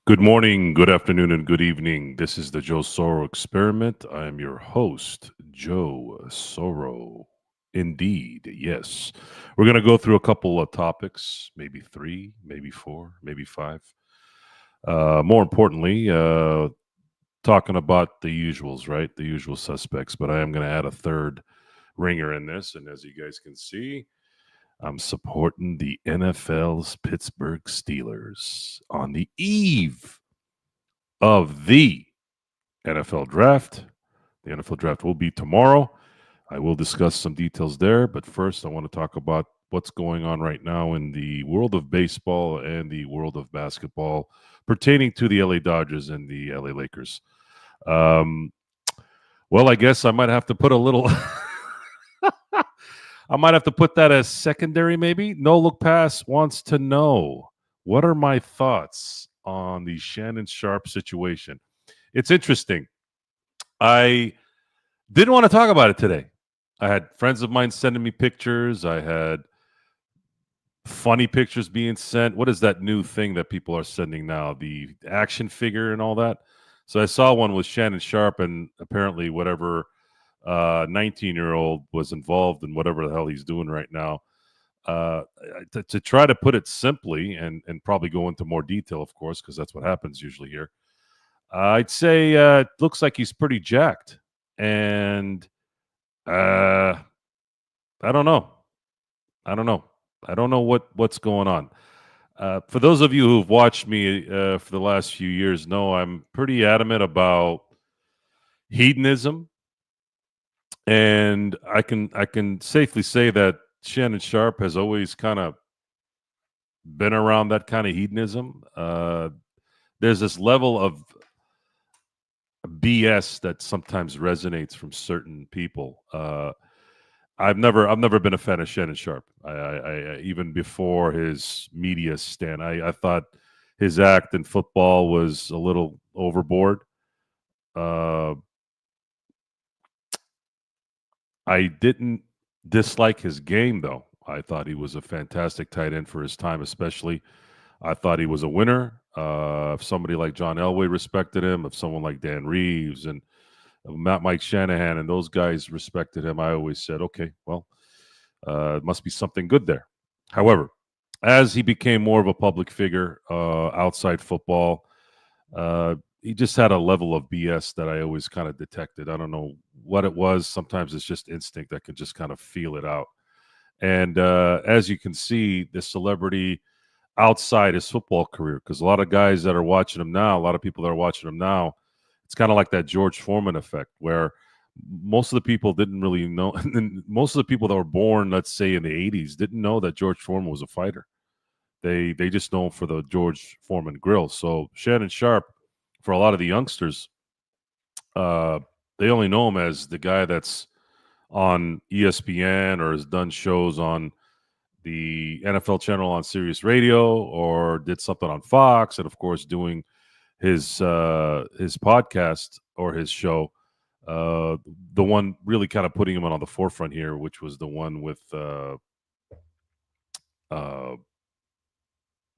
Good morning, good afternoon, and good evening. This is the Joe Soro Experiment. I am your host, Joe Soro. Indeed, yes. We're going to go through a couple of topics, maybe three, maybe four, maybe five. More importantly, talking about the usuals, right? The usual suspects, but I am going to add a third ringer in this. And as you guys can see, I'm supporting the NFL's Pittsburgh Steelers on the eve of the NFL draft. The NFL draft will be tomorrow. I will discuss some details there, but first, I want to talk about what's going on right now in the world of baseball and the world of basketball pertaining to the LA Dodgers and the LA Lakers. Um, well, I guess I might have to put a little. I might have to put that as secondary, maybe. No Look Pass wants to know, what are my thoughts on the Shannon Sharp situation? It's interesting. I didn't want to talk about it today. I had friends of mine sending me pictures. I had funny pictures being sent. What is that new thing that people are sending now? The action figure and all that. So I saw one with Shannon Sharp, and apparently whatever 19-year-old was involved in whatever the hell he's doing right now. Uh, to try to put it simply and probably go into more detail, of course, because that's what happens usually here. I'd say it looks like he's pretty jacked. And I don't know. I don't know. I don't know what's going on. For those of you who've watched me for the last few years, know I'm pretty adamant about hedonism, and I can safely say that Shannon Sharp has always kind of been around that kind of hedonism. There's this level of BS that sometimes resonates from certain people. I've never been a fan of Shannon Sharp. I even before his media stand, I thought his act in football was a little overboard. Uh, I didn't dislike his game though. I thought he was a fantastic tight end for his time, especially. I thought he was a winner. If somebody like John Elway respected him, if someone like Dan Reeves and Mike Shanahan and those guys respected him, I always said, okay, well, it must be something good there. However, as he became more of a public figure outside football, he just had a level of BS that I always kind of detected. I don't know what it was. Sometimes it's just instinct. I can just kind of feel it out. And as you can see, the celebrity outside his football career, because a lot of guys that are watching him now, a lot of people that are watching him now, it's kind of like that George Foreman effect where most of the people didn't really know. And most of the people that were born, let's say in the 80s, didn't know that George Foreman was a fighter. They just know him for the George Foreman grill. So Shannon Sharp, for a lot of the youngsters, uh, they only know him as the guy that's on ESPN or has done shows on the NFL channel on Sirius Radio or did something on Fox, and of course doing his podcast or his show. The one really kind of putting him on the forefront here, which was the one with uh,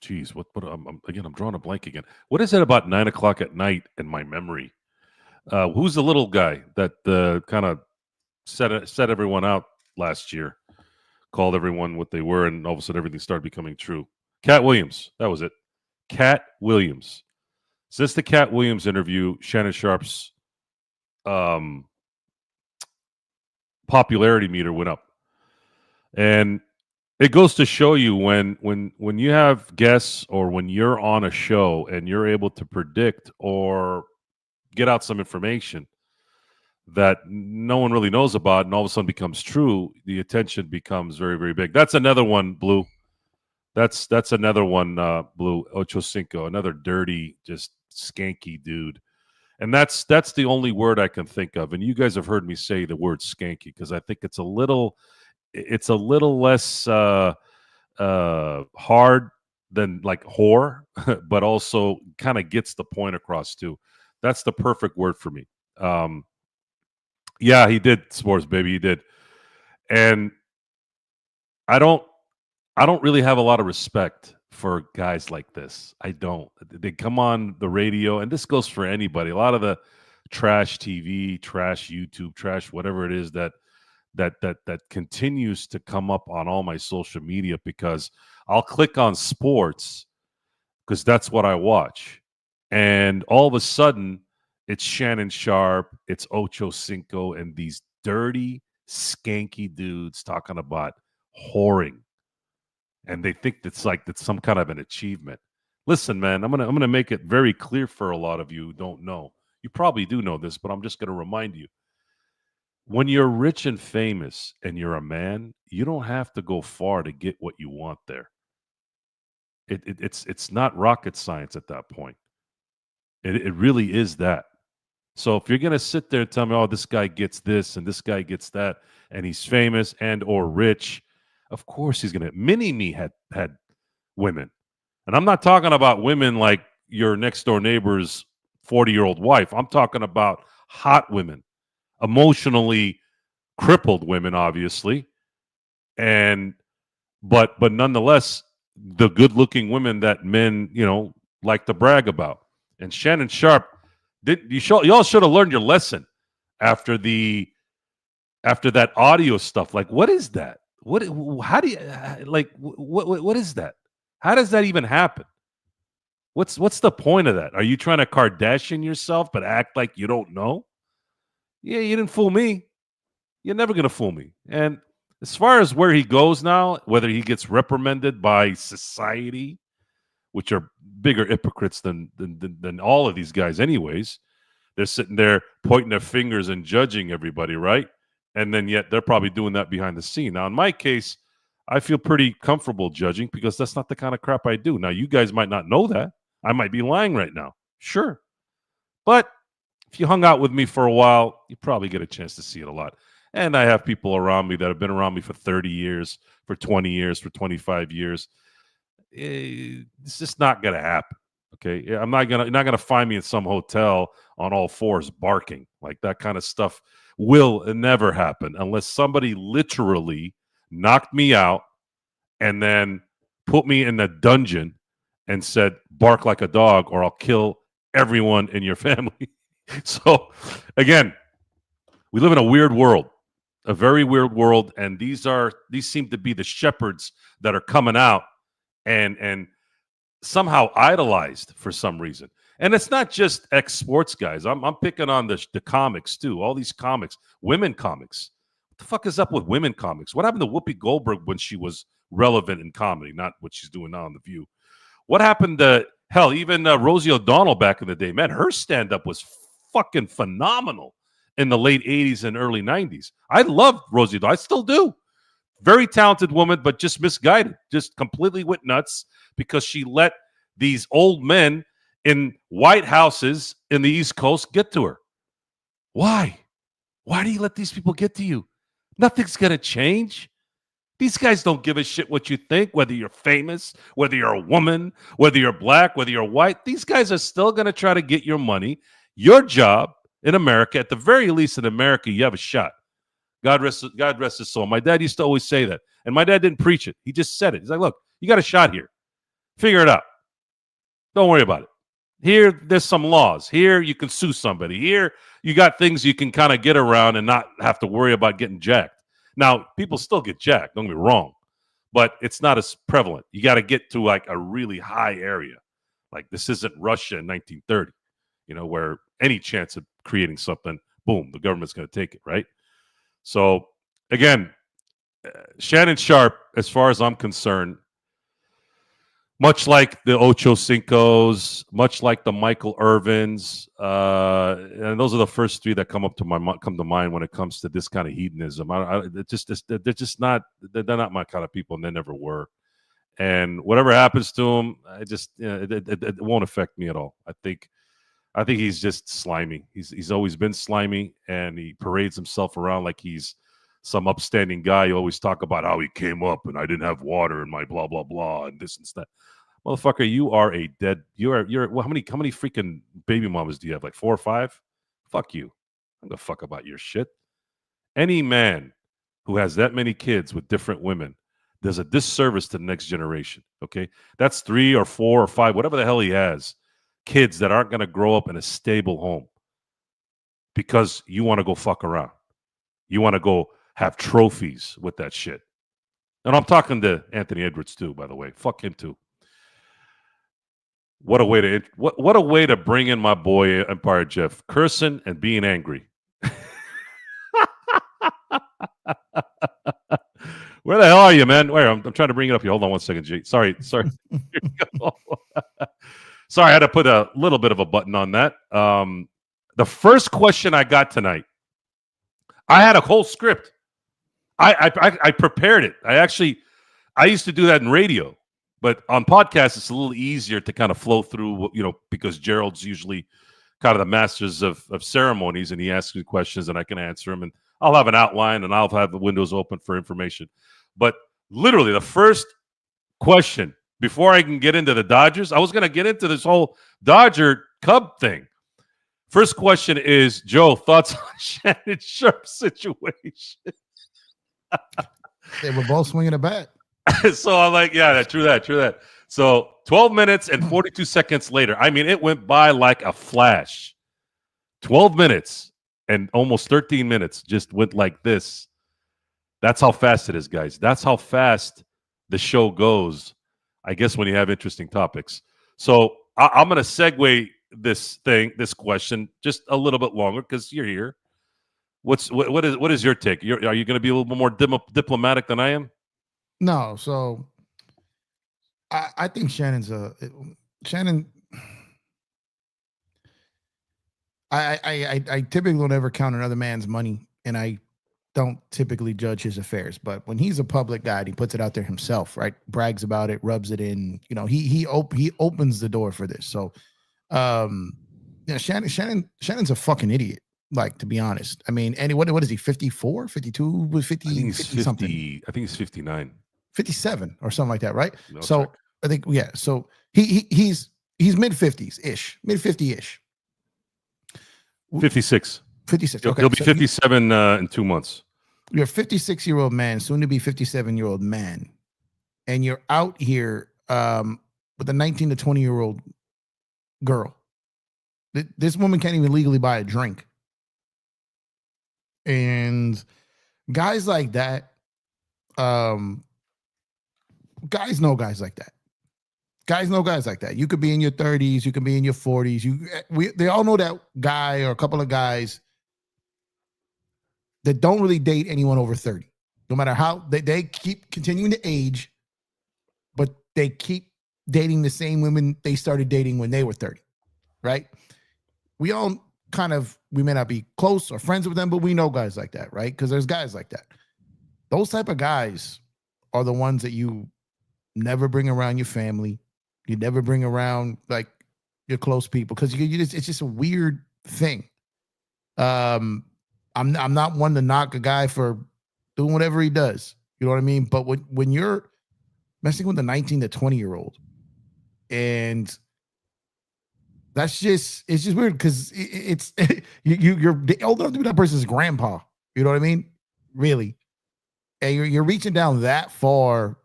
geez, what again? I'm drawing a blank again. What is it about 9 o'clock at night in my memory? Who's the little guy that kind of set everyone out last year? Called everyone what they were, and all of a sudden everything started becoming true. Cat Williams, that was it. Cat Williams. Since the Cat Williams interview, Shannon Sharp's um, popularity meter went up, and it goes to show you when you have guests or when you're on a show and you're able to predict or get out some information that no one really knows about, and all of a sudden becomes true, the attention becomes very, very big. That's another one, Blue. That's another one, Blue Ocho Cinco, another dirty, just skanky dude. And that's the only word I can think of. And you guys have heard me say the word skanky because I think it's a little less hard than like whore, but also kind of gets the point across too. That's the perfect word for me. Yeah, he did, sports baby, he did. And I don't I don't really have a lot of respect for guys like this. I don't. They come on the radio, and this goes for anybody. A lot of the trash TV, trash YouTube, trash whatever it is that continues to come up on all my social media because I'll click on sports because that's what I watch. And all of a sudden, it's Shannon Sharp, it's Ocho Cinco, and these dirty, skanky dudes talking about whoring. And they think that's some kind of an achievement. Listen, man, I'm gonna make it very clear for a lot of you who don't know. You probably do know this, but I'm just gonna remind you. When you're rich and famous and you're a man, you don't have to go far to get what you want there. It's not rocket science at that point. It really is that. So if you're gonna sit there and tell me, "Oh, this guy gets this and this guy gets that, and he's famous and or rich," of course he's gonna. Mini Me had women, and I'm not talking about women like your next door neighbor's 40-year-old wife. I'm talking about hot women, emotionally crippled women, obviously, and but nonetheless, the good-looking women that men, like to brag about. And Shannon Sharp, y'all should have learned your lesson after after that audio stuff. Like, what is that? What? How do you like? What is that? How does that even happen? What's the point of that? Are you trying to Kardashian yourself but act like you don't know? Yeah, you didn't fool me. You're never gonna fool me. And as far as where he goes now, whether he gets reprimanded by society, which are bigger hypocrites than all of these guys, anyways. They're sitting there pointing their fingers and judging everybody, right? And then yet they're probably doing that behind the scene. Now, in my case, I feel pretty comfortable judging because that's not the kind of crap I do. Now, you guys might not know that. I might be lying right now. Sure. But if you hung out with me for a while, you probably get a chance to see it a lot. And I have people around me that have been around me for 30 years, for 20 years, for 25 years. It's just not going to happen. Okay, yeah, you're not gonna find me in some hotel on all fours barking. Like, that kind of stuff will never happen unless somebody literally knocked me out and then put me in the dungeon and said, "Bark like a dog, or I'll kill everyone in your family." So, again, we live in a weird world, a very weird world, and these seem to be the shepherds that are coming out and somehow idolized for some reason. And it's not just ex-sports guys. I'm picking on the comics too. All these comics, women comics. What the fuck is up with women comics? What happened to Whoopi Goldberg when she was relevant in comedy, not what she's doing now on The View? What happened to, hell, even Rosie O'Donnell back in the day? Man, her stand-up was fucking phenomenal in the late 80s and early 90s. I loved Rosie O'Donnell. I still do. Very talented woman, but just misguided, just completely went nuts because she let these old men in white houses in the East Coast get to her. Why? Why do you let these people get to you? Nothing's going to change. These guys don't give a shit what you think, whether you're famous, whether you're a woman, whether you're black, whether you're white. These guys are still going to try to get your money. Your job in America, at the very least in America, you have a shot. God rest his soul. My dad used to always say that. And my dad didn't preach it. He just said it. He's like, look, you got a shot here. Figure it out. Don't worry about it. Here, there's some laws. Here, you can sue somebody. Here, you got things you can kind of get around and not have to worry about getting jacked. Now, people still get jacked. Don't get me wrong. But it's not as prevalent. You got to get to like a really high area. Like, this isn't Russia in 1930, where any chance of creating something, boom, the government's going to take it, right? So, again, Shannon Sharp, as far as I'm concerned, much like the Ocho Cincos, much like the Michael Irvins, and those are the first three that come to mind when it comes to this kind of hedonism. They're just not. They're not my kind of people, and they never were. And whatever happens to them, it won't affect me at all. I think he's just slimy. He's always been slimy, and he parades himself around like he's some upstanding guy. You always talk about how he came up and I didn't have water and my blah blah blah and this and that. Motherfucker, you are a dead. Well, how many freaking baby mamas do you have? Like 4 or 5? Fuck you. I don't give a fuck about your shit. Any man who has that many kids with different women there's a disservice to the next generation. Okay, that's 3 or 4 or 5, whatever the hell he has, kids that aren't going to grow up in a stable home because you want to go fuck around. You want to go have trophies with that shit. And I'm talking to Anthony Edwards too, by the way. Fuck him too. What a way to what a way to bring in my boy Empire Jeff, cursing and being angry. Where the hell are you, man? Where I'm trying to bring it up here. Hold on one second, G. Sorry. Sorry, I had to put a little bit of a button on that. The first question I got tonight, I had a whole script. I prepared it. I used to do that in radio, but on podcasts it's a little easier to kind of flow through, because Gerald's usually kind of the masters of ceremonies, and he asks me questions and I can answer them, and I'll have an outline and I'll have the windows open for information. But literally the first question, before I can get into the Dodgers, I was going to get into this whole Dodger Cub thing. First question is, Joe, thoughts on Shannon Sharpe's situation? They were both swinging a bat. So I'm like, yeah, true that. So 12 minutes and 42 seconds later, I mean, it went by like a flash. 12 minutes and almost 13 minutes just went like this. That's how fast it is, guys. That's how fast the show goes, I guess, when you have interesting topics. So I'm going to segue this question just a little bit longer because you're here. What is your take? Are you going to be a little bit more diplomatic than I am? No, so I think Shannon. I typically don't ever count another man's money, and I don't typically judge his affairs. But when he's a public guy, he puts it out there himself, right? Brags about it, rubs it in. He opens the door for this. So, Shannon's a fucking idiot. Like, to be honest, I mean, and what is he? 54, 52, 50, I think he's 50 something. I think he's 59, 57 or something like that, right? No, so check. I think, yeah. So he's mid 50s ish, mid 50 ish. 56. 56. Okay. He'll be 57 in 2 months. You're a 56-year-old man, soon to be 57-year-old man, and you're out here with a 19 to 20-year-old girl. This woman can't even legally buy a drink. And guys like that, guys know guys like that. Guys know guys like that. You could be in your 30s, you could be in your 40s. They all know that guy or a couple of guys that don't really date anyone over 30. No matter how they keep continuing to age, but they keep dating the same women they started dating when they were 30, right? We all we may not be close or friends with them, but we know guys like that, right? Because there's guys like that. Those type of guys are the ones that you never bring around your family. You never bring around like your close people because it's just a weird thing. I'm not one to knock a guy for doing whatever he does. You know what I mean? But when you're messing with a 19 to 20-year-old, and it's just weird because it's you're old enough to be that person's grandpa. You know what I mean? Really, and you're reaching down that far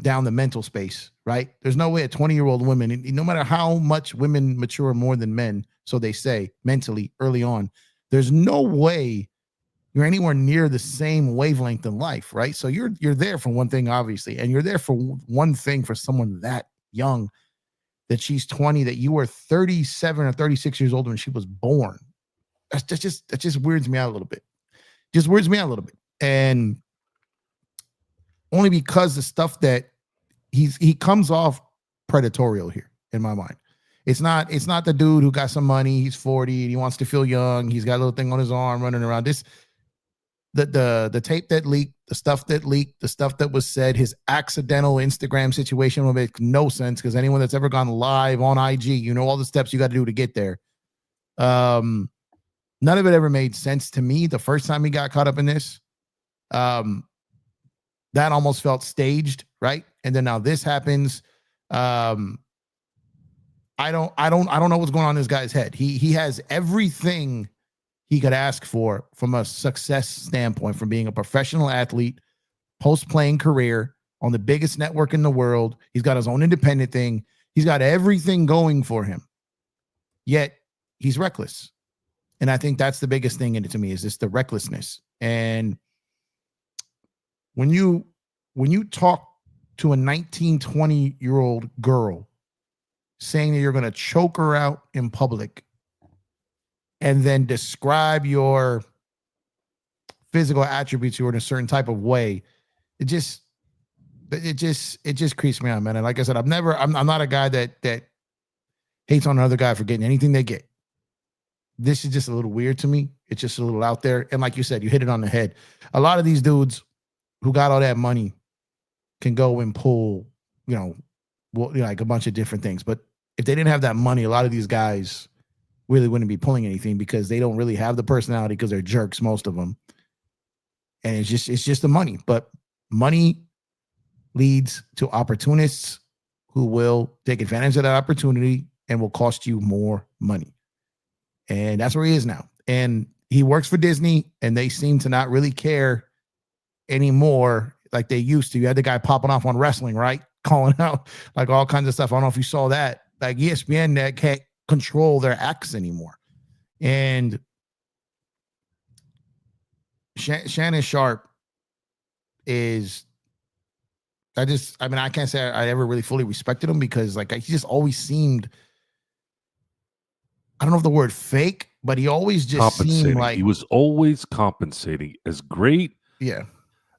down the mental space, right? There's no way a 20-year-old woman, no matter how much women mature more than men, so they say mentally early on, there's no way you're anywhere near the same wavelength in life, right? So you're there for one thing, obviously, and you're there for one thing for someone that young, that she's 20, that you were 37 or 36 years old when she was born. That just weirds me out a little bit. Just weirds me out a little bit. And only because the stuff that he comes off predatorial here in my mind. It's not the dude who got some money, he's 40 and he wants to feel young, he's got a little thing on his arm running around. The tape that leaked, the stuff that was said, his accidental Instagram situation will make no sense because anyone that's ever gone live on IG, you know all the steps you got to do to get there. None of it ever made sense to me the first time he got caught up in this. That almost felt staged, right? And then now this happens. I don't know what's going on in this guy's head. He has everything he could ask for from a success standpoint, from being a professional athlete, post-playing career, on the biggest network in the world. He's got his own independent thing. He's got everything going for him. Yet he's reckless. And I think that's the biggest thing in it to me, is just the recklessness. And when you talk to a 19, 20-year-old girl saying that you're going to choke her out in public and then describe your physical attributes to her in a certain type of way, it just creeps me out, man. And like I said, I'm not a guy that hates on another guy for getting anything they get. This is just a little weird to me. It's just a little out there. And like you said, you hit it on the head. A lot of these dudes who got all that money can go and pull, like a bunch of different things. But if they didn't have that money, a lot of these guys really wouldn't be pulling anything, because they don't really have the personality, because they're jerks, most of them. And it's just the money. But money leads to opportunists who will take advantage of that opportunity and will cost you more money. And that's where he is now. And he works for Disney, and they seem to not really care anymore like they used to. You had the guy popping off on wrestling, right? Calling out like all kinds of stuff. I don't know if you saw that. Like ESPN that can't control their acts anymore. And Shannon Sharp is, I can't say I ever really fully respected him, because like he just always seemed, I don't know if the word fake, but he always just seemed like he was always compensating. As great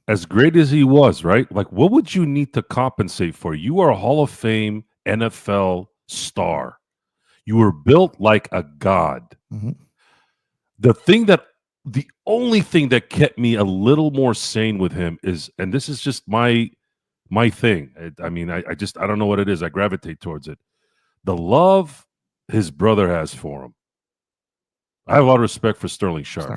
as he was, right? Like, what would you need to compensate for? You are a Hall of Fame NFL star. You were built like a god. Mm-hmm. The only thing that kept me a little more sane with him is, and this is just my thing. I don't know what it is. I gravitate towards it. The love his brother has for him. I have a lot of respect for Sterling Sharp.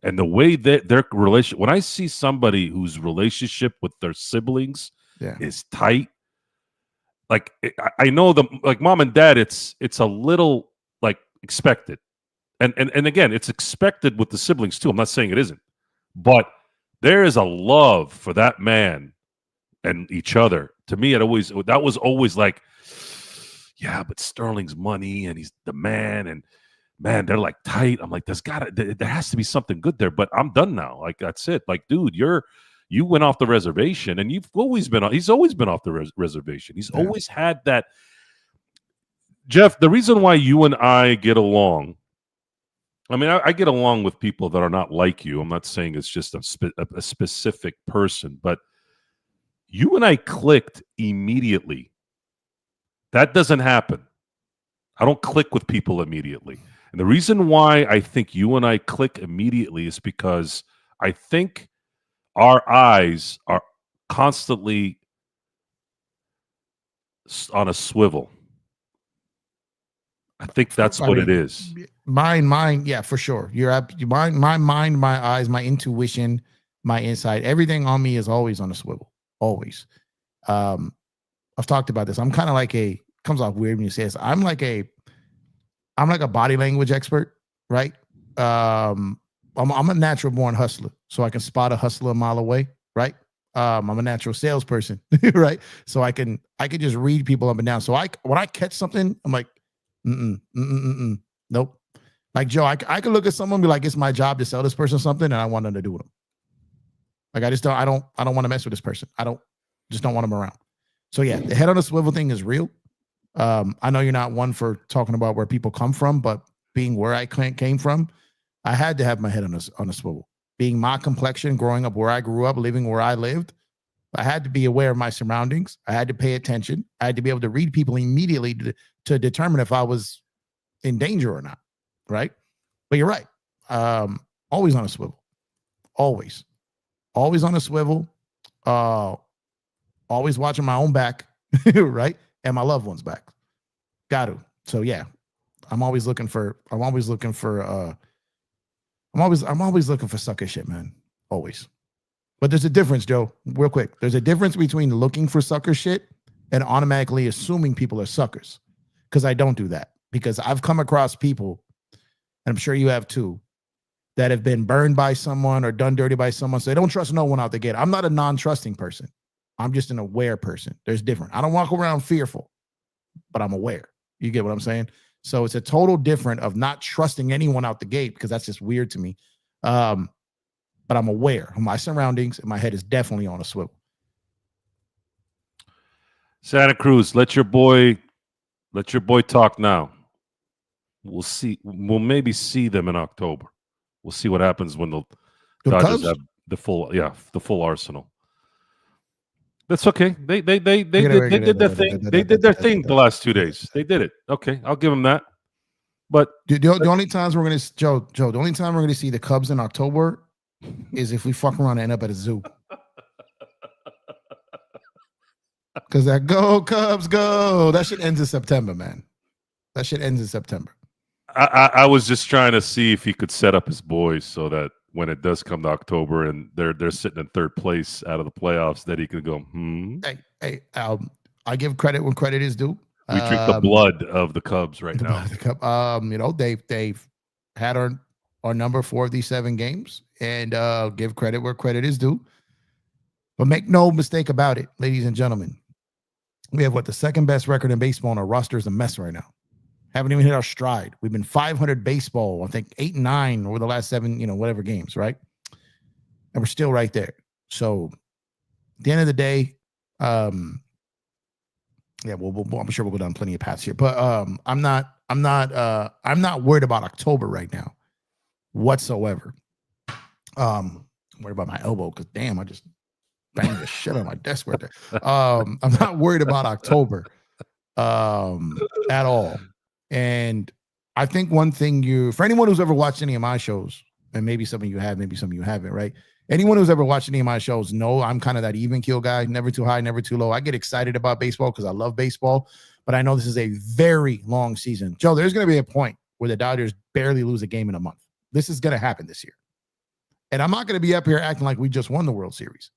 And the way that their relation, when I see somebody whose relationship with their siblings is tight, like I know like mom and dad, it's a little like expected. And again, it's expected with the siblings too. I'm not saying it isn't. But there is a love for that man and each other. To me, that was always like, yeah, but Sterling's money and he's the man, and man, they're like tight. I'm like, there has to be something good there, but I'm done now. Like, that's it. Like, dude, you went off the reservation, and he's always been off the reservation. He's always had that. Jeff, the reason why you and I get along, I mean, I get along with people that are not like you. I'm not saying it's just a specific person, but you and I clicked immediately. That doesn't happen. I don't click with people immediately. And the reason why I think you and I click immediately is because I think our eyes are constantly on a swivel. I think that's what it is. Mine, yeah, for sure. My mind, my eyes, my intuition, my insight, everything on me is always on a swivel. Always. I've talked about this. I'm kind of like comes off weird when you say this. I'm like a body language expert, right? I'm a natural born hustler, so I can spot a hustler a mile away, right? I'm a natural salesperson, right? So I can just read people up and down. So when I catch something, I'm like, nope. Like Joe, I could look at someone and be like, it's my job to sell this person something, and I want nothing to do with them. Like, I don't want to mess with this person. I don't want them around. So yeah, the head on a swivel thing is real. I know you're not one for talking about where people come from, but being where I came from, I had to have my head on a swivel. Being my complexion, growing up where I grew up, living where I lived, I had to be aware of my surroundings. I had to pay attention. I had to be able to read people immediately to determine if I was in danger or not, right? But you're right. Always on a swivel. Always on a swivel. Always watching my own back, right? And my loved ones back. Got to. So yeah, I'm always looking for sucker shit, man. Always. But there's a difference, Joe, real quick. There's a difference between looking for sucker shit and automatically assuming people are suckers. Because I don't do that. Because I've come across people, and I'm sure you have too, that have been burned by someone or done dirty by someone. So they don't trust no one out the gate. I'm not a non-trusting person. I'm just an aware person. There's different. I don't walk around fearful, but I'm aware. You get what I'm saying? So it's a total different of not trusting anyone out the gate because that's just weird to me. But I'm aware of my surroundings and my head is definitely on a swivel. Santa Cruz, let your boy talk now. We'll see. We'll maybe see them in October. We'll see what happens when the Dodgers have the full arsenal. That's okay. They did their thing. They did their thing the last 2 days. They did it. Okay, I'll give them that. But the only times we're gonna Joe, the only time we're gonna see the Cubs in October is if we fuck around and end up at a zoo. Because that go Cubs go, that shit ends in September, man. That shit ends in September. I was just trying to see if he could set up his boys so that when it does come to October and they're sitting in third place out of the playoffs, that he could go, Hey, I give credit when credit is due. We drink the blood of the Cubs right now. They've had our number 4 of these 7 games, and give credit where credit is due. But make no mistake about it, ladies and gentlemen. We have the second best record in baseball, and our roster is a mess right now. Haven't even hit our stride. We've been 500 baseball, I think 8 and 9 over the last 7, whatever games, right? And we're still right there. So at the end of the day, I'm sure we'll go down plenty of paths here, but I'm not worried about October right now whatsoever. I'm worried about my elbow because damn, I just banged the shit on my desk right there. I'm not worried about October at all. And I think one thing for anyone who's ever watched any of my shows, and maybe some of you have, maybe some of you haven't, right? Anyone who's ever watched any of my shows know I'm kind of that even keel guy, never too high, never too low. I get excited about baseball because I love baseball, but I know this is a very long season. Joe, there's going to be a point where the Dodgers barely lose a game in a month. This is going to happen this year. And I'm not going to be up here acting like we just won the World Series.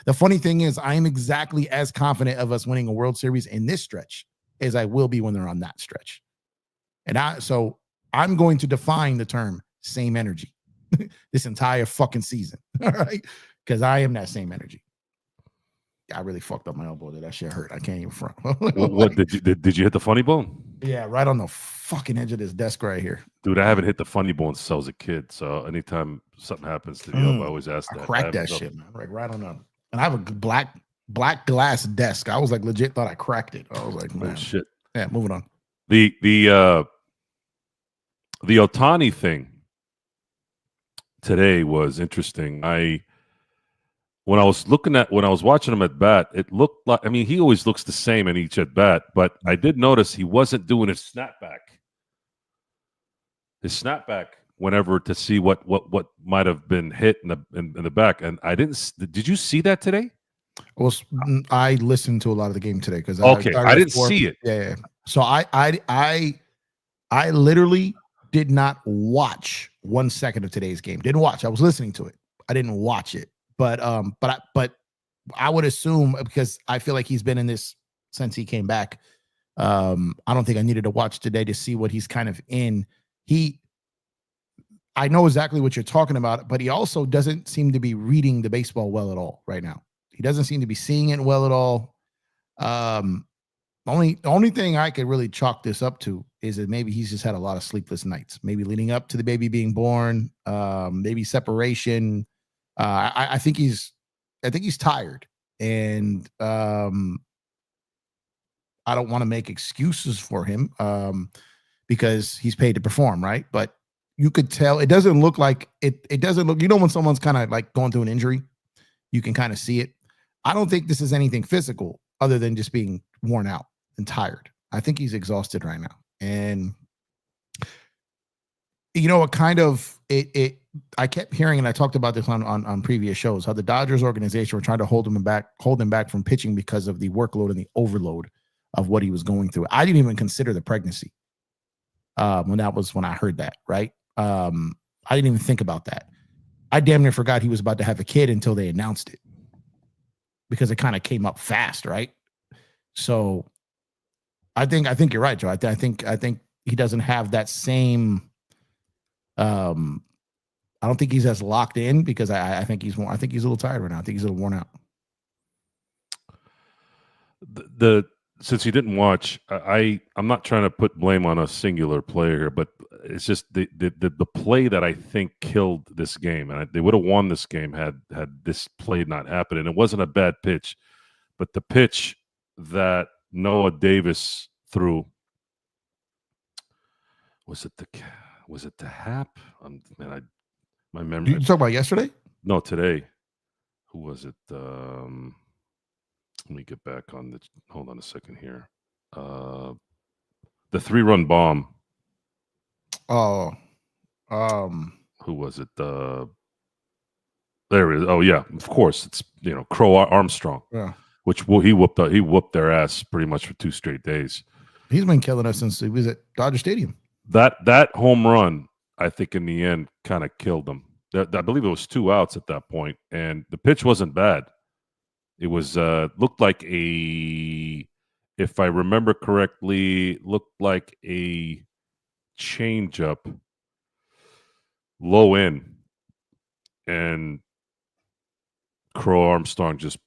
The funny thing is I am exactly as confident of us winning a World Series in this stretch as I will be when they're on that stretch. And so I'm going to define the term same energy this entire fucking season. All right. Because I am that same energy. I really fucked up my elbow there. That shit hurt. I can't even front. What did you hit the funny bone? Yeah, right on the fucking edge of this desk right here. Dude, I haven't hit the funny bone since I was a kid. So anytime something happens to the elbow, I always ask that. I cracked that shit, man. Right on up. And I have a black glass desk. I was like legit thought I cracked it. I was like, man. Oh, shit. Yeah, moving on. The Ohtani thing today was interesting. When I was watching him at bat, it looked like, he always looks the same in each at bat, but I did notice he wasn't doing his snapback. Whenever to see what might have been hit in the back, and I didn't. Did you see that today? Well, I listened to a lot of the game today because I didn't see it. Yeah. So I literally did not watch 1 second of today's game. Didn't watch. I was listening to it. I didn't watch it. But I would assume, because I feel like he's been in this since he came back. I don't think I needed to watch today to see what he's kind of in. I know exactly what you're talking about, but he also doesn't seem to be reading the baseball well at all right now. He doesn't seem to be seeing it well at all. Only thing I could really chalk this up to is that maybe he's just had a lot of sleepless nights, maybe leading up to the baby being born, maybe separation. I think he's tired, and I don't want to make excuses for him because he's paid to perform, right? But you could tell it doesn't look like it doesn't look, when someone's kind of like going through an injury, you can kind of see it. I don't think this is anything physical other than just being worn out and tired. I think he's exhausted right now. And I kept hearing, and I talked about this on previous shows, how the Dodgers organization were trying to hold him back from pitching because of the workload and the overload of what he was going through. I didn't even consider the pregnancy when I heard that, right? I didn't even think about that. I damn near forgot he was about to have a kid until they announced it, because it kind of came up fast, right? So I think you're right, Joe. I think he doesn't have that same. I don't think he's as locked in, because I think he's a little tired right now. I think he's a little worn out. the since you didn't watch, I'm not trying to put blame on a singular player here, but it's just the play that I think killed this game, and they would have won this game had this play not happened. And it wasn't a bad pitch, but the pitch that Noah Davis threw, was it the Hap? Man, my memory. You talk about yesterday? No, today. Who was it? Let me get back on the. Hold on a second here. The 3-run bomb. Oh, Who was it? There it is. Oh yeah, of course. It's Crow Armstrong. yeah. Which he whooped their ass pretty much for 2 straight days. He's been killing us since he was at Dodger Stadium. That home run, I think, in the end, kind of killed him. I believe it was 2 outs at that point, and the pitch wasn't bad. It was looked like if I remember correctly, looked like a changeup, low end, and Crow Armstrong just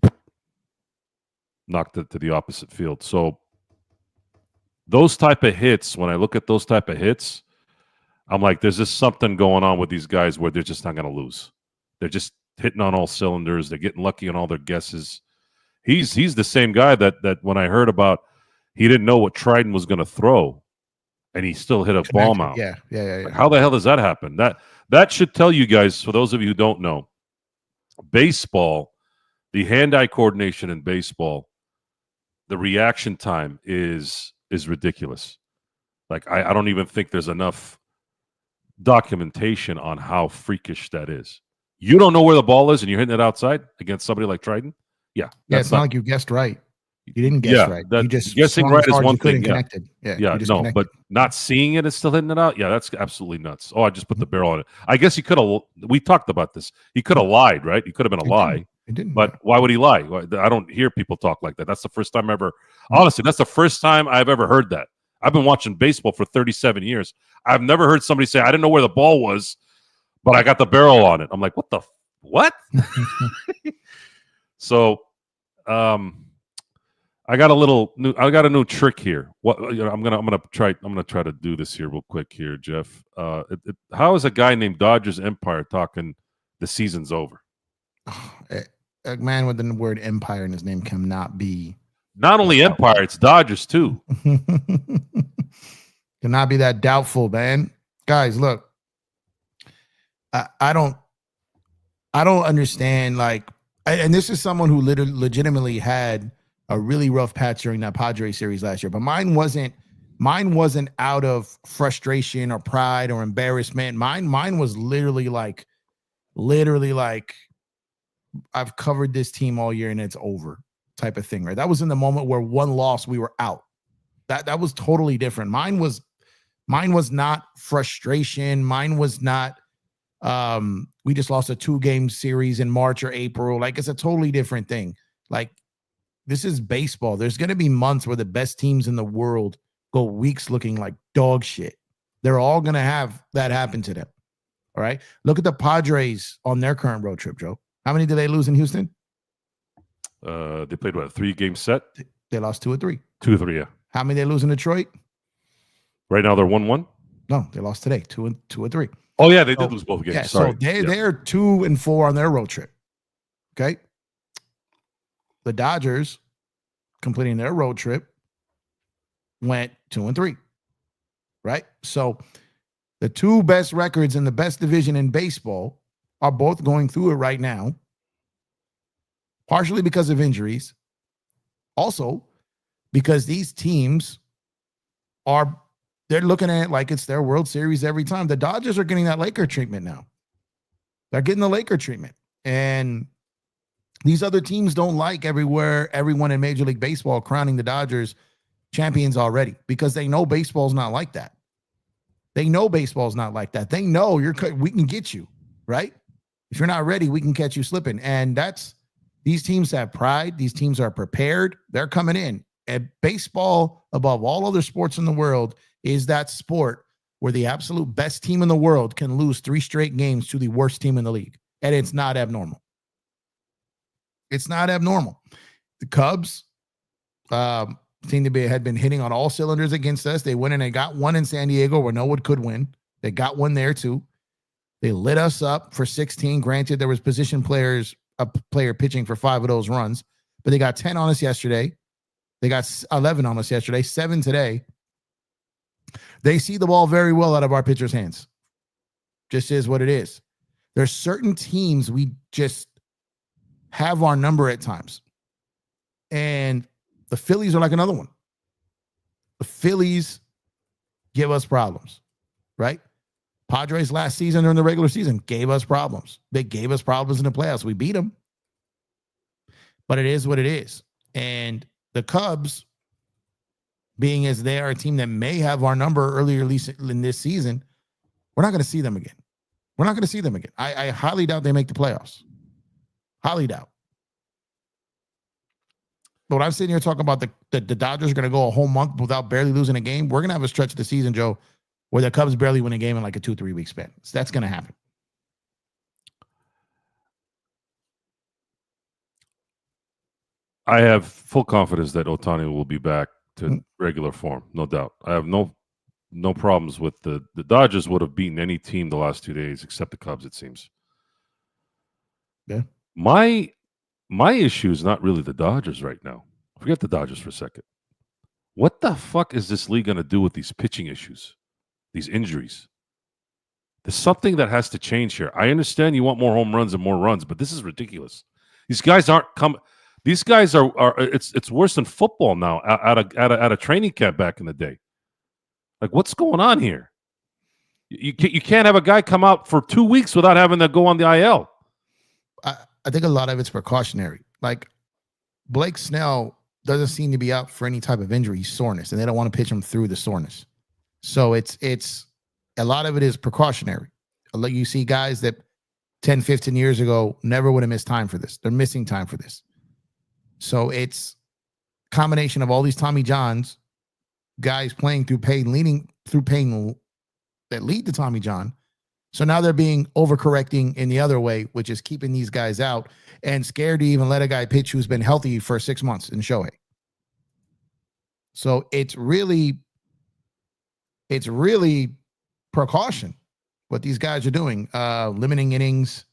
knocked it to the opposite field. So those type of hits, when I look at those type of hits, I'm like, there's just something going on with these guys where they're just not going to lose. They're just hitting on all cylinders. They're getting lucky on all their guesses. He's the same guy that when I heard about, he didn't know what Trident was going to throw, and he still hit a bomb out. Yeah. Like, how the hell does that happen? That should tell you guys, for those of you who don't know, baseball, the hand-eye coordination in baseball, the reaction time is ridiculous. Like I don't even think there's enough documentation on how freakish that is. You don't know where the ball is, and you're hitting it outside against somebody like Trident. Yeah, it's not like you guessed right. You didn't guess right. You just guessing right is one thing. Yeah, no, but not seeing it and still hitting it out. Yeah, that's absolutely nuts. Oh, I just put the barrel on it. I guess he could have. We talked about this. He could have lied, right? He could have been a lie. It didn't. But why would he lie? I don't hear people talk like that. That's the first time ever. Honestly, that's the first time I've ever heard that. I've been watching baseball for 37 years. I've never heard somebody say, I didn't know where the ball was, but I got the barrel on it. I'm like, what? So, I got a new trick here. I'm gonna try to do this here real quick here, Jeff. How is a guy named Dodgers Empire talking the season's over? A man with the word empire in his name cannot be. Not only Empire, it's Dodgers too. Cannot be that doubtful, man. Guys, look, I don't understand. Like, and this is someone who legitimately had a really rough patch during that Padres series last year, but mine wasn't out of frustration or pride or embarrassment. Mine was literally like I've covered this team all year and it's over type of thing, right? That was in the moment where one loss, we were out. That was totally different. Mine was not frustration. Mine was not we just lost a 2-game series in March or April. Like, it's a totally different thing. Like, this is baseball. There's going to be months where the best teams in the world go weeks looking like dog shit. They're all going to have that happen to them. All right. Look at the Padres on their current road trip, Joe. How many did they lose in Houston? They played what, a 3-game set? They lost 2 or 3. 2 or 3, yeah. How many did they lose in Detroit? Right now they're 1-1. No, they lost today, 2 or 3. Oh yeah, they did lose both games. Yeah, sorry. So they're 2 and 4 on their road trip. Okay. The Dodgers, completing their road trip, went 2 and 3. Right. So the 2 best records in the best division in baseball are both going through it right now, partially because of injuries, also because these teams they're looking at it like it's their World Series every time. The Dodgers are getting that Laker treatment now. They're getting the Laker treatment. And these other teams don't like everyone in Major League Baseball crowning the Dodgers champions already, because they know baseball's not like that. They know baseball's not like that. They know we can get you, right? If you're not ready, we can catch you slipping. And these teams have pride. These teams are prepared. They're coming in. And baseball, above all other sports in the world, is that sport where the absolute best team in the world can lose 3 straight games to the worst team in the league. And it's not abnormal. It's not abnormal. The Cubs, seemed to be had been hitting on all cylinders against us. They went and they got one in San Diego where no one could win. They got one there too. They lit us up for 16. Granted, there was a player pitching for 5 of those runs, but they got 10 on us yesterday. They got 11 on us yesterday, 7 today. They see the ball very well out of our pitchers' hands. Just is what it is. There's certain teams we just have our number at times. And the Phillies are like another one. The Phillies give us problems, right? Padres last season during the regular season gave us problems. They gave us problems in the playoffs. We beat them. But it is what it is. And the Cubs, being as they are a team that may have our number earlier in this season, we're not going to see them again. We're not going to see them again. I highly doubt they make the playoffs. Highly doubt. But when I'm sitting here talking about the Dodgers are going to go a whole month without barely losing a game, we're going to have a stretch of the season, Joe, where the Cubs barely win a game in like a 2-3 week span. So that's going to happen. I have full confidence that Ohtani will be back to regular form, no doubt. I have no problems with the Dodgers would have beaten any team the last 2 days except the Cubs, it seems. Yeah. My issue is not really the Dodgers right now. Forget the Dodgers for a second. What the fuck is this league going to do with these pitching issues, these injuries? There's something that has to change here. I understand you want more home runs and more runs, but this is ridiculous. These guys aren't coming. These guys are. It's worse than football now. At a training camp back in the day. Like, what's going on here? You can't have a guy come out for 2 weeks without having to go on the IL. I think a lot of it's precautionary. Like, Blake Snell doesn't seem to be out for any type of injury, soreness, and they don't want to pitch him through the soreness. So it's a lot of it is precautionary. Like, you see guys that 10, 15 years ago never would have missed time for this. They're missing time for this. So it's a combination of all these Tommy Johns, guys playing through pain, leading through pain that lead to Tommy John. So now they're being overcorrecting in the other way, which is keeping these guys out and scared to even let a guy pitch who's been healthy for 6 months in Shohei. So it's really precaution what these guys are doing, limiting innings,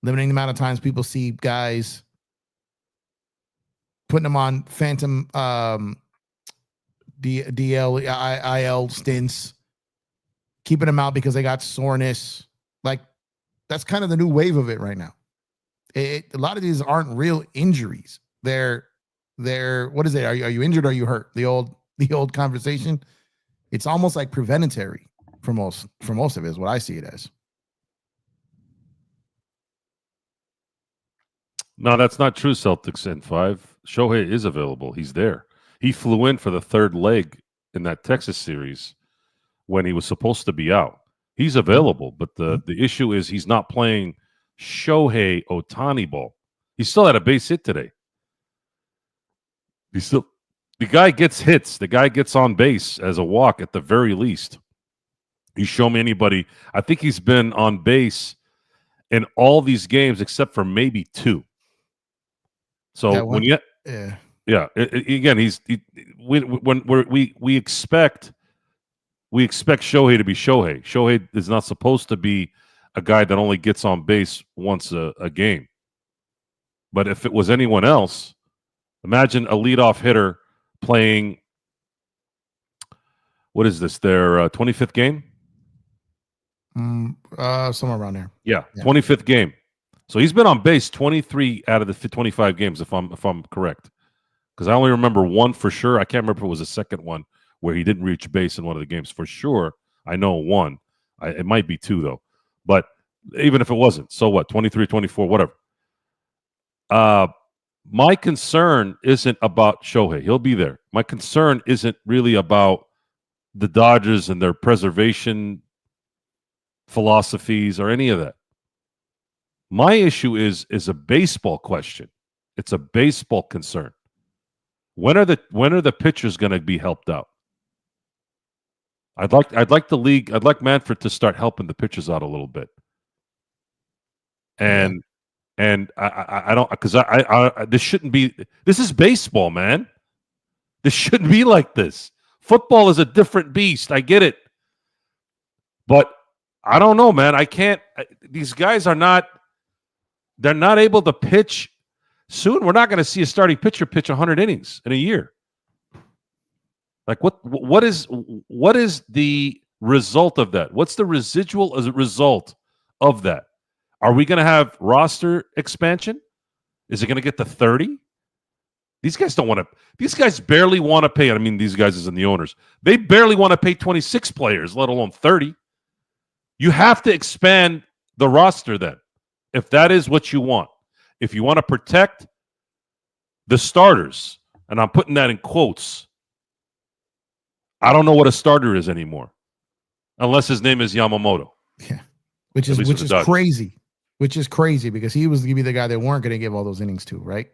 limiting the amount of times people see guys, putting them on phantom DL, IL stints, keeping them out because they got soreness. Like, that's kind of the new wave of it right now. A lot of these aren't real injuries. They're what is it? Are you injured or are you hurt? The old conversation. It's almost like preventatory for most of it is what I see it as. No, that's not true, Celtics in 5. Shohei is available. He's there. He flew in for the third leg in that Texas series when he was supposed to be out. He's available, but the issue is he's not playing Shohei Ohtani ball. He still had a base hit today. The guy gets hits. The guy gets on base as a walk at the very least. You show me anybody. I think he's been on base in all these games except for maybe 2. So when you again, we expect Shohei to be Shohei. Shohei is not supposed to be a guy that only gets on base once a game. But if it was anyone else, imagine a leadoff hitter playing. What is this? Their 25th game? Somewhere around there. Yeah, 25th game. So he's been on base 23 out of the 25 games, if I'm correct. Because I only remember one for sure. I can't remember if it was the second one where he didn't reach base in one of the games. For sure, I know one. It might be 2, though. But even if it wasn't, so what? 23, 24, whatever. My concern isn't about Shohei. He'll be there. My concern isn't really about the Dodgers and their preservation philosophies or any of that. My issue is a baseball question. It's a baseball concern. When are the pitchers going to be helped out? I'd like the league. I'd like Manfred to start helping the pitchers out a little bit. And I don't, because I this shouldn't be. This is baseball, man. This shouldn't be like this. Football is a different beast. I get it. But I don't know, man. I can't. These guys are not, they're not able to pitch. Soon we're not going to see a starting pitcher pitch 100 innings in a year. Like what is the result of that? What's the residual as a result of that? Are we going to have roster expansion? Is it going to get to 30? These guys don't want to. These guys barely want to pay. I mean, these guys as in the owners, they barely want to pay 26 players, let alone 30. You have to expand the roster then, if that is what you want. If you want to protect the starters, and I'm putting that in quotes, I don't know what a starter is anymore, unless his name is Yamamoto. Yeah, which is crazy. Which is crazy because he was going to be the guy they weren't going to give all those innings to, right?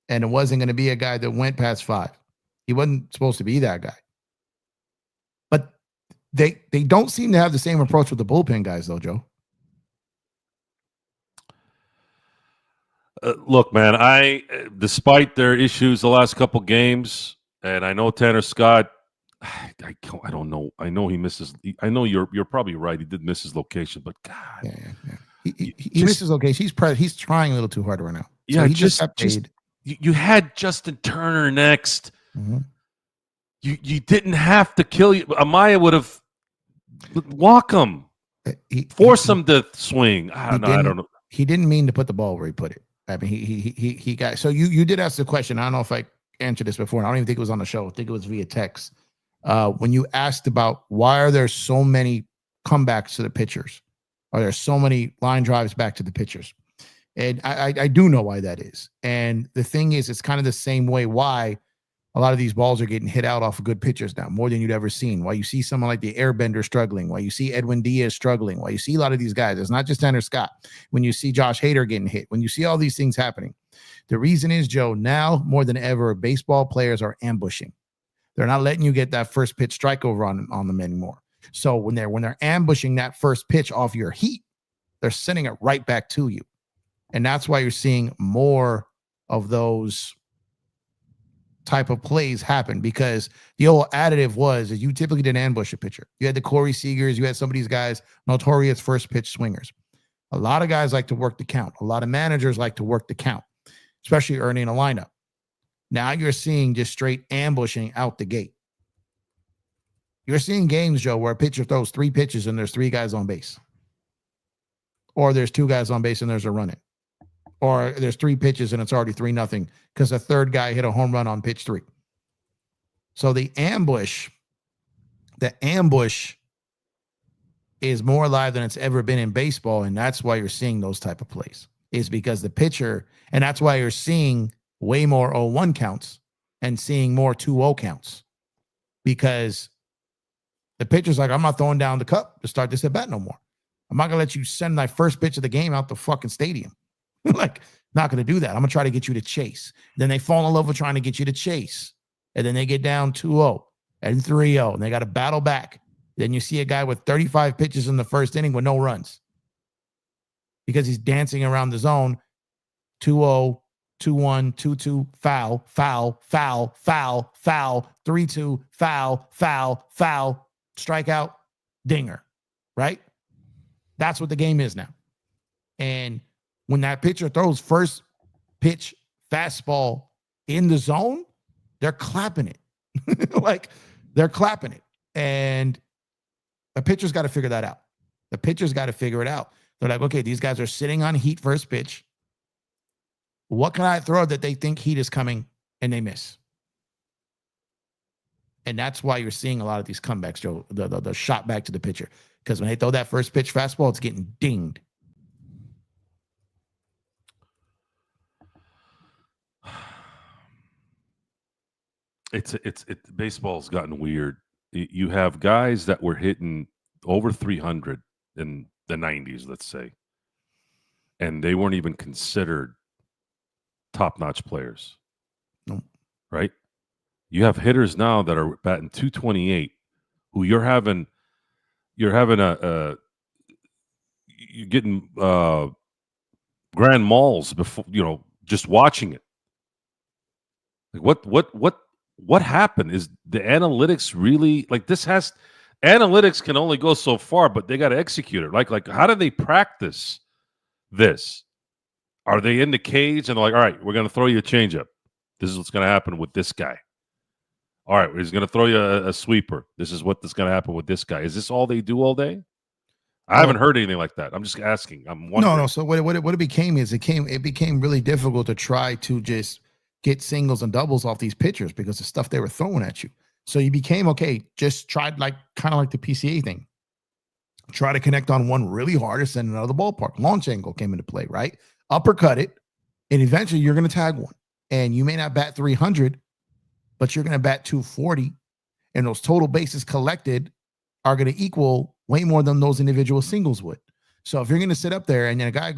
And it wasn't going to be a guy that went past 5. He wasn't supposed to be that guy. But they don't seem to have the same approach with the bullpen guys, though, Joe. Look, man, despite their issues the last couple games, and I know Tanner Scott, I don't know. I know he misses. I know you're probably right. He did miss his location, but God, yeah. He misses location. He's trying a little too hard right now. So yeah, he just got paid. You had Justin Turner next. Mm-hmm. You didn't have to kill you. Amaya would have walk him, force him to swing. I don't know. He didn't mean to put the ball where he put it. I mean, he got. So you did ask the question. I don't know if I answered this before. I don't even think it was on the show. I think it was via text. When you asked about why are there so many comebacks to the pitchers? Are there so many line drives back to the pitchers? And I do know why that is. And the thing is, it's kind of the same way why a lot of these balls are getting hit out off of good pitchers now, more than you'd ever seen. Why you see someone like the Airbender struggling, why you see Edwin Diaz struggling, why you see a lot of these guys. It's not just Tanner Scott. When you see Josh Hader getting hit, when you see all these things happening, the reason is, Joe, now more than ever, baseball players are ambushing. They're not letting you get that first pitch strike over on them anymore. So when they're ambushing that first pitch off your heat, they're sending it right back to you. And that's why you're seeing more of those type of plays happen, because the old additive was that you typically didn't ambush a pitcher. You had the Corey Seagers, you had some of these guys, notorious first pitch swingers. A lot of guys like to work the count. A lot of managers like to work the count, especially early in a lineup. Now you're seeing just straight ambushing out the gate. You're seeing games, Joe, where a pitcher throws 3 pitches and there's 3 guys on base. Or there's 2 guys on base and there's a run-in. Or there's 3 pitches and it's already 3-0 because a third guy hit a home run on pitch 3. So the ambush is more alive than it's ever been in baseball. And that's why you're seeing those type of plays, is because the pitcher, and that's why you're seeing way more 0-1 counts and seeing more 2-0 counts, because the pitcher's like, I'm not throwing down the cup to start this at bat no more. I'm not going to let you send my first pitch of the game out the fucking stadium. Like, not going to do that. I'm going to try to get you to chase. Then they fall in love with trying to get you to chase. And then they get down 2-0 and 3-0, and they got to battle back. Then you see a guy with 35 pitches in the first inning with no runs because he's dancing around the zone. 2-0, 2-1, 2-2, foul, foul, foul, foul, foul, 3-2, foul, foul, foul, strikeout, dinger, right? That's what the game is now. And when that pitcher throws first pitch fastball in the zone, they're clapping it. Like, they're clapping it. And the pitcher's got to figure that out. The pitcher's got to figure it out. They're like, okay, these guys are sitting on heat first pitch. What can I throw that they think heat is coming and they miss? And that's why you're seeing a lot of these comebacks, Joe, the shot back to the pitcher. Because when they throw that first pitch fastball, it's getting dinged. Baseball's gotten weird. You have guys that were hitting over 300 in the 90s, let's say, and they weren't even considered top-notch players. Nope. Right? You have hitters now that are batting 228 who you're getting grand malls before, just watching it. Like what happened? Is the analytics really like this? Has analytics can only go so far, but they got to execute it. Like how do they practice this? Are they in the cage and they're like, all right, we're going to throw you a changeup. This is what's going to happen with this guy. All right, he's going to throw you a sweeper. This is what's going to happen with this guy. Is this all they do all day? I haven't heard anything like that. I'm just asking. I'm wondering. No. So what it became is it became really difficult to try to just get singles and doubles off these pitchers because the stuff they were throwing at you. So you became okay. Just tried kind of like the PCA thing. Try to connect on one really hard and send another ballpark. Launch angle came into play, right? Uppercut it, and eventually you're going to tag one. And you may not bat 300, but you're going to bat 240, and those total bases collected are going to equal way more than those individual singles would. So if you're going to sit up there and then a guy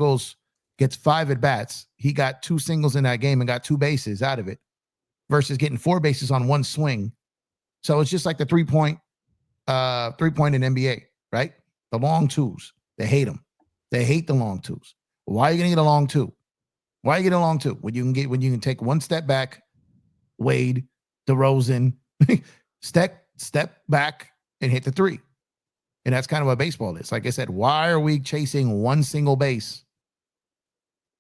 gets 5 at bats, he got 2 singles in that game and got 2 bases out of it versus getting 4 bases on one swing. So it's just like the 3-point in NBA, right? The long twos. They hate them. They hate the long twos. Why are you going to get a long two? Why are you getting a long two? When you can take one step back, Wade, DeRozan, step back and hit the 3. And that's kind of what baseball is. Like I said, why are we chasing one single base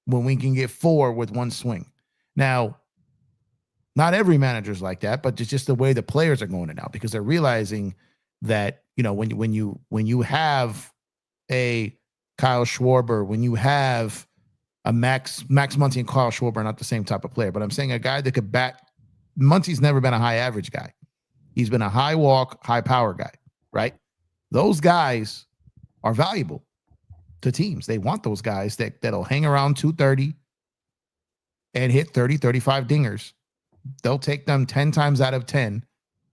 when we can get 4 with one swing? Now, not every manager's like that, but it's just the way the players are going now because they're realizing that, when you have a Kyle Schwarber, when you have a Max Muncy and Kyle Schwarber are not the same type of player, but I'm saying a guy that could bat. Muncy's never been a high average guy. He's been a high walk, high power guy, right? Those guys are valuable to teams. They want those guys that'll hang around 230 and hit 30, 35 dingers. They'll take them 10 times out of 10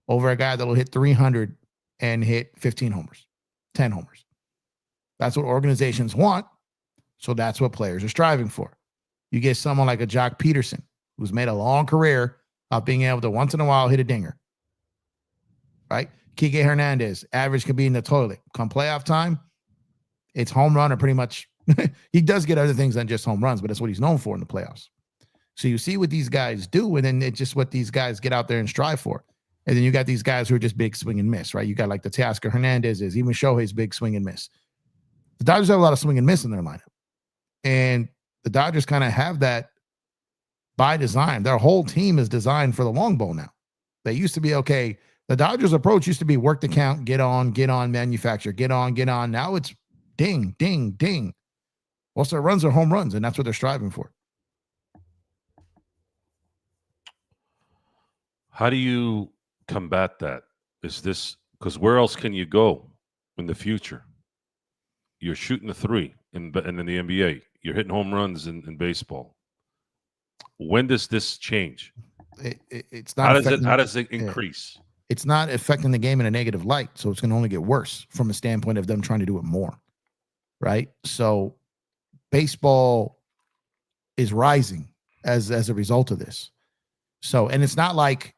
over a guy that'll hit 300 and hit 15 homers, 10 homers. That's what organizations want. So that's what players are striving for. You get someone like a Jock Peterson, who's made a long career of being able to once in a while hit a dinger, right? Kike Hernandez, average could be in the toilet. Come playoff time, it's home run or pretty much. He does get other things than just home runs, but that's what he's known for in the playoffs. So you see what these guys do, and then it's just what these guys get out there and strive for. And then you got these guys who are just big swing and miss, right? You got like the Teoscar Hernandez's, even Shohei's big swing and miss. The Dodgers have a lot of swing and miss in their lineup. And the Dodgers kind of have that by design. Their whole team is designed for the long ball now. They used to be, okay, the Dodgers' approach used to be work the count, get on, manufacture, get on. Now it's ding, ding, ding. Most of their runs are home runs, and that's what they're striving for. How do you combat that? Is this because where else can you go in the future? You're shooting the 3 in the NBA. You're hitting home runs in baseball. When does this change? It's not. How does it increase? It's not affecting the game in a negative light, so it's going to only get worse from a standpoint of them trying to do it more, right? So baseball is rising as a result of this. So, and it's not like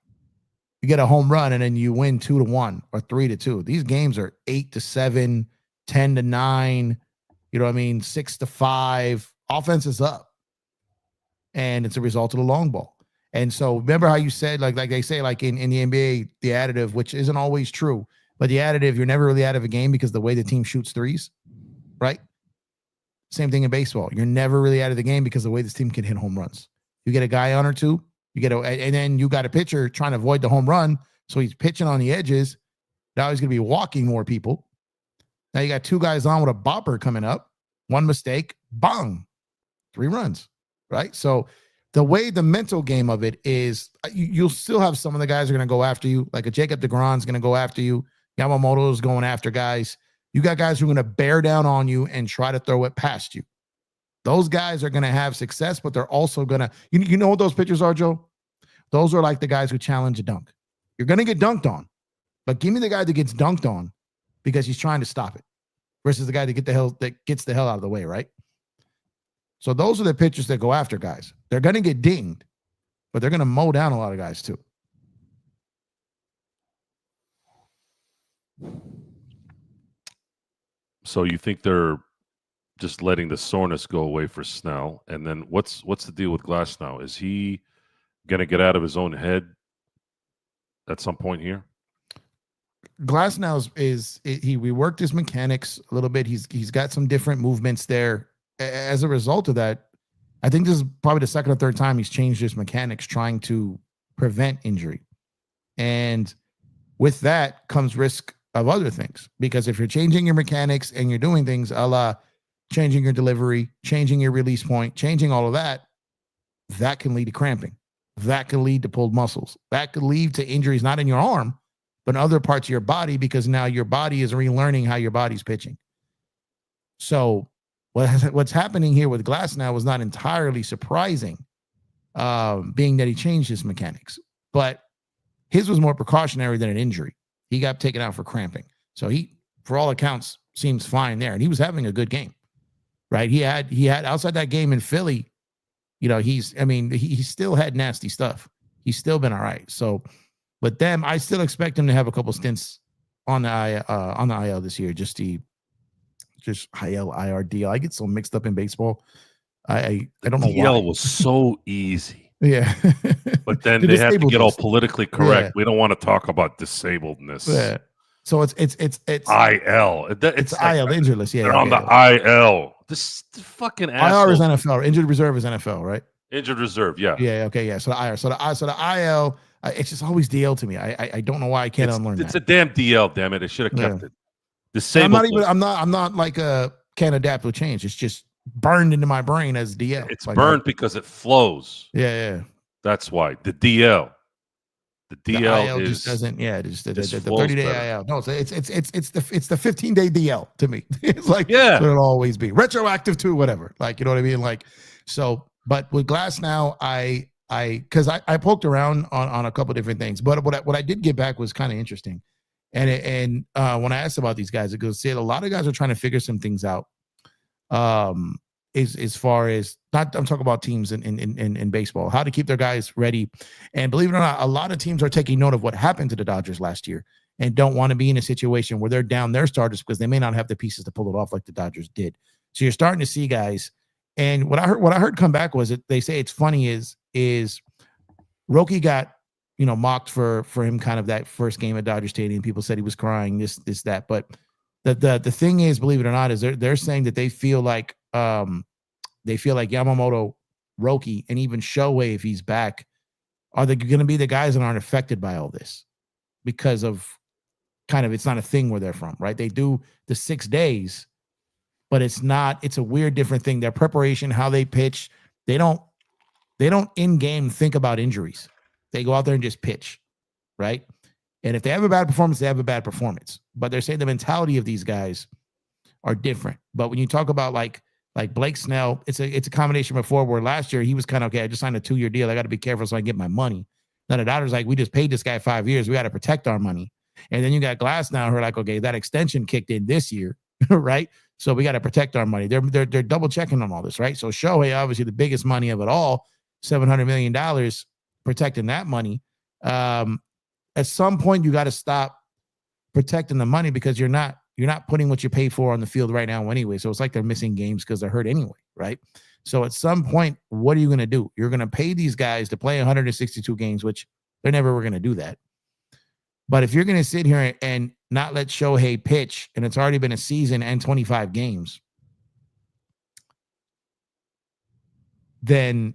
you get a home run and then you win 2-1 or 3-2. These games are 8-7, 10-9. You know what I mean? 6-5. Offense is up, and it's a result of the long ball. And so, remember how you said, like they say, like in the NBA, the additive, which isn't always true, but the additive, you're never really out of a game because the way the team shoots threes, right? Same thing in baseball. You're never really out of the game because the way this team can hit home runs. You get a guy on or two, and then you got a pitcher trying to avoid the home run, so he's pitching on the edges. Now he's going to be walking more people. Now you got 2 guys on with a bopper coming up. One mistake, bang, 3 runs, right? So the way the mental game of it is, you'll still have some of the guys are going to go after you. Like a Jacob deGrand's going to go after you. Yamamoto is going after guys. You got guys who are going to bear down on you and try to throw it past you. Those guys are going to have success, but they're also going to, you know what those pitchers are, Joe? Those are like the guys who challenge a dunk. You're going to get dunked on, but give me the guy that gets dunked on because he's trying to stop it versus the guy that gets the hell out of the way, right? So those are the pitchers that go after guys. They're going to get dinged, but they're going to mow down a lot of guys too. So you think they're just letting the soreness go away for Snell? And then what's the deal with Glass now? Is he going to get out of his own head at some point here? Glass now we worked his mechanics a little bit. He's got some different movements there. As a result of that, I think this is probably the second or third time he's changed his mechanics trying to prevent injury. And with that comes risk of other things, because if you're changing your mechanics and you're doing things a la changing your delivery, changing your release point, changing all of that, that can lead to cramping. That can lead to pulled muscles. That could lead to injuries, not in your arm, but in other parts of your body, because now your body is relearning how your body's pitching. So what's happening here with Glass now was not entirely surprising, being that he changed his mechanics. But his was more precautionary than an injury. He got taken out for cramping. So he, for all accounts, seems fine there. And he was having a good game, right? He had outside that game in Philly, he still had nasty stuff. He's still been all right. So, but them, I still expect him to have a couple stints on the IL this year. Just IL, IR, DL. I get so mixed up in baseball. I don't know why. DL was so easy. Yeah. But then they had to get all politically correct. Yeah. We don't want to talk about disabledness. Yeah. So it's IL. It's IL, injuredless. Yeah. They're on the IL. This fucking asshole. IR is NFL. Injured reserve is NFL, right? Injured reserve, yeah. Yeah. Okay. Yeah. So the IR. So the IL. It's just always DL to me. I don't know why I can't unlearn that. It's a damn DL. Damn it! I should have kept it. Disabled. I'm not like can't adapt with change. It's just burned into my brain as DL. It's like burned because it flows. Yeah. That's why the DL. The DL is, just doesn't. Yeah, just the 30-day IL. No, it's the 15-day DL to me. It's like that's what it'll always be. Retroactive to whatever. Like, you know what I mean? Like, so. But with Glass now, because I poked around on a couple of different things, but what I did get back was kind of interesting. And when I asked about these guys, it goes, see, a lot of guys are trying to figure some things out. As far as I'm talking about teams in baseball, how to keep their guys ready. And believe it or not, a lot of teams are taking note of what happened to the Dodgers last year and don't want to be in a situation where they're down their starters because they may not have the pieces to pull it off like the Dodgers did. So you're starting to see guys. And what I heard come back was they say it's funny is Roki got mocked for him kind of that first game at Dodger Stadium. People said he was crying, this, that. But the thing is, believe it or not, is they're saying that they feel like Yamamoto, Roki, and even Shohei, if he's back, are they going to be the guys that aren't affected by all this because of kind of it's not a thing where they're from, right? They do the 6 days, but it's a weird different thing. Their preparation, how they pitch, they don't in game think about injuries. They go out there and just pitch, right? And if they have a bad performance, they have a bad performance. But they're saying the mentality of these guys are different. But when you talk about like Blake Snell, it's a combination before where last year he was kind of, okay, I just signed a 2-year deal. I got to be careful so I can get my money. Now the Dodgers like, we just paid this guy 5 years. We got to protect our money. And then you got Glass now who are like, okay, that extension kicked in this year, right? So we got to protect our money. They're double checking on all this, right? So Shohei, obviously the biggest money of it all, $700 million, protecting that money. At some point, you got to stop protecting the money because you're not putting what you pay for on the field right now anyway. So it's like they're missing games because they're hurt anyway, right? So at some point, what are you going to do? You're going to pay these guys to play 162 games, which they're never going to do that. But if you're going to sit here and not let Shohei pitch, and it's already been a season and 25 games, then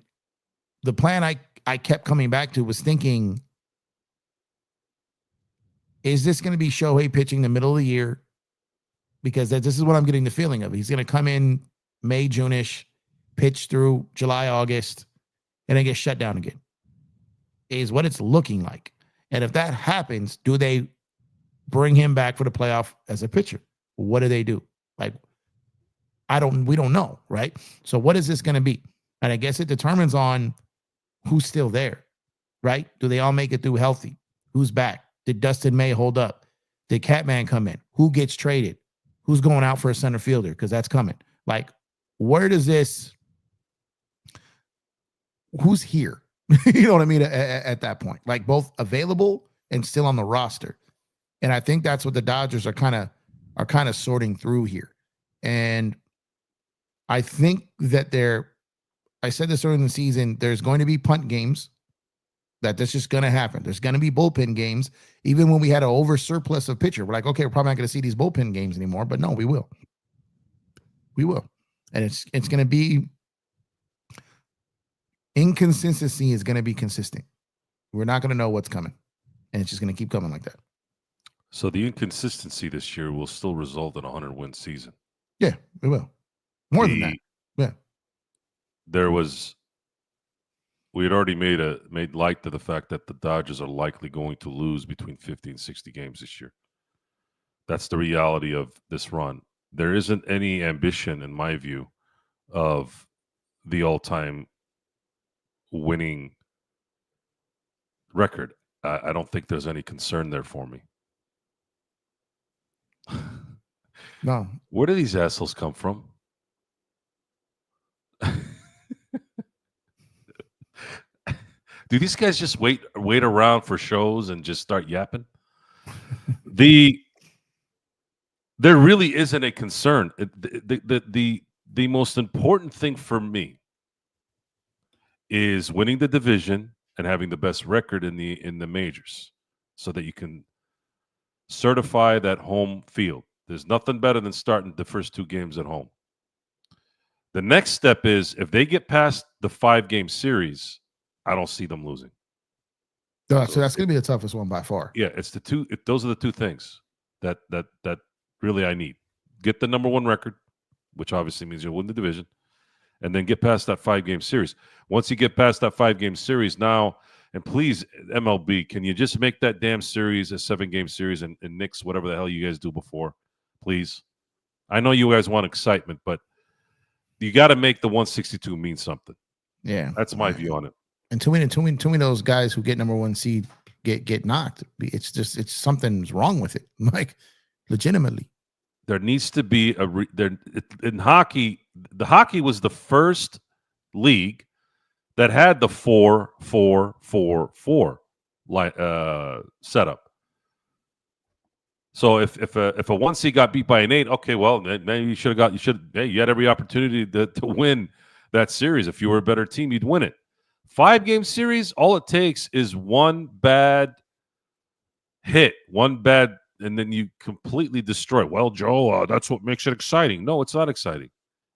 the plan I kept coming back to was thinking, is this going to be Shohei pitching the middle of the year? Because this is what I'm getting the feeling of. He's going to come in May, June-ish, pitch through July, August, and then get shut down again. Is what it's looking like. And if that happens, do they bring him back for the playoff as a pitcher? What do they do? Like, we don't know, right? So what is this going to be? And I guess it determines on who's still there, right? Do they all make it through healthy? Who's back? Did Dustin May hold up? Did Catman come in? Who gets traded? Who's going out for a center fielder? Because that's coming. Like, where does this, who's here? You know what I mean? At that point, like both available and still on the roster. And I think that's what the Dodgers are kind of sorting through here. And I think that I said this early in the season, there's going to be punt games That's just going to happen. There's going to be bullpen games. Even when we had an over surplus of pitcher, we're like, okay, we're probably not going to see these bullpen games anymore. But no, we will. We will. And it's going to be inconsistency is going to be consistent. We're not going to know what's coming. And it's just going to keep coming like that. So the inconsistency this year will still result in a 100-win season. Yeah, it will. More than that. Yeah. We had already made light to the fact that the Dodgers are likely going to lose between 50 and 60 games this year. That's the reality of this run. There isn't any ambition, in my view, of the all-time winning record. I don't think there's any concern there for me. No. Where do these assholes come from? Do these guys just wait around for shows and just start yapping? There really isn't a concern. The most important thing for me is winning the division and having the best record in the majors, so that you can certify that home field. There's nothing better than starting the first 2 games at home. The next step is if they get past the 5-game series, I don't see them losing. So that's going to be the toughest one by far. Yeah, it's the two. Those are the 2 things that really I need. Get the number 1 record, which obviously means you'll win the division, and then get past that 5-game series. Once you get past that 5-game series now, and please, MLB, can you just make that damn series a 7-game series and nix whatever the hell you guys do before? Please. I know you guys want excitement, but you got to make the 162 mean something. Yeah. That's my view on it. And too many those guys who get number 1 seed get knocked. It's something's wrong with it. Like, legitimately. There needs to be in hockey. The hockey was the first league that had the 4-4-4-4 setup. So if a 1 seed got beat by an 8, okay, well, maybe you had every opportunity to win that series. If you were a better team, you'd win it. 5-game series, all it takes is one bad hit, and then you completely destroy. Well, Joe, that's what makes it exciting. No, it's not exciting.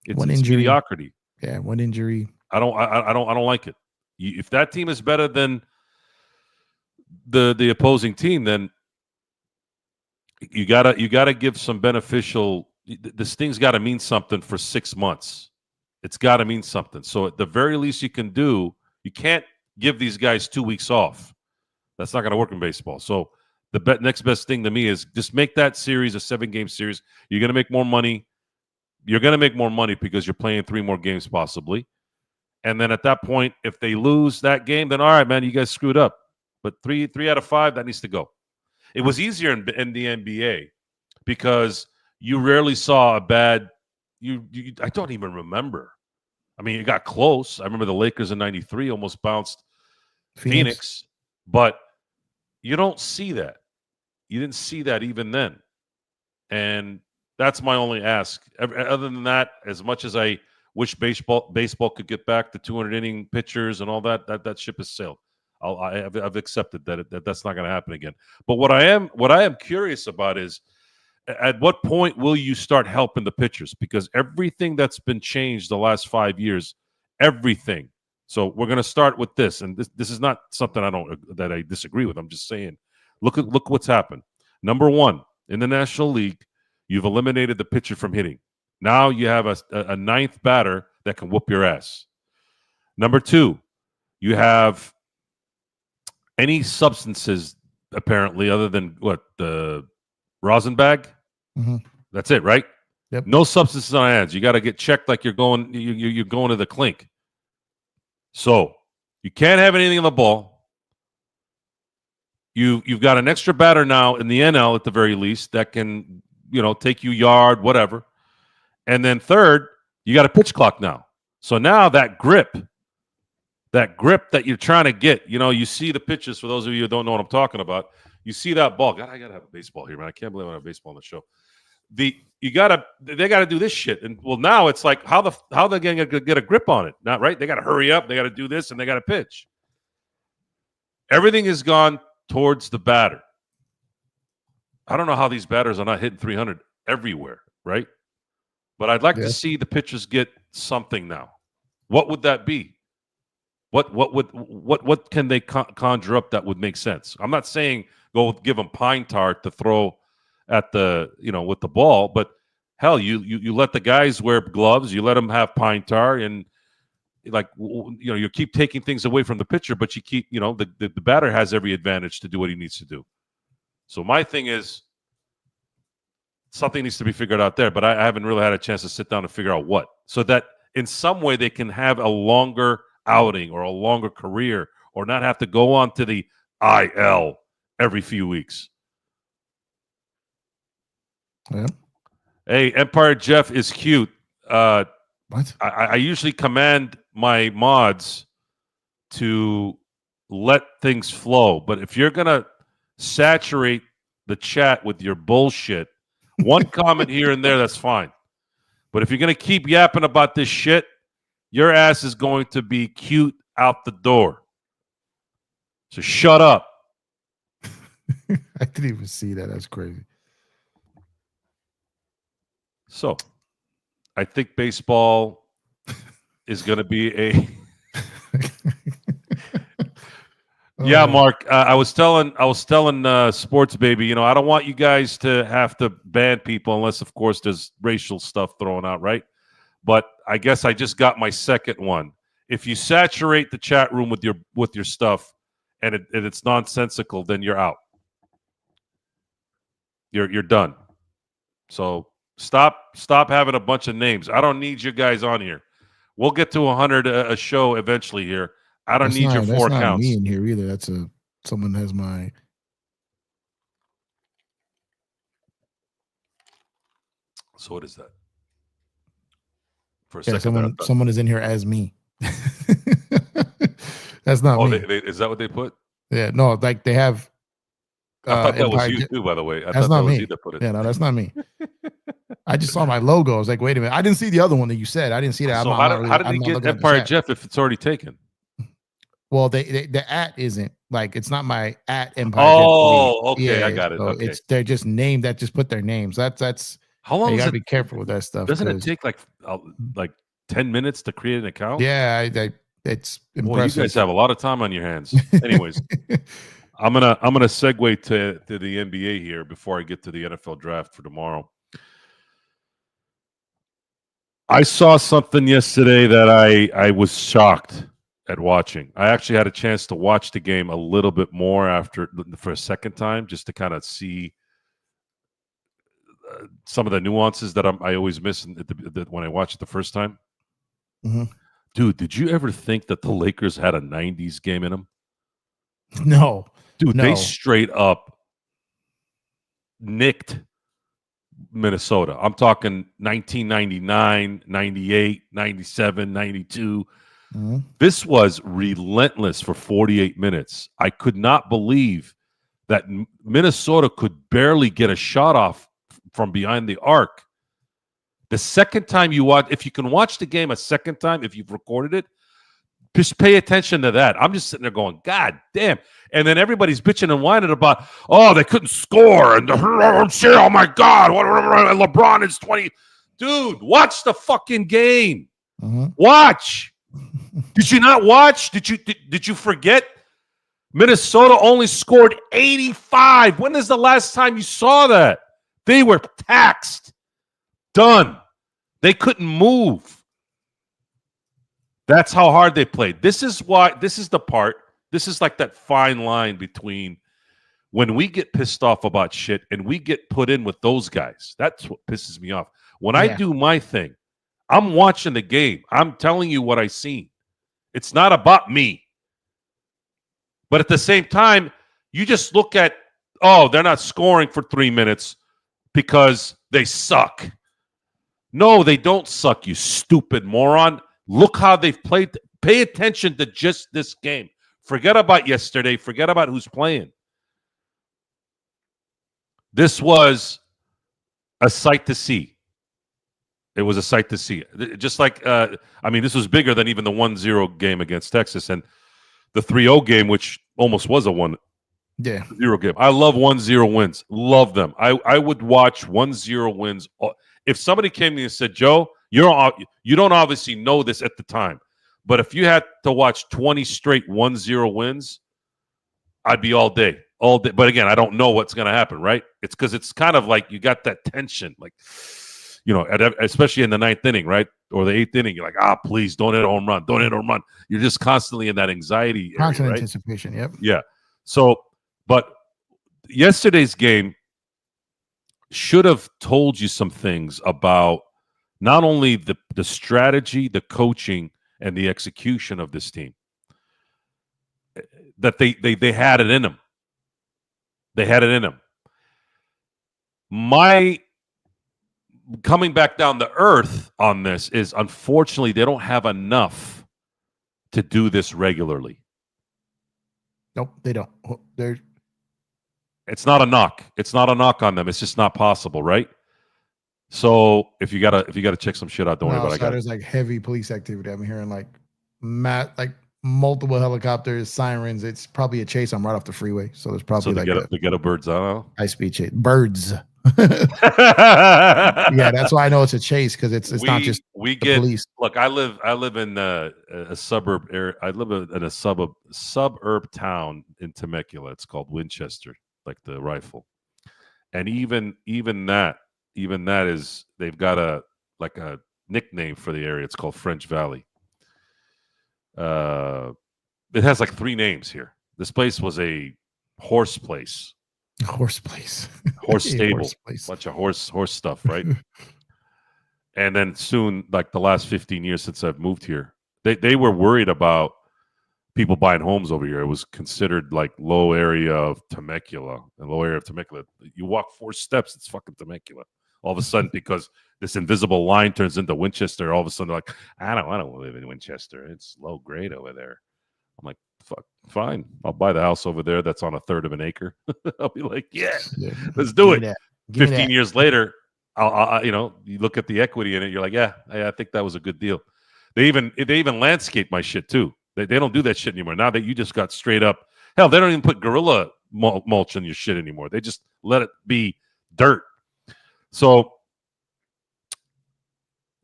It's mediocrity. Yeah, one injury. I don't like it. If that team is better than the opposing team, then you gotta give some beneficial. This thing's got to mean something for 6 months. It's got to mean something. So at the very least you can do, you can't give these guys 2 weeks off. That's not going to work in baseball. So the next best thing to me is just make that series a 7-game series. You're going to make more money. You're going to make more money because you're playing 3 more games possibly. And then at that point, if they lose that game, then all right, man, you guys screwed up. But 3 out of 5, that needs to go. It was easier in the NBA because you rarely saw a bad. I don't even remember. I mean, it got close. I remember the Lakers in '93 almost bounced Phoenix, but you don't see that. You didn't see that even then. And that's my only ask. Other than that, as much as I wish baseball could get back to 200-inning pitchers and all that ship has sailed. I've accepted that that's not going to happen again. But what I am curious about is, at what point will you start helping the pitchers? Because everything that's been changed the last 5 years, everything. So we're going to start with this, and this is not something that I disagree with. I'm just saying, look what's happened. Number 1 in the National League, you've eliminated the pitcher from hitting. Now you have a ninth batter that can whoop your ass. Number 2, you have any substances apparently other than the Rosenbag. Mm-hmm. That's it, right? Yep. No substances on hands. You got to get checked like you're going to the clink. So you can't have anything on the ball. You've got an extra batter now in the NL at the very least that can take you yard, whatever. And then third, you got a pitch clock now. So now that grip that you're trying to get, you see the pitches. For those of you who don't know what I'm talking about, you see that ball. God, I gotta have a baseball here, man. I can't believe I have baseball on the show. They gotta do this shit. And well, now it's like how they gonna get a grip on it? Not right. They gotta hurry up. They gotta do this and they gotta pitch. Everything has gone towards the batter. I don't know how these batters are not hitting 300 everywhere, right? But I'd like to see the pitchers get something now. What would that be? What can they conjure up that would make sense? I'm not saying go give them pine tar to throw at the with the ball, but hell, you let the guys wear gloves, you let them have pine tar, and you keep taking things away from the pitcher, but you keep the batter has every advantage to do what he needs to do. So my thing is something needs to be figured out there, but I haven't really had a chance to sit down and figure out what, so that in some way they can have a longer outing or a longer career or not have to go on to the IL every few weeks. Yeah. Hey, Empire Jeff is cute. What? I usually command my mods to let things flow, but if you're going to saturate the chat with your bullshit, one comment here and there, that's fine. But if you're going to keep yapping about this shit, your ass is going to be cute out the door. So shut up. I didn't even see that. That's crazy. So I think baseball is going to be a... Yeah, Mark. I was telling Sports Baby, I don't want you guys to have to ban people unless, of course, there's racial stuff thrown out, right? But I guess I just got my second one. If you saturate the chat room with your stuff and it's nonsensical, then you're out. You're done. So stop having a bunch of names. I don't need you guys on here. We'll get to 100 a show eventually here. I don't need your 4 that's counts. Not me in here either. That's someone has my. So what is that? For a second, someone is in here as me. That's not me. Is that what they put? Yeah, no, like they have. I thought that was you too, by the way. That's not me. Put it. Yeah, no, that's not me. I just saw my logo. I was like, wait a minute. I didn't see the other one that you said. I didn't see that. So how did they get Empire Jeff if it's already taken? Well, the at isn't like it's not my at Empire. Oh, okay, yeah, I got it. So okay. they're just named that just put their names. That's how long. You gotta be careful with that stuff. Doesn't it take like 10 minutes to create an account? Yeah, it's impressive. Well, you guys have a lot of time on your hands. Anyways, I'm gonna segue to the NBA here before I get to the NFL draft for tomorrow. I saw something yesterday that I was shocked at watching. I actually had a chance to watch the game a little bit more for a second time, just to kind of see some of the nuances that I always miss when I watch it the first time. Mm-hmm. Dude, did you ever think that the Lakers had a 90s game in them? No. Dude, they straight up nicked Minnesota. I'm talking 1999, 98, 97, 92. Mm-hmm. This was relentless for 48 minutes. I could not believe that Minnesota could barely get a shot off from behind the arc. The second time you watch, if you can watch the game a second time, if you've recorded it, just pay attention to that. I'm just sitting there going, God damn. And then everybody's bitching and whining about, they couldn't score. And oh my God, LeBron is 20. Dude, watch the fucking game. Mm-hmm. Watch. Did you not watch? Did you forget? Minnesota only scored 85. When is the last time you saw that? They were taxed. Done. They couldn't move. That's how hard they played. This is like that fine line between when we get pissed off about shit and we get put in with those guys. That's what pisses me off. When I do my thing, I'm watching the game. I'm telling you what I seen. It's not about me. But at the same time, you just look at, they're not scoring for 3 minutes because they suck. No, they don't suck, you stupid moron. Look how they've played. Pay attention to just this game. Forget about yesterday. Forget about who's playing. This was a sight to see. It was a sight to see. Just like, this was bigger than even the 1-0 game against Texas. And the 3-0 game, which almost was a 1-0 Yeah. game. I love 1-0 wins. Love them. I would watch 1-0 wins. If somebody came to me and said, Joe, you don't obviously know this at the time, but if you had to watch 20 straight 1-0 wins, I'd be all day. All day. But again, I don't know what's going to happen, right? It's because it's kind of like you got that tension, like, especially in the 9th inning, right? Or the 8th inning, you're like, please don't hit a home run. Don't hit a home run. You're just constantly in that anxiety area, Constant right? anticipation. Yep. Yeah. So, but yesterday's game should have told you some things about not only the strategy, the coaching, and the execution of this team. That they had it in them. They had it in them. My coming back down to earth on this is, unfortunately, they don't have enough to do this regularly. Nope, they don't. It's not a knock. It's not a knock on them. It's just not possible, right? So if you gotta check some shit out, don't worry about it. There's like heavy police activity. I'm hearing like multiple helicopters, sirens. It's probably a chase. I'm right off the freeway, so there's probably the ghetto birds. I don't know. High speed chase. Birds. Yeah, that's why I know it's a chase, because it's not just police. Look, I live in a suburb area. I live in a suburb town in Temecula. It's called Winchester, like the rifle. And even that is, they've got a nickname for the area. It's called French Valley. It has like 3 names here. This place was a horse place. Horse place. Horse stable. Bunch of horse stuff, right? And then soon, like the last 15 years since I've moved here, they were worried about people buying homes over here. It was considered like low area of Temecula. You walk 4 steps, it's fucking Temecula. All of a sudden, because this invisible line turns into Winchester, all of a sudden they're like, I don't live in Winchester. It's low grade over there. I'm like, fuck, fine. I'll buy the house over there that's on 1/3 of an acre. I'll be like, yeah, let's do it. 15 years later, I'll you look at the equity in it, you're like, yeah, I think that was a good deal. They even landscape my shit too. They don't do that shit anymore. Now that you just got straight up, hell, they don't even put gorilla mulch in your shit anymore. They just let it be dirt. So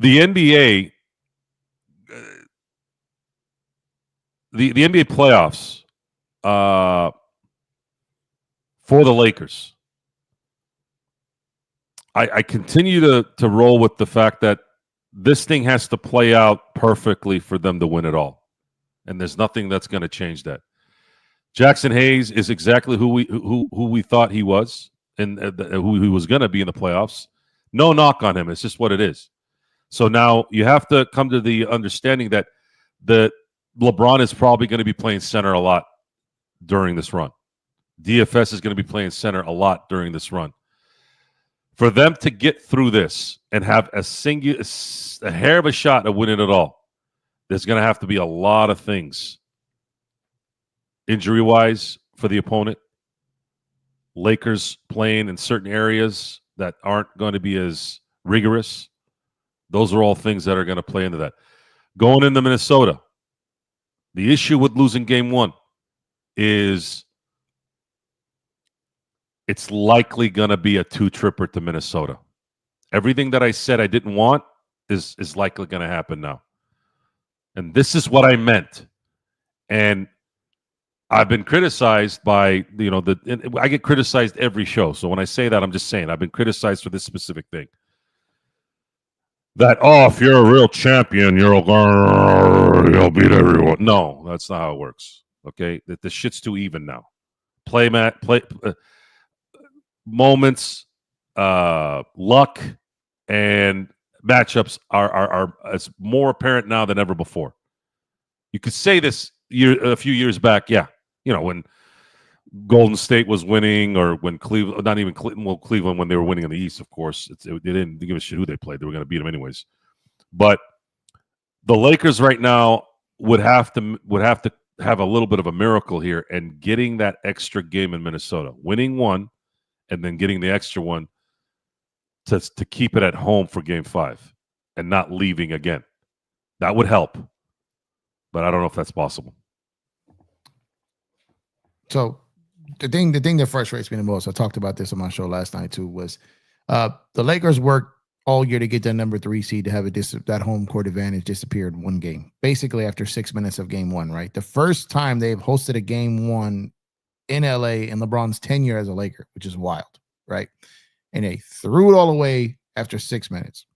the NBA, the NBA playoffs for the Lakers, I continue to roll with the fact that this thing has to play out perfectly for them to win it all. And there's nothing that's going to change that. Jackson Hayes is exactly who we thought he was, and who he was going to be in the playoffs. No knock on him. It's just what it is. So now you have to come to the understanding that LeBron is probably going to be playing center a lot during this run. DFS is going to be playing center a lot during this run. For them to get through this and have a hair of a shot at winning it all, there's going to have to be a lot of things injury-wise for the opponent. Lakers playing in certain areas that aren't going to be as rigorous. Those are all things that are going to play into that. Going into Minnesota, the issue with losing game 1 is it's likely going to be a 2-tripper to Minnesota. Everything that I said I didn't want is likely going to happen now. And this is what I meant. And I've been criticized by, I get criticized every show. So when I say that, I'm just saying I've been criticized for this specific thing. That, if you're a real champion, you'll beat everyone. No, that's not how it works. Okay? The shit's too even now. Moments, luck, and matchups are as more apparent now than ever before. You could say this a few years back, yeah. When Golden State was winning, or when Cleveland, not even Cleveland, when they were winning in the East, of course, they didn't give a shit who they played. They were going to beat them anyways. But the Lakers right now would have to have a little bit of a miracle here, and getting that extra game in Minnesota, winning one, and then getting the extra one to keep it at home for Game 5 and not leaving again. That would help, but I don't know if that's possible. So the thing that frustrates me the most, I talked about this on my show last night too, was the Lakers worked all year to get that number 3 seed to have that home court advantage disappeared in one game. Basically, after 6 minutes of game one, right? The first time they've hosted a game one in LA in LeBron's tenure as a Laker, which is wild, right? And they threw it all away after 6 minutes.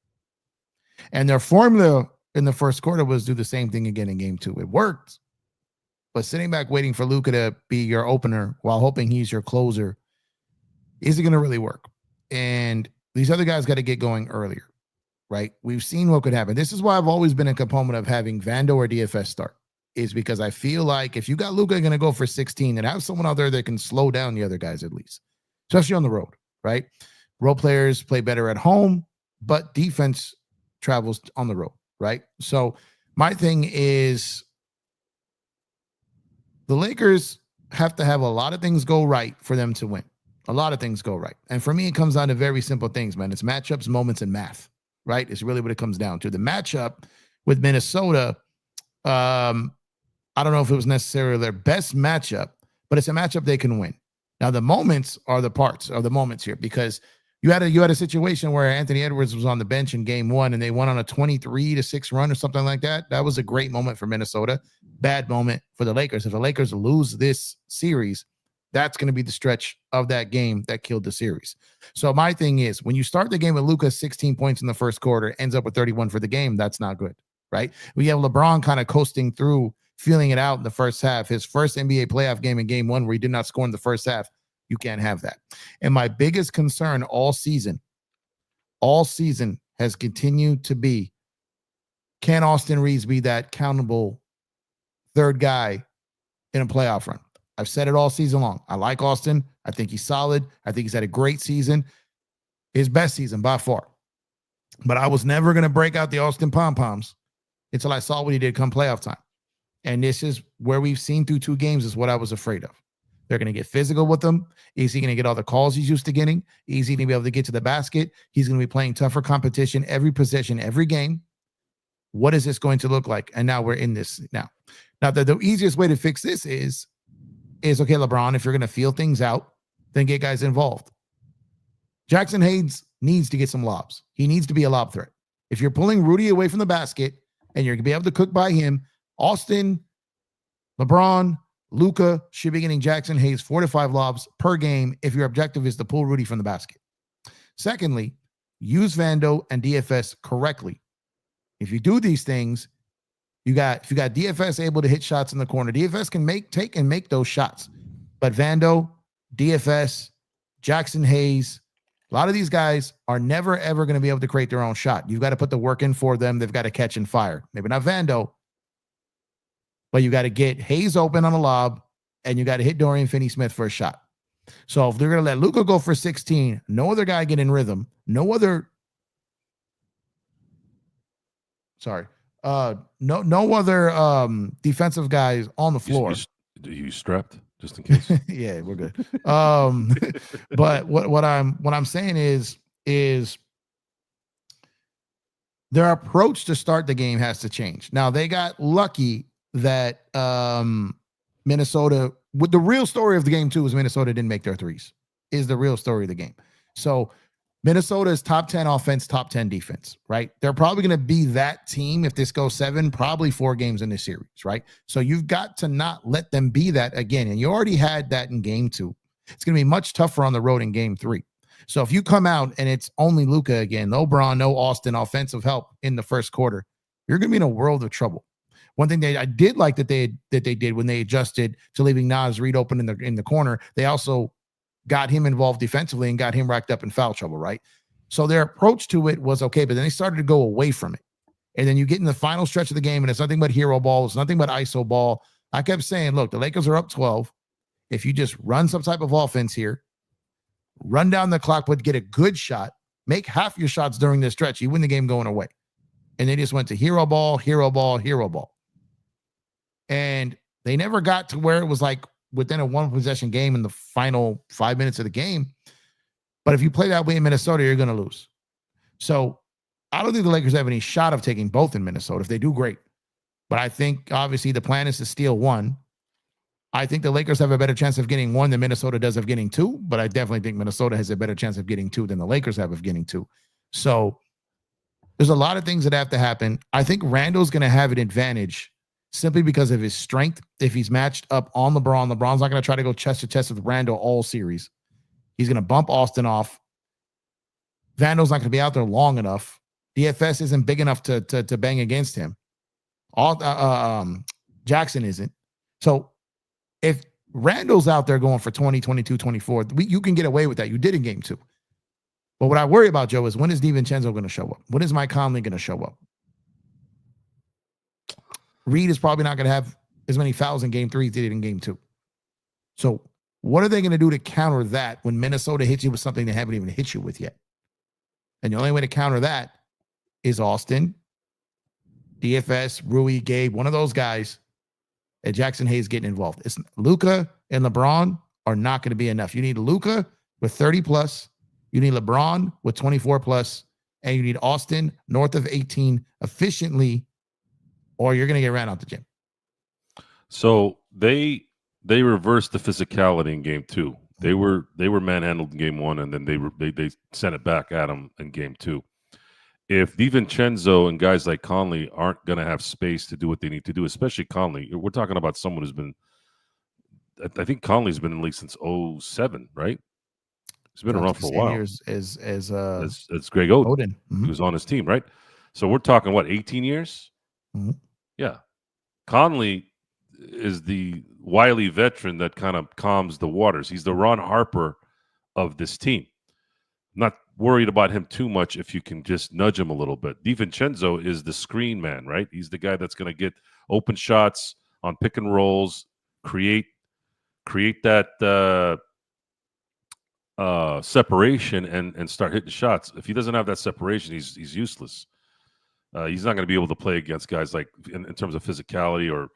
And their formula in the first quarter was do the same thing again in game two. It worked. But sitting back waiting for Luka to be your opener while hoping he's your closer, is it going to really work? And these other guys got to get going earlier, right? We've seen what could happen. This is why I've always been a component of having Vando or DFS start, is because I feel like if you got Luka going to go for 16, and have someone out there that can slow down the other guys at least, especially on the road, right? Role players play better at home, but defense travels on the road, right? So my thing is, the Lakers have to have a lot of things go right for them to win. A lot of things go right. And for me, it comes down to very simple things, man. It's matchups, moments, and math, right? It's really what it comes down to. The matchup with Minnesota, I don't know if it was necessarily their best matchup, but it's a matchup they can win. Now, the moments are the moments here, because you had a situation where Anthony Edwards was on the bench in game one and they went on a 23-6 run or something like that. That was a great moment for Minnesota. Bad moment for the Lakers. If the Lakers lose this series, that's going to be the stretch of that game that killed the series. So my thing is, when you start the game with Luka 16 points in the first quarter, ends up with 31 for the game, that's not good, right? We have LeBron kind of coasting through, feeling it out in the first half. His first NBA playoff game in game one where he did not score in the first half. You can't have that. And my biggest concern all season has continued to be, can Austin Reeves be that countable third guy in a playoff run? I've said it all season long. I like Austin. I think he's solid. I think he's had a great season. His best season by far. But I was never going to break out the Austin pom-poms until I saw what he did come playoff time. And this is where we've seen through 2 games is what I was afraid of. They're going to get physical with him. Is he going to get all the calls he's used to getting? Is he going to be able to get to the basket? He's going to be playing tougher competition every possession, every game. What is this going to look like? And now we're in this now. Now, the easiest way to fix this is okay, LeBron, if you're going to feel things out, then get guys involved. Jackson Hayes needs to get some lobs. He needs to be a lob threat. If you're pulling Rudy away from the basket and you're going to be able to cook by him, Austin, LeBron, Luka should be getting Jackson Hayes 4 to 5 lobs per game if your objective is to pull Rudy from the basket. Secondly, use Vando and DFS correctly. If you do these things, if you got DFS able to hit shots in the corner, DFS can take and make those shots. But Vando, DFS, Jackson Hayes, a lot of these guys are never, ever going to be able to create their own shot. You've got to put the work in for them. They've got to catch and fire. Maybe not Vando, but you got to get Hayes open on a lob, and you got to hit Dorian Finney-Smith for a shot. So if they're going to let Luka go for 16, no other guy get in rhythm, no other defensive guys on the floor. You strapped just in case? Yeah, we're good. But what I'm saying is their approach to start the game has to change. Now, they got lucky that Minnesota, with the real story of the game too, is Minnesota didn't make their threes, is the real story of the game. So Minnesota's top 10 offense, top 10 defense, right? They're probably going to be that team if this goes 7, probably 4 games in this series, right? So you've got to not let them be that again. And you already had that in game 2. It's going to be much tougher on the road in game 3. So if you come out and it's only Luka again, no Bron, no Austin, offensive help in the first quarter, you're going to be in a world of trouble. One thing I did like that they did when they adjusted to leaving Naz Reid open in the corner, they also got him involved defensively and got him racked up in foul trouble, right? So their approach to it was okay, but then they started to go away from it. And then you get in the final stretch of the game, and it's nothing but hero ball. It's nothing but ISO ball. I kept saying, look, the Lakers are up 12. If you just run some type of offense here, run down the clock, but get a good shot, make half your shots during this stretch, you win the game going away. And they just went to hero ball, hero ball, hero ball. And they never got to where it was like within a 1-possession game in the final 5 minutes of the game. But if you play that way in Minnesota, you're going to lose. So I don't think the Lakers have any shot of taking both in Minnesota. If they do, great. But I think, obviously, the plan is to steal one. I think the Lakers have a better chance of getting 1 than Minnesota does of getting 2, but I definitely think Minnesota has a better chance of getting 2 than the Lakers have of getting 2. So there's a lot of things that have to happen. I think Randall's going to have an advantage simply because of his strength. If he's matched up on LeBron, LeBron's not going to try to go chest to chest with Randall all series. He's going to bump Austin off. Vandal's not going to be out there long enough. DFS isn't big enough to bang against him. Jackson isn't. So if Randall's out there going for 20, 22, 24, you can get away with that. You did in game 2. But what I worry about, Joe, is when is DiVincenzo going to show up? When is Mike Conley going to show up? Reed is probably not going to have as many fouls in game 3 as he did in game 2. So what are they going to do to counter that when Minnesota hits you with something they haven't even hit you with yet? And the only way to counter that is Austin, DFS, Rui, Gabe, one of those guys, and Jackson Hayes getting involved. It's Luka and LeBron are not going to be enough. You need Luka with 30 plus. You need LeBron with 24 plus, and you need Austin north of 18 efficiently, or you're going to get ran out the gym. So they reversed the physicality in game 2. They were manhandled in game 1, and then they sent it back at them in game 2. If DiVincenzo and guys like Conley aren't going to have space to do what they need to do, especially Conley, we're talking about someone who's been, I think Conley's been in the league since 2007, right? He's been around for a while. Years as Greg Oden. Mm-hmm. He was on his team, right? So we're talking, what, 18 years? Mm-hmm. Yeah. Conley is the wily veteran that kind of calms the waters. He's the Ron Harper of this team. I'm not worried about him too much if you can just nudge him a little bit. DiVincenzo is the screen man, right? He's the guy that's going to get open shots on pick and rolls, create that separation and start hitting shots. If he doesn't have that separation, he's useless. He's not going to be able to play against guys like in terms of physicality, or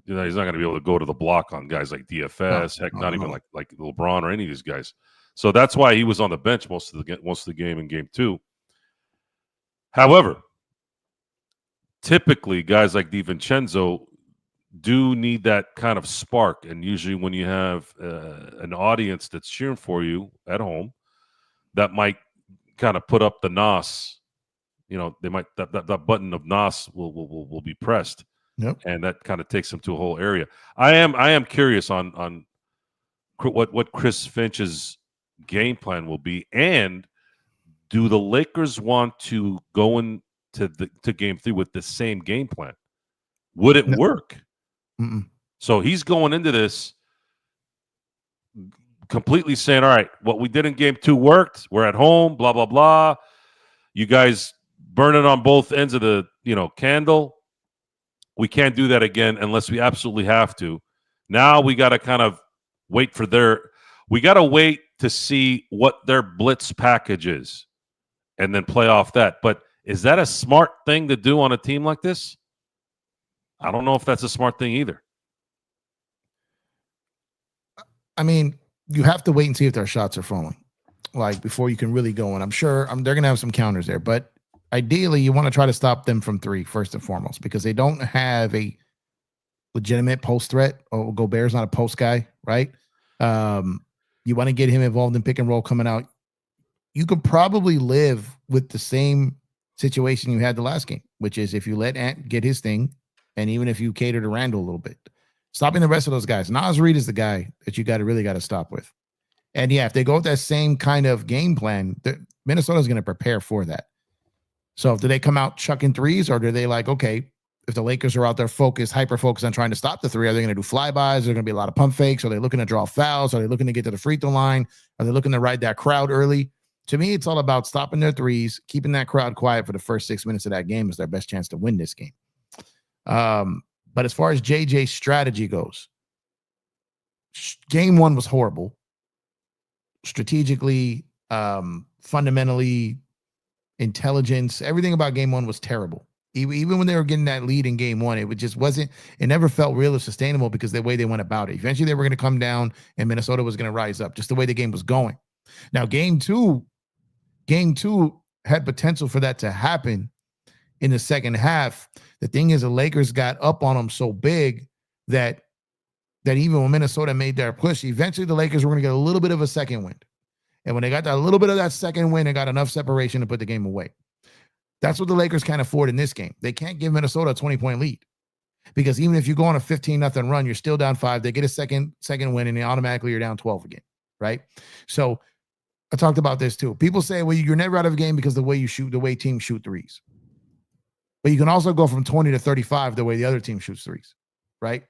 he's not going to be able to go to the block on guys like DFS. Not even like LeBron or any of these guys. So that's why he was on the bench most of the game in game 2. However, typically guys like DiVincenzo do need that kind of spark, and usually when you have an audience that's cheering for you at home, that might kind of put up the NOS. They might that button of NOS will be pressed. Yep. And that kind of takes them to a whole area. I am curious on what Chris Finch's game plan will be, and do the Lakers want to go into game 3 with the same game plan? Would it work? Mm-mm. So he's going into this completely saying, all right, what we did in game 2 worked. We're at home, blah, blah, blah. You guys burn it on both ends of the candle. We can't do that again unless we absolutely have to. Now we got to kind of wait to see what their blitz package is and then play off that. But is that a smart thing to do on a team like this? I don't know if that's a smart thing either. I mean, you have to wait and see if their shots are falling, before you can really go. And I'm sure they're going to have some counters there. But ideally, you want to try to stop them from 3 first and foremost, because they don't have a legitimate post threat. Gobert's not a post guy, right? You want to get him involved in pick and roll coming out. You could probably live with the same situation you had the last game, which is if you let Ant get his thing, and even if you cater to Randall a little bit, stopping the rest of those guys. Naz Reid is the guy that you really got to stop with. And yeah, if they go with that same kind of game plan, Minnesota's going to prepare for that. So do they come out chucking threes, or do they okay, if the Lakers are out there hyper focused on trying to stop the 3, are they going to do flybys? Is there going to be a lot of pump fakes? Are they looking to draw fouls? Are they looking to get to the free throw line? Are they looking to ride that crowd early? To me, it's all about stopping their threes, keeping that crowd quiet for the first 6 minutes of that game is their best chance to win this game. But as far as JJ's strategy goes, game 1 was horrible. Strategically, fundamentally, intelligence, everything about game 1 was terrible. Even when they were getting that lead in game 1, it never felt real or sustainable because the way they went about it. Eventually they were going to come down and Minnesota was going to rise up, just the way the game was going. Now, game two had potential for that to happen in the second half. The thing is, the Lakers got up on them so big that that even when Minnesota made their push, eventually the Lakers were going to get a little bit of a second wind. And when they got that little bit of that second wind, they got enough separation to put the game away. That's what the Lakers can't afford in this game. They can't give Minnesota a 20-point lead because even if you go on a 15-0 run, you're still down 5. They get a second win, and automatically you're down 12 again, right? So I talked about this too. People say, well, you're never out of a game because the way teams shoot threes. But you can also go from 20 to 35 the way the other team shoots threes, right?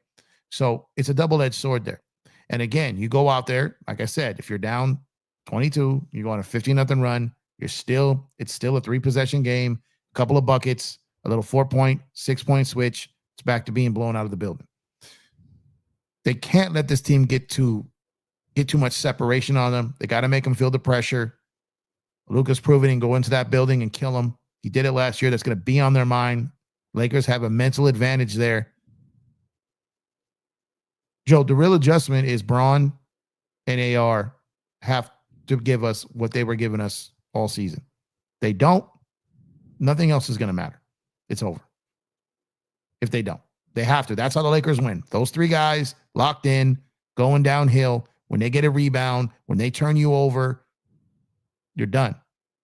So it's a double-edged sword there. And again, you go out there, like I said, if you're down 22, you go on a 15-0 run, it's still a 3-possession game, a couple of buckets, a little 4-point, 6-point switch. It's back to being blown out of the building. They can't let this team get too much separation on them. They got to make them feel the pressure. Luka's proven he can go into that building and kill them. He did it last year. That's going to be on their mind. Lakers have a mental advantage there. Joe, the real adjustment is Braun and AR have to give us what they were giving us all season. They don't, nothing else is going to matter. It's over. If they don't, they have to. That's how the Lakers win. Those 3 guys locked in, going downhill. When they get a rebound, when they turn you over, you're done.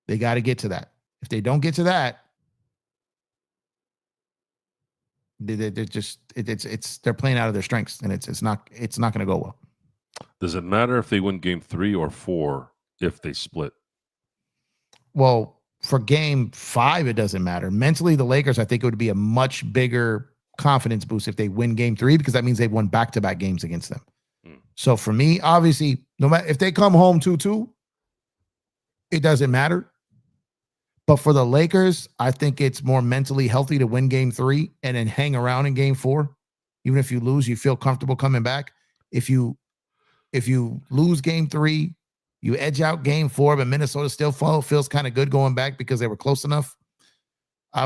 They got to get to that. If they don't get to that, they're just they're playing out of their strengths, and it's not going to go well. Does it matter if they win game 3 or 4 if they split? Well, for game 5, it doesn't matter. Mentally, the Lakers, I think it would be a much bigger confidence boost if they win game 3 because that means they've won back-to-back games against them. So for me, obviously, no matter if they come home 2-2, it doesn't matter. But for the Lakers, I think it's more mentally healthy to win game 3 and then hang around in game 4. Even if you lose, you feel comfortable coming back. If you lose game 3, you edge out game 4, but Minnesota still feels kind of good going back because they were close enough. I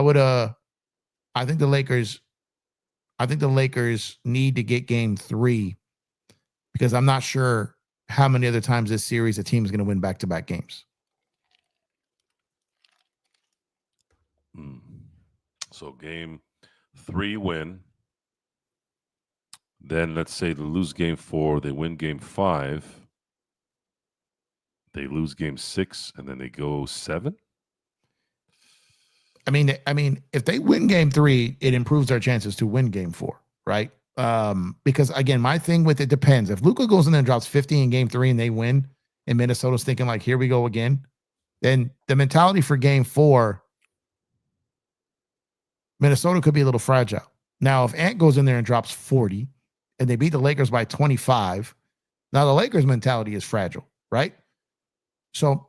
think the Lakers need to get game 3 because I'm not sure how many other times this series a team is going to win back-to-back games. So game 3 win. Then let's say they lose game 4, they win game 5. They lose game 6, and then they go 7. I mean, if they win game 3, it improves our chances to win game 4, right? Because again, my thing with it depends. If Luka goes in there and drops 50 in game 3 and they win, and Minnesota's thinking like, here we go again, then the mentality for game 4, Minnesota could be a little fragile. Now, if Ant goes in there and drops 40 and they beat the Lakers by 25, now the Lakers mentality is fragile, right? So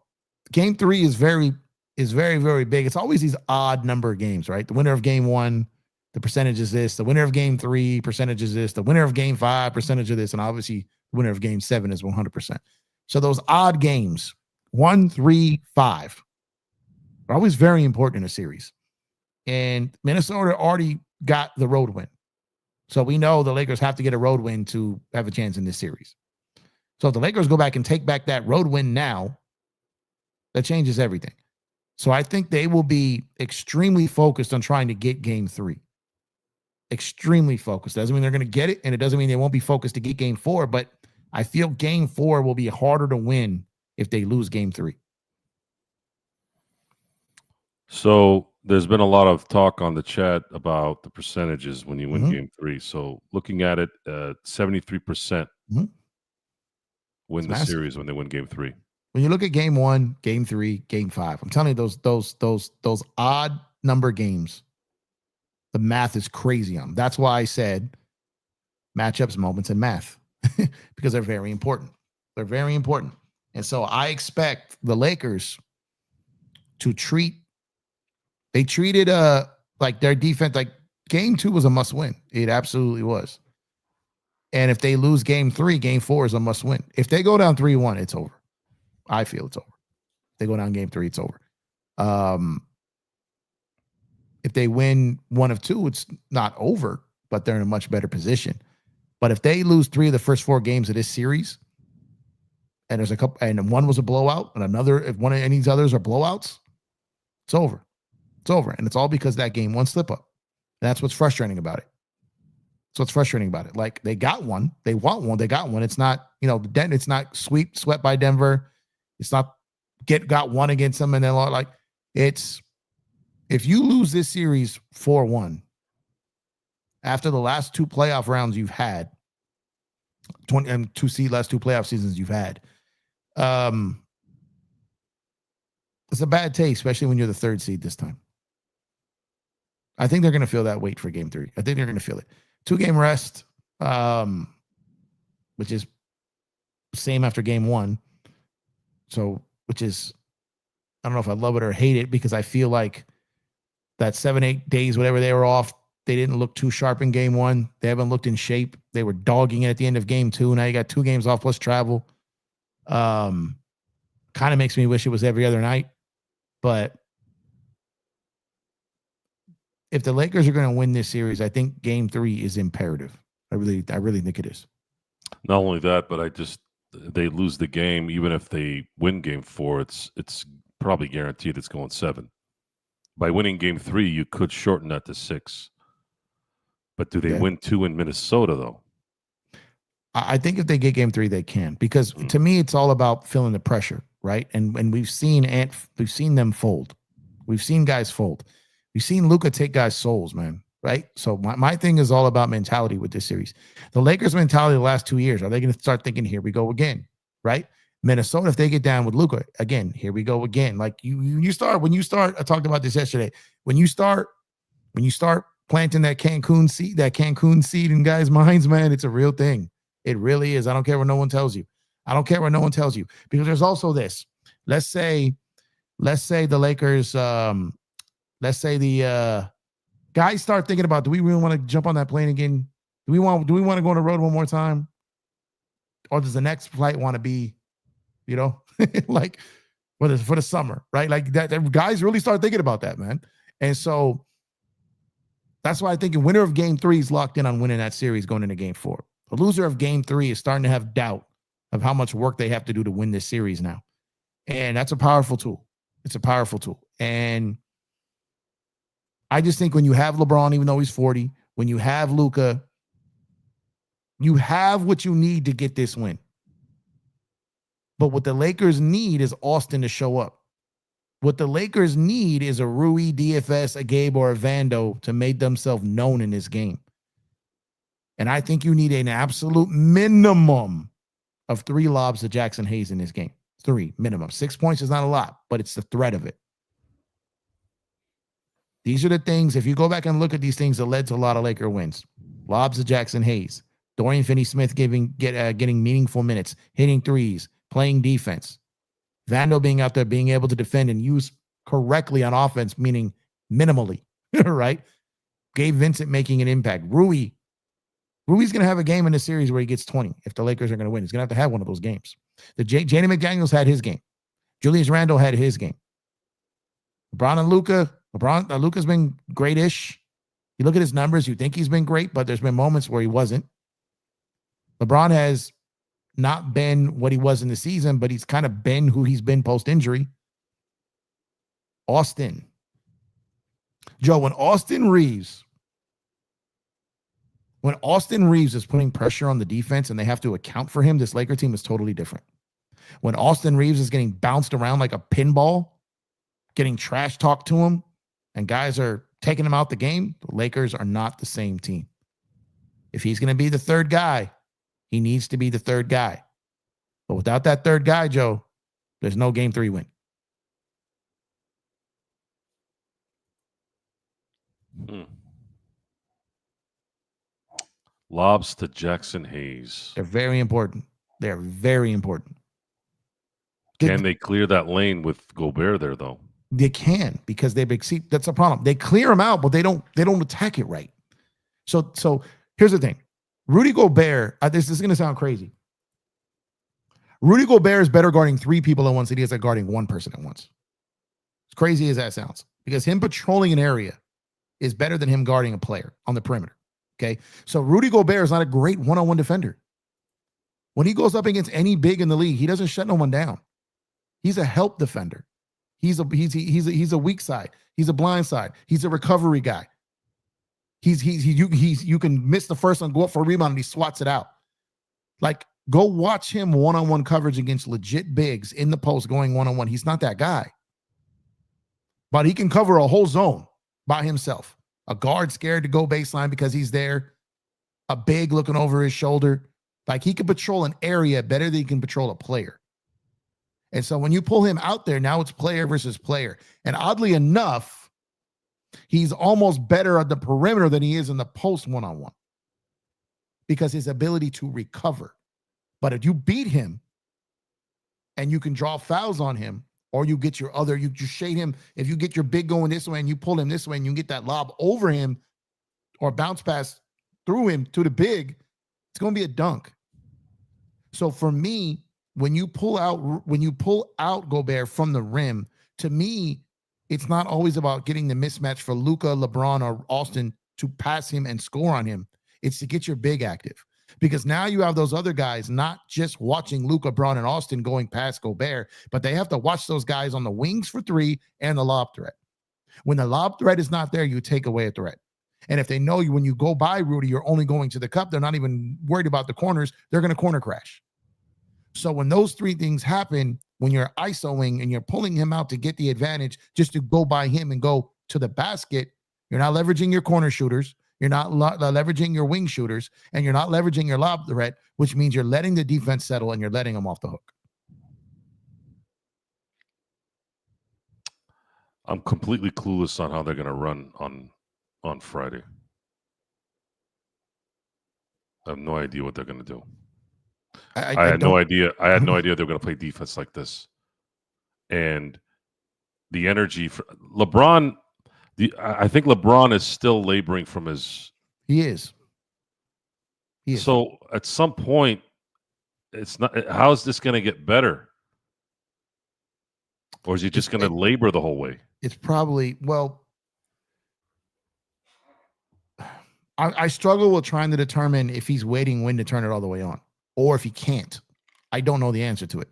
game 3 is very, very big. It's always these odd number games, right? The winner of game 1, the percentage is this. The winner of game 3, percentage is this. The winner of game 5, percentage of this. And obviously, the winner of game 7 is 100%. So those odd games, 1, 3, 5, are always very important in a series. And Minnesota already got the road win. So we know the Lakers have to get a road win to have a chance in this series. So if the Lakers go back and take back that road win now, that changes everything. So I think they will be extremely focused on trying to get game 3. Extremely focused. Doesn't mean they're going to get it, and it doesn't mean they won't be focused to get game 4, but I feel game 4 will be harder to win if they lose game 3. So there's been a lot of talk on the chat about the percentages when you win game 3. So looking at it, 73% win the series when they win game 3. When you look at game 1, game 3, game 5, I'm telling you, those odd number games, the math is crazy on them. That's why I said matchups, moments, and math because they're very important. They're very important. And so I expect the Lakers to treated like their defense, like game 2 was a must win. It absolutely was. And if they lose game 3, game 4 is a must win. If they go down 3-1, it's over. I feel it's over. If they go down game 3, it's over. If they win 1 of 2, it's not over, but they're in a much better position. But if they lose 3 of the first 4 games of this series, and there's a couple, and one was a blowout, and another, if one of any of these others are blowouts, it's over. It's over. And it's all because that game 1 slip up. That's what's frustrating about it. So it's frustrating about it. Like they got one, they want one, they got one. It's not, it's not swept by Denver. It's not got one against them and then like it's if you lose this series 4-1 after the last two playoff rounds you've had, last two playoff seasons you've had, it's a bad taste, especially when you're the third seed this time. I think they're going to feel that weight for game 3. I think they're going to feel it. 2-game rest, which is same after game 1. So, which is, I don't know if I love it or hate it because I feel like that 7-8 days, whatever they were off, they didn't look too sharp in game 1. They haven't looked in shape. They were dogging it at the end of game 2. Now you got 2 games off plus travel. Kind of makes me wish it was every other night. But if the Lakers are going to win this series, I think game 3 is imperative. I really think it is. Not only that, but they lose the game. Even if they win game 4, it's probably guaranteed it's going 7. By winning game 3, you could shorten that to 6. But do they win 2 in Minnesota, though? I think if they get game 3, they can. Because to me, it's all about feeling the pressure, right? And we've seen them fold. We've seen guys fold. We've seen Luka take guys' souls, man, right? So my thing is all about mentality with this series. The Lakers' mentality the last 2 years, are they going to start thinking, here we go again, right? Minnesota, if they get down with Luka, again, here we go again. Like when you start, I talked about this yesterday. When you start planting that Cancun seed in guys' minds, man, it's a real thing. It really is. I don't care what no one tells you. Because there's also this. Let's say the Lakers, let's say the guys start thinking about, do we really want to jump on that plane again? Do we want to go on the road one more time? Or does the next flight want to be, like for the summer, right? Like that guys really start thinking about that, man. And so that's why I think the winner of game 3 is locked in on winning that series going into game 4. The loser of game 3 is starting to have doubt of how much work they have to do to win this series now. And that's a powerful tool. It's a powerful tool. And I just think when you have LeBron, even though he's 40, when you have Luka, you have what you need to get this win. But what the Lakers need is Austin to show up. What the Lakers need is a Rui, DFS, a Gabe, or a Vando to make themselves known in this game. And I think you need an absolute minimum of 3 lobs to Jackson Hayes in this game. 3 minimum. 6 points is not a lot, but it's the threat of it. These are the things, if you go back and look at these things that led to a lot of Laker wins. Lobs to Jackson Hayes. Dorian Finney-Smith getting meaningful minutes, hitting threes, playing defense. Vando being out there, being able to defend and use correctly on offense, meaning minimally, right? Gabe Vincent making an impact. Rui's going to have a game in this series where he gets 20 if the Lakers are going to win. He's going to have one of those games. Jaden McDaniels had his game. Julius Randle had his game. LeBron and Luka. Luka's been great-ish. You look at his numbers, you think he's been great, but there's been moments where he wasn't. LeBron has not been what he was in the season, but he's kind of been who he's been post-injury. Austin. Joe, when Austin Reeves is putting pressure on the defense and they have to account for him, this Laker team is totally different. When Austin Reeves is getting bounced around like a pinball, getting trash talked to him, and guys are taking him out the game, the Lakers are not the same team. If he's going to be the third guy, he needs to be the third guy. But without that third guy, Joe, there's no game 3 win. Lobs to Jackson Hayes. They're very important. They're very important. Can they clear that lane with Gobert there, though? They can, because that's a problem. They clear them out, but they don't attack it right. So here's the thing. Rudy Gobert, this is going to sound crazy. Rudy Gobert is better guarding 3 people at once than he is at guarding 1 person at once. As crazy as that sounds, because him patrolling an area is better than him guarding a player on the perimeter. Okay. So Rudy Gobert is not a great one-on-one defender. When he goes up against any big in the league, he doesn't shut no one down. He's a help defender. He's a weak side. He's a blind side. He's a recovery guy. You can miss the first one, go up for a rebound, and he swats it out. Like, go watch him one-on-one coverage against legit bigs in the post going one-on-one. He's not that guy. But he can cover a whole zone by himself. A guard scared to go baseline because he's there. A big looking over his shoulder. Like, he can patrol an area better than he can patrol a player. And so when you pull him out there, now it's player versus player. And oddly enough, he's almost better at the perimeter than he is in the post one-on-one because his ability to recover. But if you beat him and you can draw fouls on him, or you get your other, you shade him, if you get your big going this way and you pull him this way and you get that lob over him or bounce pass through him to the big, it's going to be a dunk. So for me, when you pull out Gobert from the rim, to me, it's not always about getting the mismatch for Luka, LeBron, or Austin to pass him and score on him. It's to get your big active. Because now you have those other guys not just watching Luka, Braun, and Austin going past Gobert, but they have to watch those guys on the wings for three and the lob threat. When the lob threat is not there, you take away a threat. And if they know you, when you go by Rudy, you're only going to the cup, they're not even worried about the corners. They're going to corner crash. So when those three things happen, when you're isoing and you're pulling him out to get the advantage just to go by him and go to the basket, you're not leveraging your corner shooters. You're not leveraging your wing shooters, and you're not leveraging your lob threat, which means you're letting the defense settle and you're letting them off the hook. I'm completely clueless on how they're going to run on Friday. I have no idea what they're going to do. I had no idea. I had no idea they were going to play defense like this. And the energy for LeBron, I think LeBron is still laboring from his. He is. So at some point, it's not. How is this going to get better? Or is he just going to labor the whole way? It's probably, well, I struggle with trying to determine if he's waiting when to turn it all the way on or if he can't. I don't know the answer to it.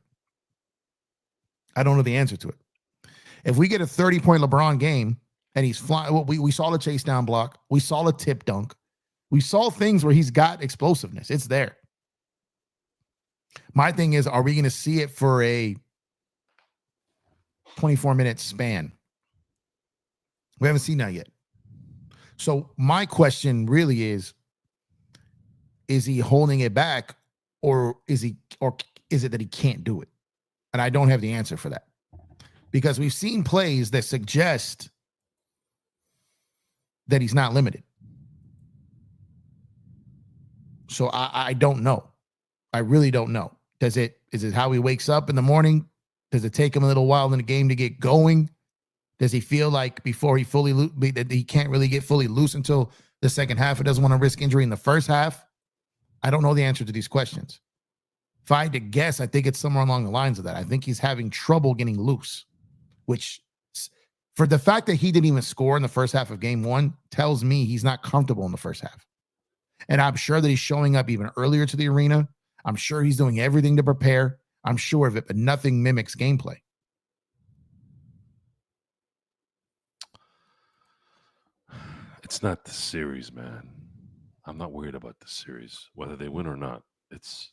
If we get a 30-point LeBron game and he's flying, well, we saw the chase down block. We saw the tip dunk. We saw things where he's got explosiveness. It's there. My thing is, are we going to see it for a 24-minute span? We haven't seen that yet. So my question really is he holding it back, or is it that he can't do it? And I don't have the answer for that, because we've seen plays that suggest that he's not limited. So I don't know. I really don't know. Is it how he wakes up in the morning? Does it take him a little while in the game to get going? Does he feel like before he that he can't really get fully loose until the second half? He doesn't want to risk injury in the first half. I don't know the answer to these questions. If I had to guess, I think it's somewhere along the lines of that. I think he's having trouble getting loose, which, for the fact that he didn't even score in the first half of game one, tells me he's not comfortable in the first half. And I'm sure that he's showing up even earlier to the arena. I'm sure he's doing everything to prepare. I'm sure of it, but nothing mimics gameplay. It's not the series, man. I'm not worried about the series, whether they win or not. It's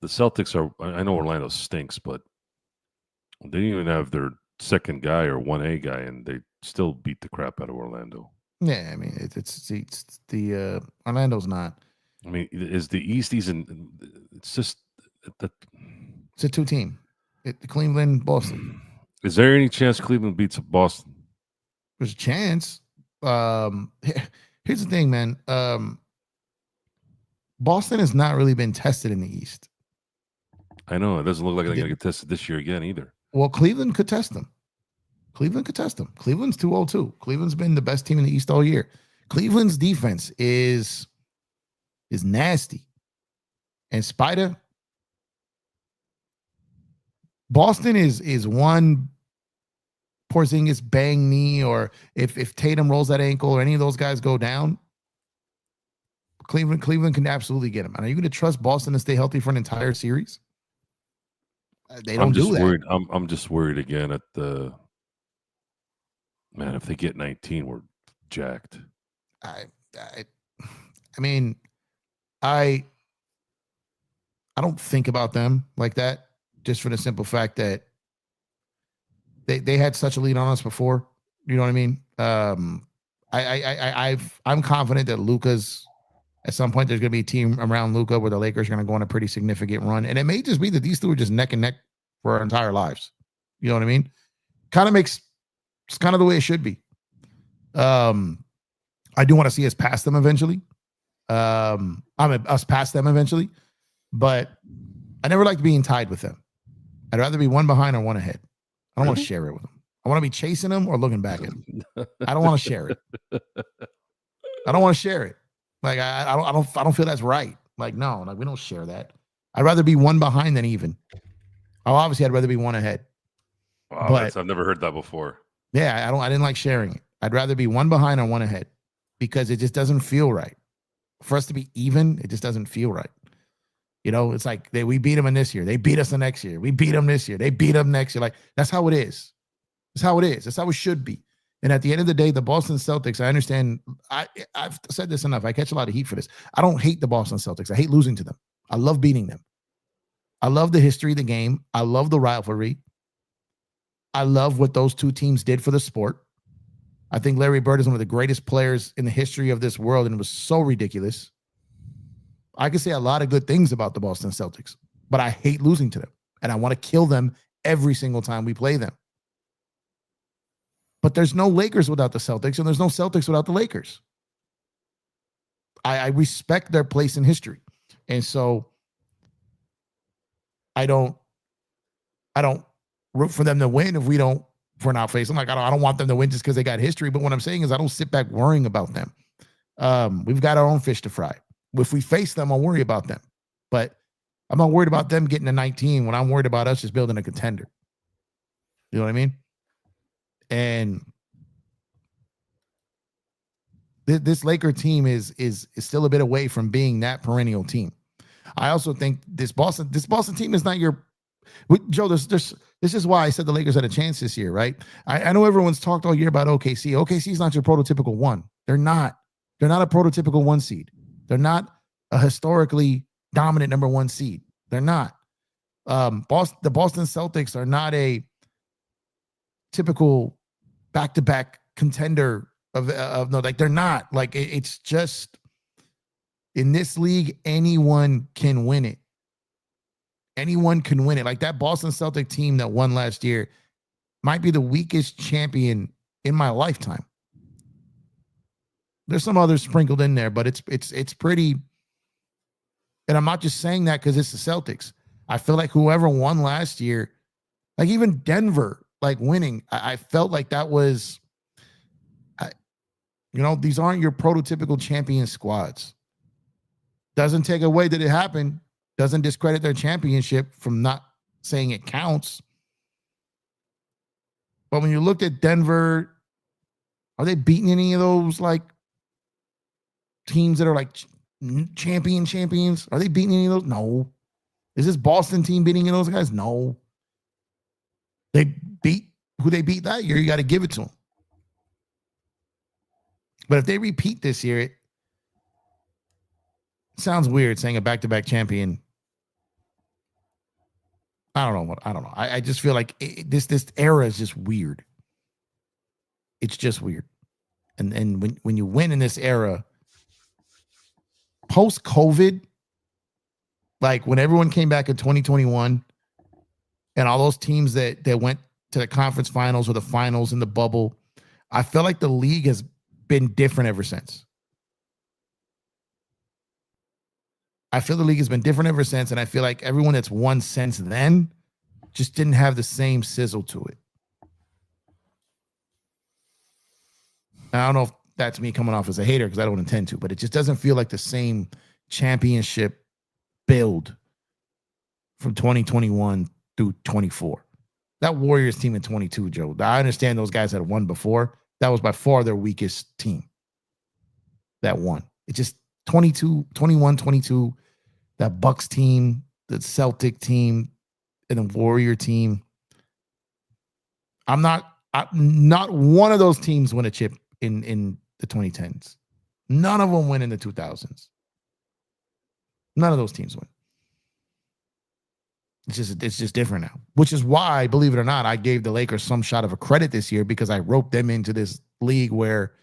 the Celtics are. I know Orlando stinks, but they didn't even have their second guy or 1A guy, and they still beat the crap out of Orlando. Yeah, I mean, it's the Orlando's not. I mean, is the East even? It's just that it's a two-team. Cleveland, Boston. Is there any chance Cleveland beats Boston? There's a chance. Here's the thing, man. Boston has not really been tested in the East. I know. It doesn't look like they're going to get tested this year again either. Well, Cleveland could test them. Cleveland's 2-0-2. Cleveland's been the best team in the East all year. Cleveland's defense is nasty. And Spider, Boston is one Porzingis bang knee, or if Tatum rolls that ankle or any of those guys go down, Cleveland can absolutely get him. And are you going to trust Boston to stay healthy for an entire series? They don't do that. Worried. I'm just worried again at the man. If they get 19, we're jacked. I, I, I mean, I don't think about them like that, just for the simple fact that they had such a lead on us before. You know what I mean? I'm confident that Luka's at some point there's going to be a team around Luka where the Lakers are going to go on a pretty significant run, and it may just be that these two are just neck and neck for our entire lives. You know what I mean? It's kind of the way it should be. I do want to see us pass them eventually. Us pass them eventually, but I never liked being tied with them. I'd rather be one behind or one ahead. I don't want to share it with them. I want to be chasing them or looking back at them. I don't want to share it. I don't want to share it. Like I don't feel that's right. Like no, like we don't share that. I'd rather be one behind than even. Obviously, I'd rather be one ahead. Wow, but I've never heard that before. Yeah, I didn't like sharing it. I'd rather be one behind or one ahead because it just doesn't feel right. For us to be even, it just doesn't feel right. You know, it's like we beat them in this year. They beat us the next year. We beat them this year. They beat them next year. Like that's how it is. That's how it is. That's how it should be. And at the end of the day, the Boston Celtics, I understand. I've said this enough. I catch a lot of heat for this. I don't hate the Boston Celtics. I hate losing to them. I love beating them. I love the history of the game. I love the rivalry. I love what those two teams did for the sport. I think Larry Bird is one of the greatest players in the history of this world, and it was so ridiculous. I can say a lot of good things about the Boston Celtics, but I hate losing to them, and I want to kill them every single time we play them. But there's no Lakers without the Celtics, and there's no Celtics without the Lakers. I respect their place in history, and so I don't root for them to win if we're not facing. Like I don't want them to win just because they got history. But what I'm saying is I don't sit back worrying about them. We've got our own fish to fry. If we face them, I'll worry about them. But I'm not worried about them getting to 19 when I'm worried about us just building a contender. You know what I mean? And this Laker team is still a bit away from being that perennial team. I also think this Boston team is not your Joe. This is why I said the Lakers had a chance this year, right? I know everyone's talked all year about OKC. OKC is not your prototypical one. They're not. They're not a prototypical one seed. They're not a historically dominant number one seed. They're not. The Boston Celtics are not a typical back-to-back contender of no, like they're not. Like it's just in this league, anyone can win it. Anyone can win it. Like that Boston Celtic team that won last year might be the weakest champion in my lifetime. There's some others sprinkled in there, but it's pretty. And I'm not just saying that because it's the Celtics. I feel like whoever won last year, like even Denver, like winning, I felt like that was, these aren't your prototypical champion squads. Doesn't take away that it happened. Doesn't discredit their championship from not saying it counts. But when you looked at Denver, are they beating any of those like teams that are like champions? Are they beating any of those? No. Is this Boston team beating any of those guys? No. They beat who they beat that year. You got to give it to them. But if they repeat this year, it sounds weird saying a back-to-back champion. I don't know. I just feel like this era is just weird. It's just weird. And when you win in this era, post-COVID, like when everyone came back in 2021 and all those teams that went to the conference finals or the finals in the bubble, I feel like the league has been different ever since. I feel the league has been different ever since, and I feel like everyone that's won since then just didn't have the same sizzle to it. I don't know if that's me coming off as a hater because I don't intend to, but it just doesn't feel like the same championship build from 2021 through 24. That Warriors team in 22, Joe, I understand those guys had won before. That was by far their weakest team that won. It just 22, 21, 22, that Bucks team, the Celtic team, and the Warrior team. Not one of those teams win a chip in the 2010s. None of them win in the 2000s. None of those teams win. It's just different now, which is why, believe it or not, I gave the Lakers some shot of a credit this year because I roped them into this league where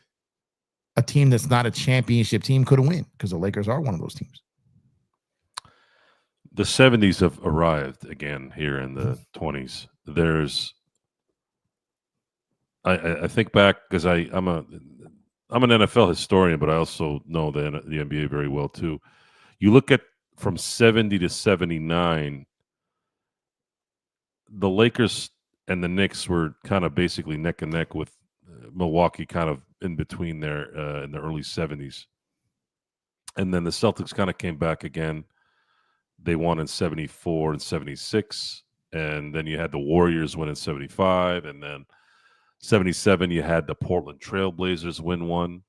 a team that's not a championship team couldn't win because the Lakers are one of those teams. The 70s have arrived again here in the 20s. I think back because I'm an NFL historian, but I also know the NBA very well too. You look at from 70 to 79, the Lakers and the Knicks were kind of basically neck and neck with Milwaukee, kind of in between there in the early 70s. And then the Celtics kind of came back again. They won in 74 and 76. And then you had the Warriors win in 75. And then 77, you had the Portland Trailblazers win one.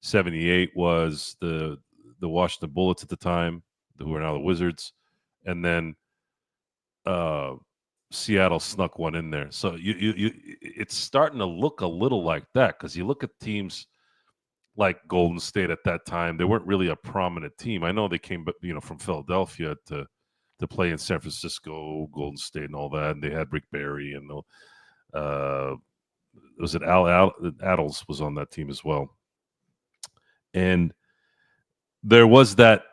78 was the Washington Bullets at the time, who are now the Wizards. And then Seattle snuck one in there. So it's starting to look a little like that because you look at teams like Golden State at that time. They weren't really a prominent team. I know they came, from Philadelphia to play in San Francisco, Golden State, and all that. And they had Rick Barry and was it Al Adels was on that team as well. And there was that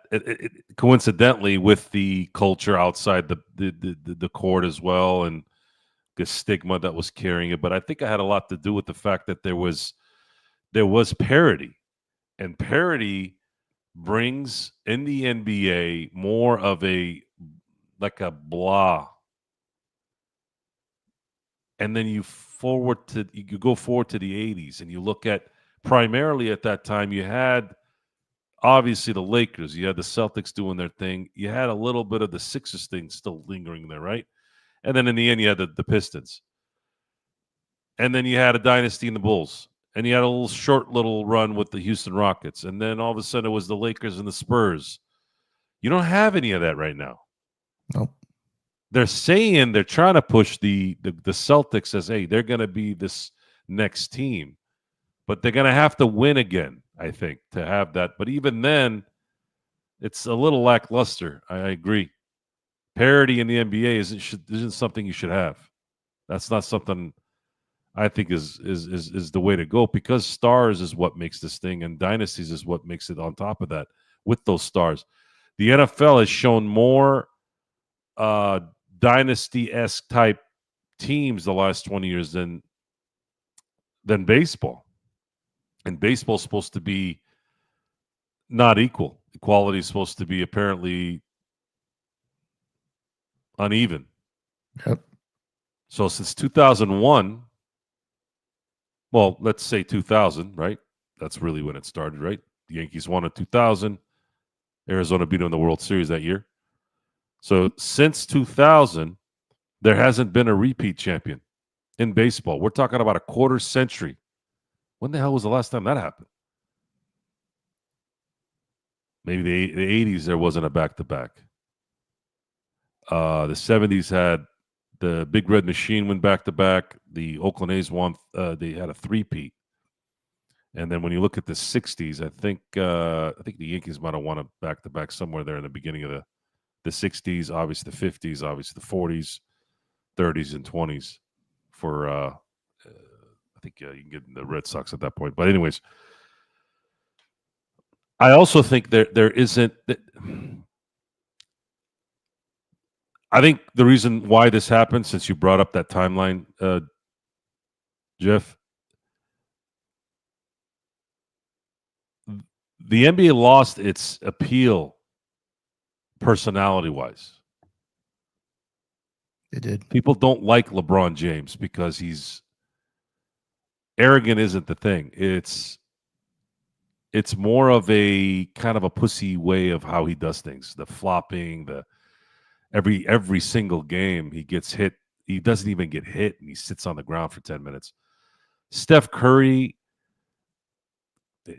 coincidentally with the culture outside the court as well, and the stigma that was carrying it. But I think it had a lot to do with the fact that there was parity, and parity brings in the NBA more of a blah. And then you go forward to the 80s, and you look at primarily at that time you had obviously the Lakers, you had the Celtics doing their thing, you had a little bit of the Sixers thing still lingering there, right? And then in the end you had the Pistons, and then you had a dynasty in the Bulls, and you had a short little run with the Houston Rockets, and then all of a sudden it was the Lakers and the Spurs. You don't have any of that right now. Nope. They're saying they're trying to push the Celtics as, hey, they're going to be this next team, but they're going to have to win again, I think, to have that. But even then, it's a little lackluster. I agree. Parity in the NBA isn't something you should have. That's not something I think is the way to go, because stars is what makes this thing, and dynasties is what makes it on top of that with those stars. The NFL has shown more dynasty-esque type teams the last 20 years than baseball. And baseball is supposed to be not equal. Equality is supposed to be apparently uneven. Yep. So since 2001, well, let's say 2000, right? That's really when it started, right? The Yankees won in 2000. Arizona beat them in the World Series that year. So since 2000, there hasn't been a repeat champion in baseball. We're talking about a quarter century. When the hell was the last time that happened? Maybe the 80s, there wasn't a back-to-back. The 70s had the Big Red Machine win back-to-back. The Oakland A's won. They had a three-peat. And then when you look at the 60s, I think the Yankees might have won a back-to-back somewhere there in the beginning of the 60s, obviously the 50s, obviously the 40s, 30s, and 20s for I think you can get the Red Sox at that point. But anyways, I also think there isn't. I think the reason why this happened, since you brought up that timeline, Jeff, the NBA lost its appeal personality-wise. It did. People don't like LeBron James because he's arrogant. Isn't the thing. It's more of a kind of a pussy way of how he does things. The flopping, every single game he gets hit. He doesn't even get hit, and he sits on the ground for 10 minutes. Steph Curry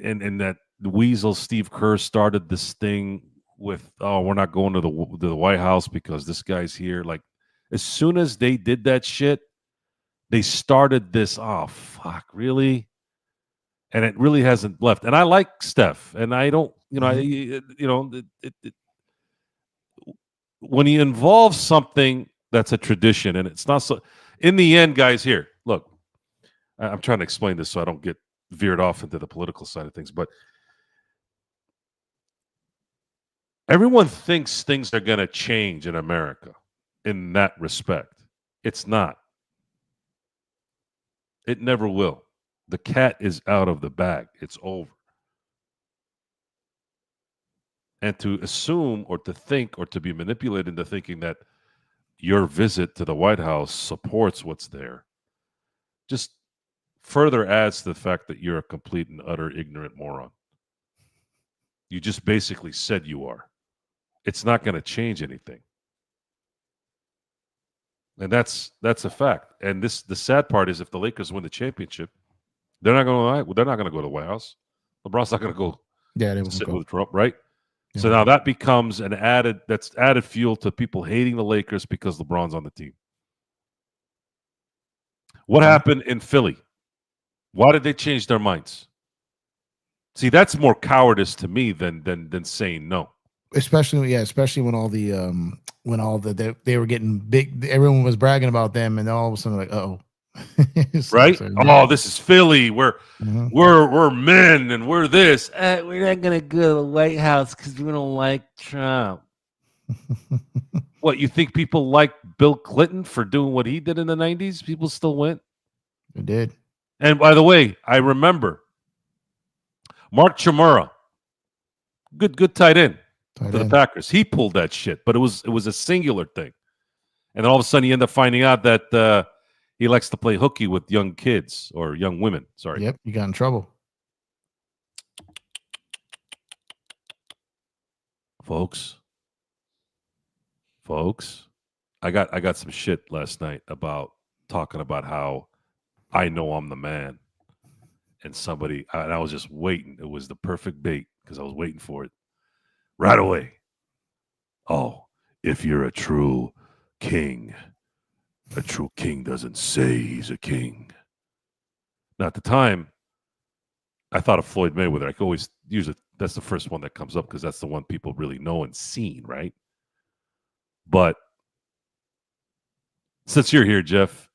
and that weasel Steve Kerr started this thing with, oh, we're not going to the White House because this guy's here. Like, as soon as they did that shit, they started this, oh, fuck, really? and it really hasn't left. And I like Steph, and I don't, when you involve something that's a tradition, and it's not so. In the end, guys, here, look, I'm trying to explain this so I don't get veered off into the political side of things, but everyone thinks things are going to change in America in that respect. It's not. It never will. The cat is out of the bag. It's over. And to assume or to think or to be manipulated into thinking that your visit to the White House supports what's there just further adds to the fact that you're a complete and utter ignorant moron. You just basically said you are. It's not going to change anything. And that's a fact. And the sad part is if the Lakers win the championship, they're not going to go to the White House. LeBron's not going to go sit with Trump, right? Yeah. So now that becomes added fuel to people hating the Lakers because LeBron's on the team. What happened in Philly? Why did they change their minds? See, that's more cowardice to me than saying no. Especially when all they were getting big. Everyone was bragging about them, and all of a sudden, like, oh, right? Oh, this is Philly. We're men, and we're this. We're not gonna go to the White House because we don't like Trump. What, you think people like Bill Clinton for doing what he did in the 90s? People still went. They did. And by the way, I remember Mark Chmura, good tight end for the Packers. He pulled that shit, but it was a singular thing. And then all of a sudden, you end up finding out that he likes to play hooky with young kids or young women. Sorry. Yep, you got in trouble, folks. I got some shit last night about talking about how I know I'm the man, and I was just waiting. It was the perfect bait because I was waiting for it right away. Oh, if you're a true king doesn't say he's a king. Now, at the time, I thought of Floyd Mayweather. I could always use it. That's the first one that comes up because that's the one people really know and seen, right? But since you're here, Jeff,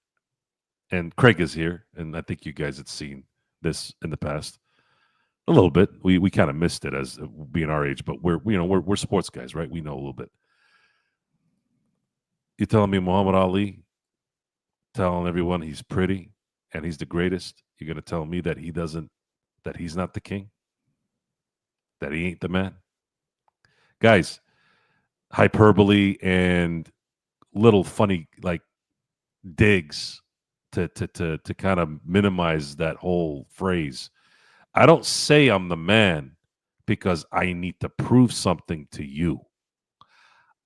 and Craig is here, and I think you guys had seen this in the past a little bit. We kind of missed it as being our age, but we're sports guys, right? We know a little bit. You're telling me Muhammad Ali, telling everyone he's pretty and he's the greatest. You're going to tell me that he's not the king, that he ain't the man, guys. Hyperbole and little funny like digs to kind of minimize that whole phrase. I don't say I'm the man because I need to prove something to you.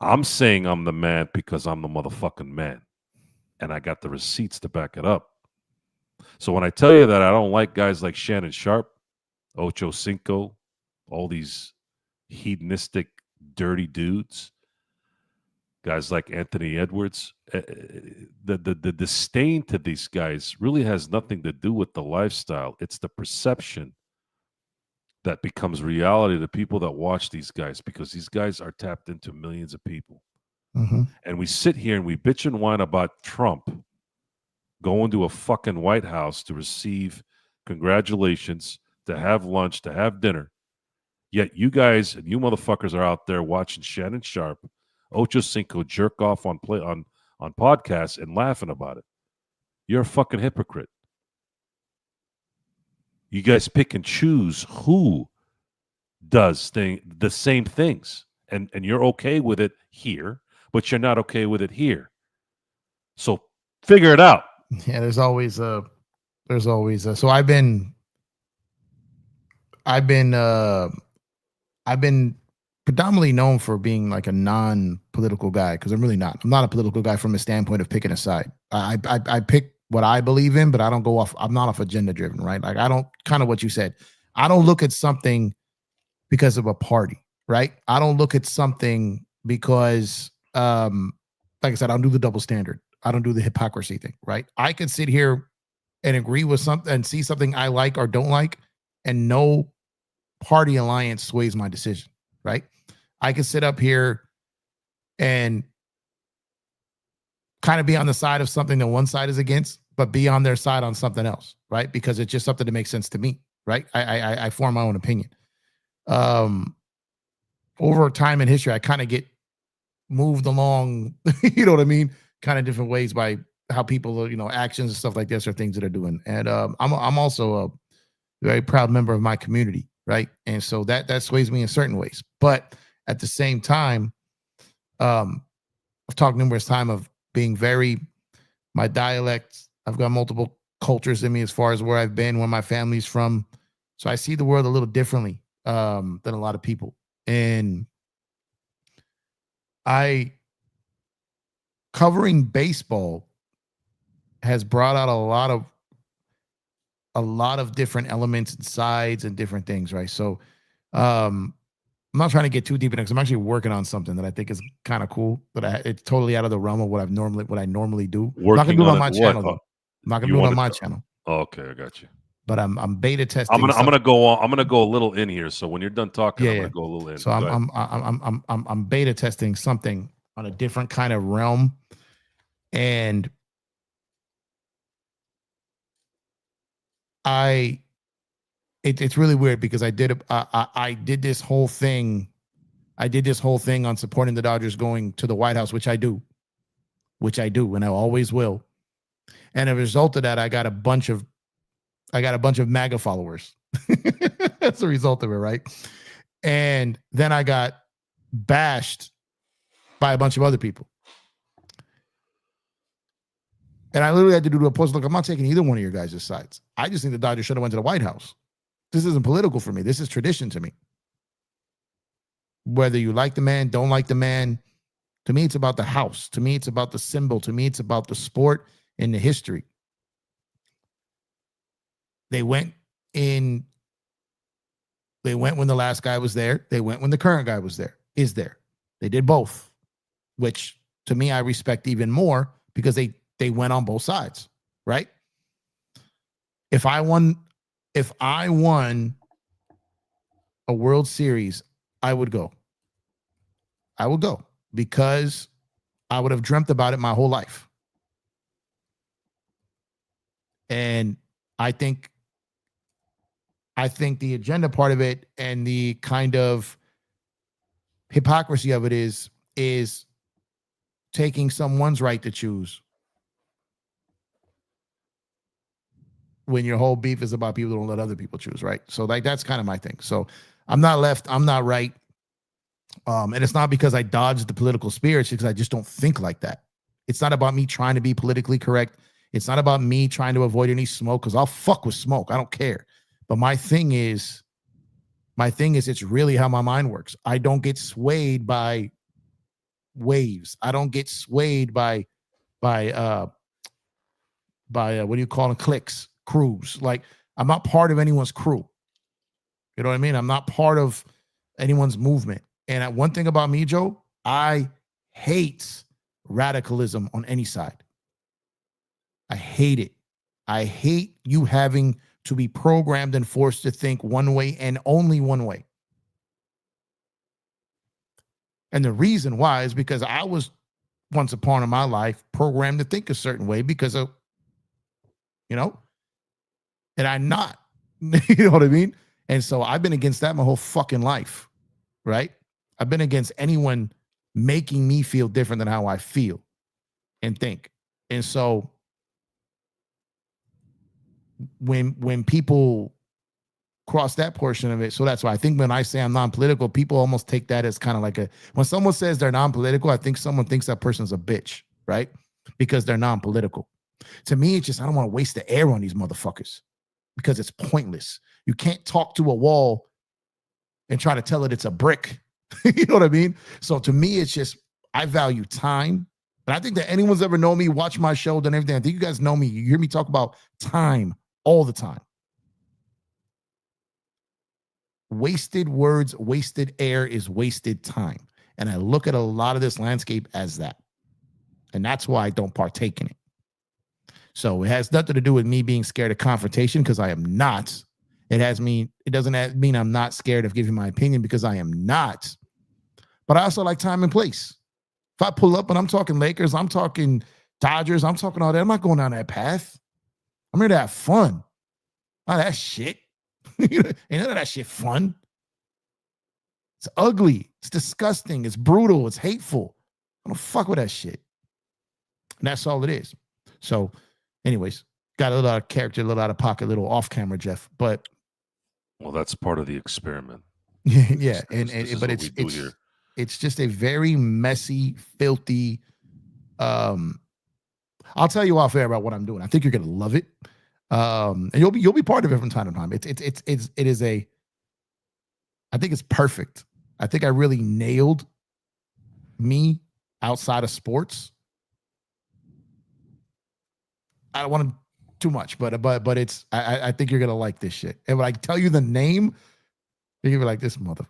I'm saying I'm the man because I'm the motherfucking man, and I got the receipts to back it up. So when I tell you that I don't like guys like Shannon Sharp, Ocho Cinco, all these hedonistic, dirty dudes, guys like Anthony Edwards, the disdain to these guys really has nothing to do with the lifestyle. It's the perception that becomes reality to people that watch these guys, because these guys are tapped into millions of people. Mm-hmm. And we sit here and we bitch and whine about Trump going to a fucking White House to receive congratulations, to have lunch, to have dinner. Yet you guys and you motherfuckers are out there watching Shannon Sharp, Ocho Cinco jerk off on podcasts and laughing about it. You're a fucking hypocrite. You guys pick and choose who does the same things, and you're okay with it here, but you're not okay with it here. So figure it out. Yeah, there's always a. So I've been predominantly known for being like a non-political guy, because I'm really not. I'm not a political guy from a standpoint of picking a side. I pick what I believe in, but I don't go off. I'm not off agenda driven, right? Like I don't, kind of what you said. I don't look at something because of a party, right? I don't look at something because, like I said, I don't do the double standard. I don't do the hypocrisy thing, right? I could sit here and agree with something and see something I like or don't like and no party alliance sways my decision, right? I can sit up here and kind of be on the side of something that one side is against, but be on their side on something else, right? Because it's just something that makes sense to me, right? I form my own opinion. Over time in history, I kind of get moved along, you know what I mean? Kind of different ways by how people, actions and stuff like this are things that are doing. And I'm also a very proud member of my community, right? And so that sways me in certain ways. But at the same time, I've talked numerous times of being my dialect. I've got multiple cultures in me as far as where I've been, where my family's from. So I see the world a little differently than a lot of people. And covering baseball has brought out a lot of different elements and sides and different things, right? So I'm not trying to get too deep in it because I'm actually working on something that I think is kind of cool, but it's totally out of the realm of what I normally do. I'm not gonna do it on my channel though. I'm not gonna do it on my channel. Oh, okay, I got you. But I'm beta testing. I'm gonna go on. I'm gonna go a little in here. So when you're done talking, I'm gonna go a little in. So I'm beta testing something on a different kind of realm, and it's really weird because I did this whole thing. I did this whole thing on supporting the Dodgers going to the White House, which I do, and I always will. And as a result of that, I got a bunch of MAGA followers. That's the result of it, right? And then I got bashed by a bunch of other people. And I literally had to do a post. Look, I'm not taking either one of your guys' sides. I just think the Dodgers should have went to the White House. This isn't political for me. This is tradition to me. Whether you like the man, don't like the man, to me, it's about the house. To me, it's about the symbol. To me, it's about the sport and the history. They went when the last guy was there. They went when the current guy is there. They did both, which to me, I respect even more because they went on both sides, right? If I won a World Series, I would go. Because I would have dreamt about it my whole life. And I think the agenda part of it and the kind of hypocrisy of it is taking someone's right to choose when your whole beef is about people who don't let other people choose, right? So that's kind of my thing. So I'm not left, I'm not right. And it's not because I dodged the political spirits, because I just don't think like that. It's not about me trying to be politically correct. It's not about me trying to avoid any smoke, because I'll fuck with smoke. I don't care. But my thing is it's really how my mind works. I don't get swayed by waves. I don't get swayed by what do you call them? Cliques, crews. Like, I'm not part of anyone's crew. You know what I mean? I'm not part of anyone's movement. And one thing about me, Joe, I hate radicalism on any side. I hate it. I hate you having to be programmed and forced to think one way and only one way. And the reason why is because I was once upon in my life programmed to think a certain way because of, and I'm not, you know what I mean? And so I've been against that my whole fucking life, right? I've been against anyone making me feel different than how I feel and think. And so when people cross that portion of it, so that's why I think when I say I'm non-political, people almost take that as kind of like when someone says they're non-political, I think someone thinks that person's a bitch, right? Because they're non-political. To me, it's just, I don't want to waste the air on these motherfuckers because it's pointless. You can't talk to a wall and try to tell it it's a brick. You know what I mean? So to me, it's just, I value time. And I think that anyone's ever known me, watch my show, done everything. I think you guys know me. You hear me talk about time all the time. Wasted words, wasted air is wasted time. And I look at a lot of this landscape as that. And that's why I don't partake in it. So it has nothing to do with me being scared of confrontation, because I am not. It doesn't mean I'm not scared of giving my opinion, because I am not. But I also like time and place. If I pull up and I'm talking Lakers, I'm talking Dodgers, I'm talking all that, I'm not going down that path. I'm here to have fun. Not that shit. Ain't none of that shit fun. It's ugly. It's disgusting. It's brutal. It's hateful. I don't fuck with that shit. And that's all it is. So, anyways, got a little out of character, a little out of pocket, a little off camera, Jeff. But well, that's part of the experiment. Yeah, but it's just a very messy, filthy. I'll tell you off air about what I'm doing. I think you're gonna love it, and you'll be part of it from time to time. I think it's perfect. I think I really nailed me outside of sports. I don't want to too much, but it's. I think you're gonna like this shit. And when I tell you the name, you're gonna be like, this mother.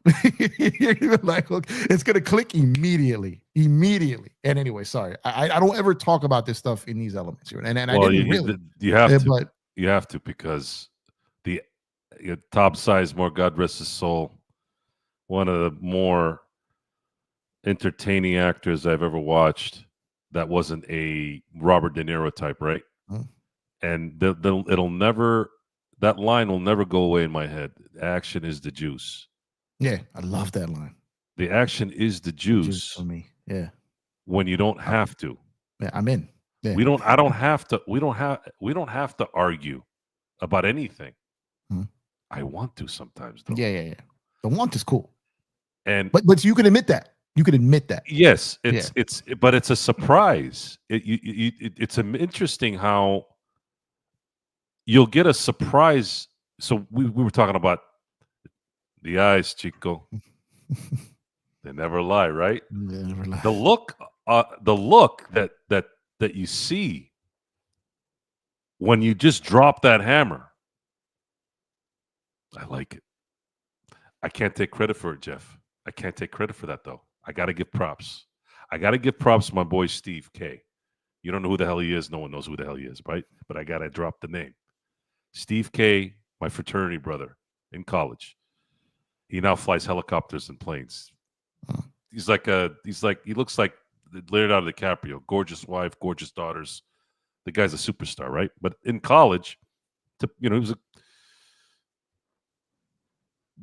You're gonna be like, look, it's gonna click immediately. And anyway, sorry, I don't ever talk about this stuff in these elements here. And well, I didn't really. You have to, but you have to, because the Top Sizemore, God rest his soul, one of the more entertaining actors I've ever watched. That wasn't a Robert De Niro type, right? And it'll never, that line will never go away in my head. Action is the juice. Yeah, I love that line. The action is the juice for me. Yeah. When you don't have to. Yeah, I'm in. Yeah. We don't have to argue about anything. I want to sometimes, though. Yeah. The want is cool. And but you can admit that. You can admit that. Yes, but it's a surprise. It's interesting how you'll get a surprise. So we were talking about the eyes, Chico. They never lie, right? They never lie. The look that you see when you just drop that hammer. I like it. I can't take credit for it, Jeff. I can't take credit for that, though. I got to give props. I got to give props to my boy Steve K. You don't know who the hell he is. No one knows who the hell he is, right? But I got to drop the name. Steve K., my fraternity brother in college. He now flies helicopters and planes. He looks like Leonardo DiCaprio. Gorgeous wife, gorgeous daughters. The guy's a superstar, right? But in college, he was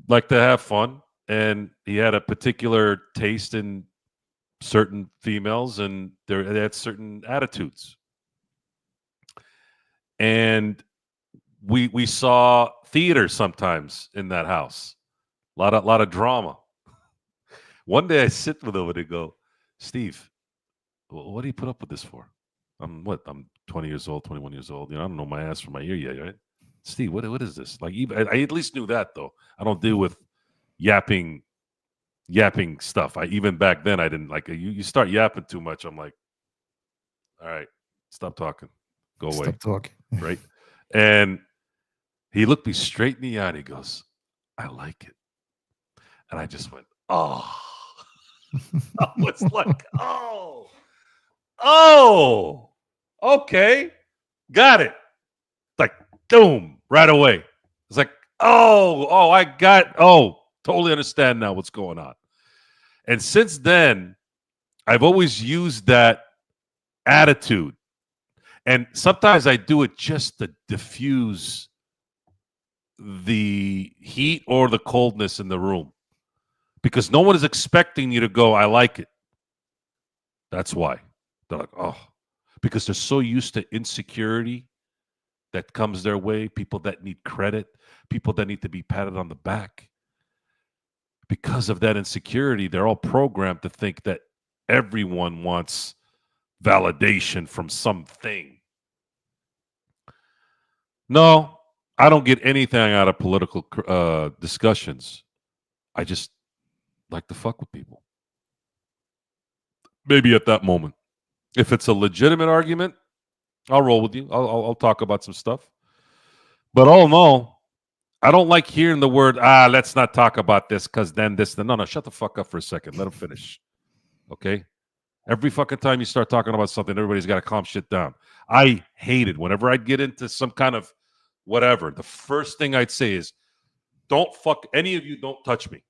like to have fun. And he had a particular taste in certain females, and they had certain attitudes. And we saw theater sometimes in that house. A lot of drama. One day I sit with him and I go, Steve, what do you put up with this for? I'm 20 years old, 21 years old. I don't know my ass from my ear yet, right? Steve, what is this? Like, I at least knew that, though. I don't deal with yapping stuff. Even back then I didn't like it. You start yapping too much, I'm like, all right, stop talking. Go away. Stop talking. Right? And he looked me straight in the eye and he goes, I like it. And I just went, oh. I was like, oh, okay. Got it. Like, boom, right away. It's like, totally understand now what's going on. And since then, I've always used that attitude. And sometimes I do it just to diffuse the heat or the coldness in the room. Because no one is expecting you to go, I like it. That's why. They're like, oh. Because they're so used to insecurity that comes their way. People that need credit. People that need to be patted on the back. Because of that insecurity, they're all programmed to think that everyone wants validation from something. No, I don't get anything out of political discussions. I just like to fuck with people. Maybe at that moment. If it's a legitimate argument, I'll roll with you. I'll talk about some stuff. But all in all, I don't like hearing the word, let's not talk about this because then this. No, shut the fuck up for a second. Let him finish. Okay? Every fucking time you start talking about something, everybody's got to calm shit down. I hate it. Whenever I'd get into some kind of whatever, the first thing I'd say is, Any of you don't touch me.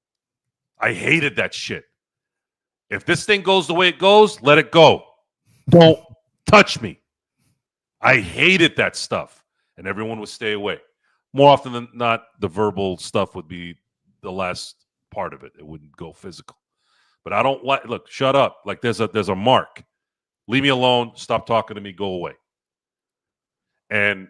I hated that shit. If this thing goes the way it goes, let it go. Don't touch me. I hated that stuff. And everyone would stay away. More often than not, the verbal stuff would be the last part of it. It wouldn't go physical. But I don't like, look, shut up. Like there's a mark. Leave me alone. Stop talking to me. Go away. And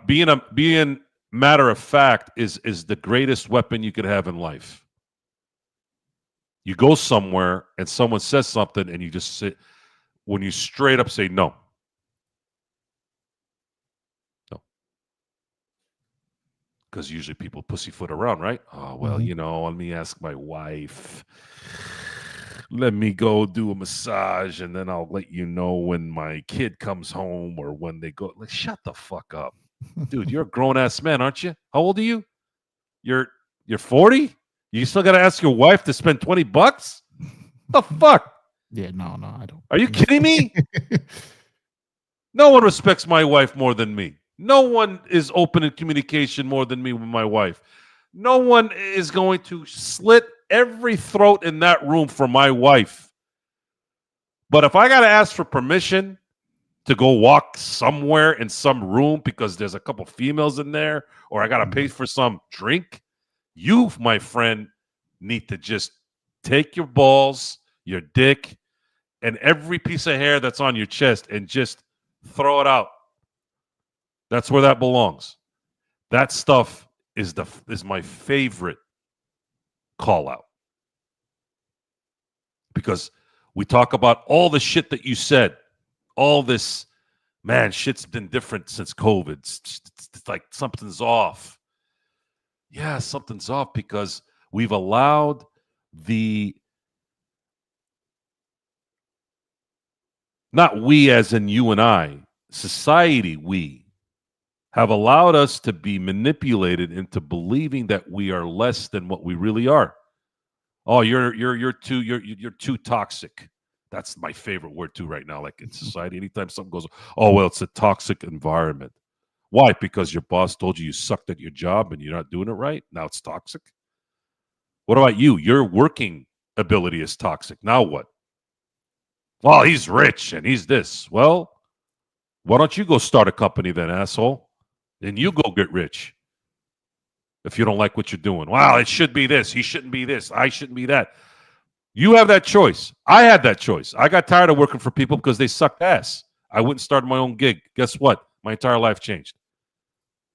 being matter of fact is the greatest weapon you could have in life. You go somewhere and someone says something and you just sit, when you straight up say no. No. Because usually people pussyfoot around, right? Oh, well, let me ask my wife. Let me go do a massage and then I'll let you know when my kid comes home or when they go. Like, shut the fuck up. Dude, you're a grown-ass man, aren't you? How old are you? You're 40? You still got to ask your wife to spend $20? The fuck? Yeah, no, I don't. Are you kidding me? No one respects my wife more than me. No one is open in communication more than me with my wife. No one is going to slit every throat in that room for my wife. But if I got to ask for permission to go walk somewhere in some room because there's a couple females in there, or I got to pay for some drink, you, my friend, need to just take your balls, your dick, and every piece of hair that's on your chest and just throw it out. That's where that belongs. That stuff is my favorite call out. Because we talk about all the shit that you said, all this, man, shit's been different since COVID. It's like something's off. Yeah, something's off because we've allowed not we as in you and I, society, we have allowed us to be manipulated into believing that we are less than what we really are. Oh, you're too toxic. That's my favorite word too right now. Like in society, anytime something goes, oh well, it's a toxic environment. Why? Because your boss told you sucked at your job and you're not doing it right. Now it's toxic. What about you? Your working ability is toxic. Now what? Well, he's rich and he's this. Well, why don't you go start a company then, asshole? Then you go get rich. If you don't like what you're doing. Wow, it should be this. He shouldn't be this. I shouldn't be that. You have that choice. I had that choice. I got tired of working for people because they sucked ass. I went and started my own gig. Guess what? My entire life changed.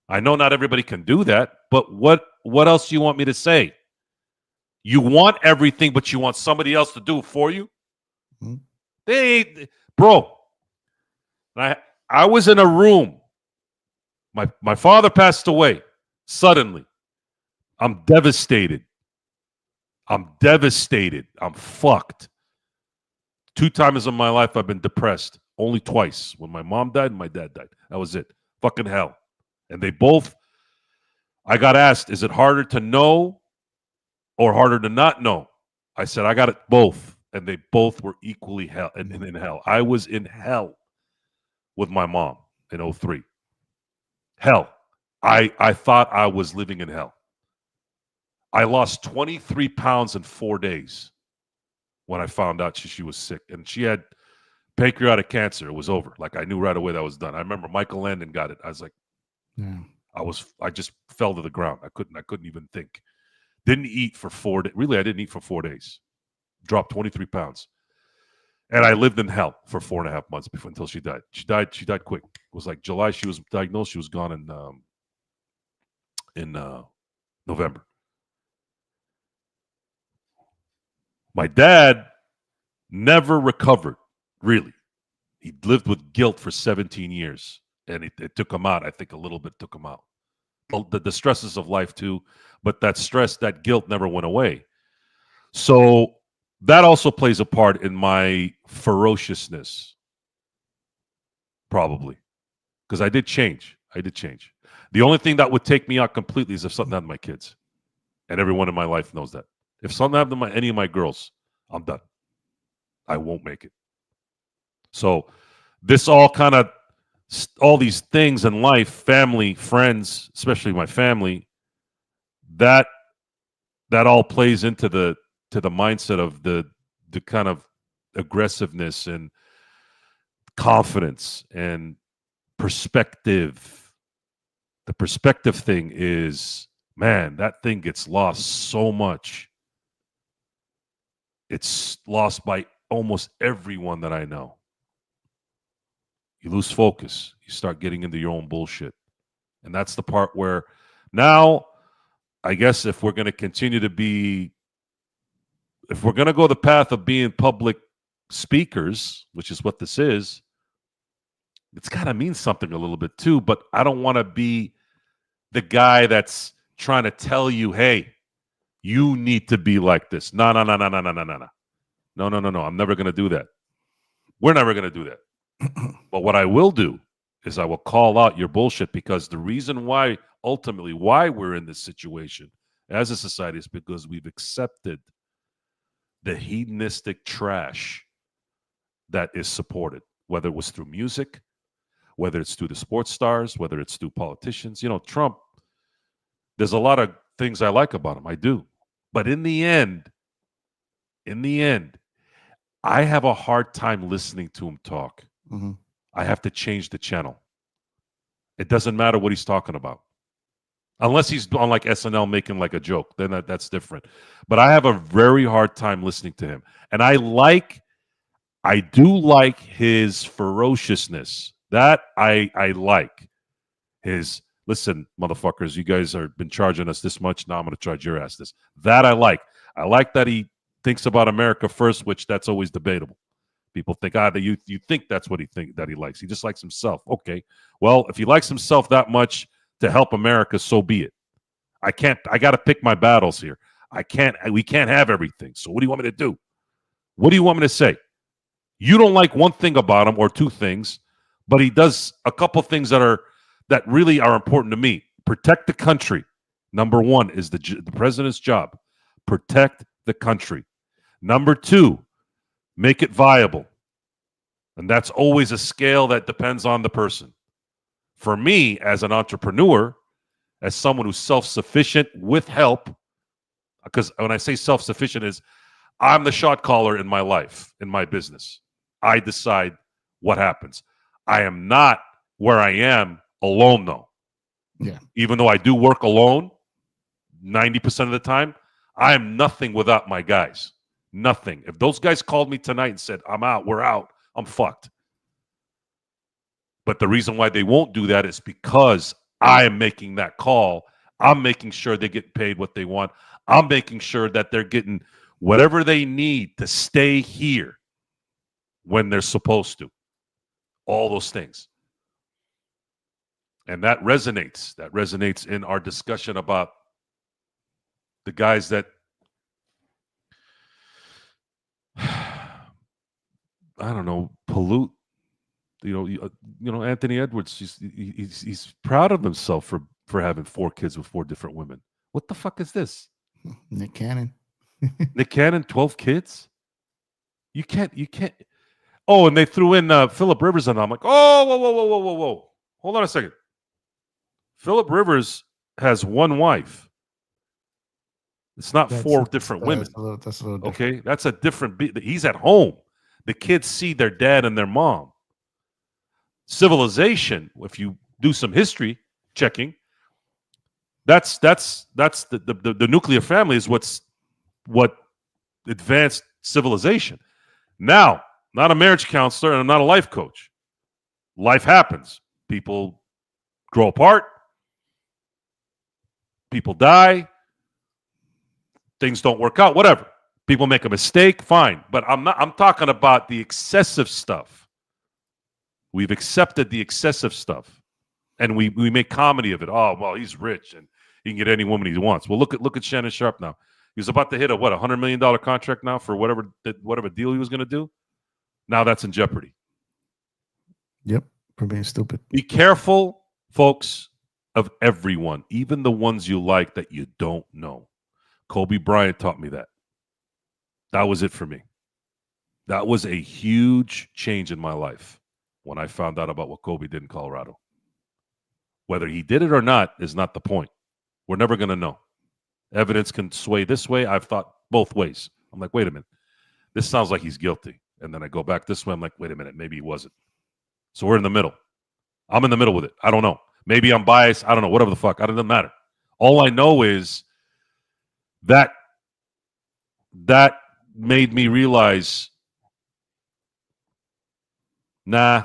I know not everybody can do that, but what else do you want me to say? You want everything, but you want somebody else to do it for you? Mm-hmm. Bro, I was in a room. My father passed away suddenly. I'm devastated. I'm fucked. 2 times in my life I've been depressed. Only twice. When my mom died and my dad died. That was it. Fucking hell. And I got asked, is it harder to know or harder to not know? I said, I got it both. And they both were equally hell in hell. I was in hell with my mom in 2003. Hell. I thought I was living in hell. I lost 23 pounds in 4 days when I found out she was sick. And she had pancreatic cancer. It was over. Like I knew right away that was done. I remember Michael Landon got it. I was like, yeah. I just fell to the ground. I couldn't even think. Didn't eat for 4 days. Really, I didn't eat for 4 days. Dropped 23 pounds. And I lived in hell for 4.5 months until she died. She died quick. It was like July. She was diagnosed. She was gone in November. My dad never recovered, really. He lived with guilt for 17 years, and it took him out. I think a little bit took him out. The stresses of life, too, but that stress, that guilt never went away. So that also plays a part in my ferociousness, probably, because I did change. The only thing that would take me out completely is if something happened to my kids, and everyone in my life knows that. If something happened to any of my girls, I'm done. I won't make it. So this all kind of all these things in life, family, friends, especially my family, that all plays into the mindset of the kind of aggressiveness and confidence and perspective. The perspective thing is, man, that thing gets lost so much. It's lost by almost everyone that I know. You lose focus. You start getting into your own bullshit. And that's the part where now, I guess if we're going to continue to be, if we're going to go the path of being public speakers, which is what this is, it's got to mean something a little bit too. But I don't want to be the guy that's trying to tell you, hey, you need to be like this. No, no, no, no, no, no, no, no, no. No, no, no, no. I'm never going to do that. We're never going to do that. But what I will do is I will call out your bullshit, because the reason why, ultimately, why we're in this situation as a society is because we've accepted the hedonistic trash that is supported, whether it was through music, whether it's through the sports stars, whether it's through politicians. You know, Trump, there's a lot of things I like about him. I do. But in the end, I have a hard time listening to him talk. Mm-hmm. I have to change the channel. It doesn't matter what he's talking about. Unless he's on like SNL making like a joke, then that's different. But I have a very hard time listening to him. And I do like his ferociousness. That I like. His, listen, motherfuckers, you guys are been charging us this much. Now I'm going to charge your ass this. That I like. I like that he thinks about America first, which that's always debatable. People think, you think that's what that he likes. He just likes himself. Okay. Well, if he likes himself that much to help America, so be it. I got to pick my battles here. We can't have everything. So what do you want me to do? What do you want me to say? You don't like one thing about him or two things, but he does a couple things that really are important to me. Protect the country. Number one is the president's job. Protect the country. Number two, make it viable. And that's always a scale that depends on the person. For me, as an entrepreneur, as someone who's self-sufficient with help, because when I say self-sufficient is I'm the shot caller in my life, in my business. I decide what happens. I am not where I am alone, though. Yeah. Even though I do work alone 90% of the time, I am nothing without my guys. Nothing. If those guys called me tonight and said, I'm out, we're out, I'm fucked. But the reason why they won't do that is because I am making that call. I'm making sure they get paid what they want. I'm making sure that they're getting whatever they need to stay here when they're supposed to. All those things. And that resonates. That resonates in our discussion about the guys that I don't know, pollute. You know, Anthony Edwards. He's proud of himself for having 4 kids with 4 different women. What the fuck is this? Nick Cannon. Nick Cannon, 12 kids. You can't. Oh, and they threw in Philip Rivers, and I'm like, oh, whoa. Hold on a second. Philip Rivers has one wife. It's not 4 different women. That's a little different. Okay, that's a different. He's at home. The kids see their dad and their mom. Civilization, if you do some history checking, that's the nuclear family is what advanced civilization. Now, not a marriage counselor and I'm not a life coach. Life happens. People grow apart. People die. Things don't work out. Whatever. People make a mistake. Fine. But I'm talking about the excessive stuff. We've accepted the excessive stuff. And we make comedy of it. Oh, well, he's rich and he can get any woman he wants. Well, look at Shannon Sharp now. He was about to hit a $100 million contract now for whatever deal he was going to do. Now that's in jeopardy. Yep, for being stupid. Be careful, folks, of everyone, even the ones you like that you don't know. Kobe Bryant taught me that. That was it for me. That was a huge change in my life. when I found out about what Kobe did in Colorado. Whether he did it or not is not the point. We're never going to know. Evidence can sway this way. I've thought both ways. I'm like, wait a minute. This sounds like he's guilty. And then I go back this way. I'm like, wait a minute. Maybe he wasn't. So we're in the middle. I'm in the middle with it. I don't know. Maybe I'm biased. I don't know. Whatever the fuck. It doesn't matter. All I know is that made me realize, nah,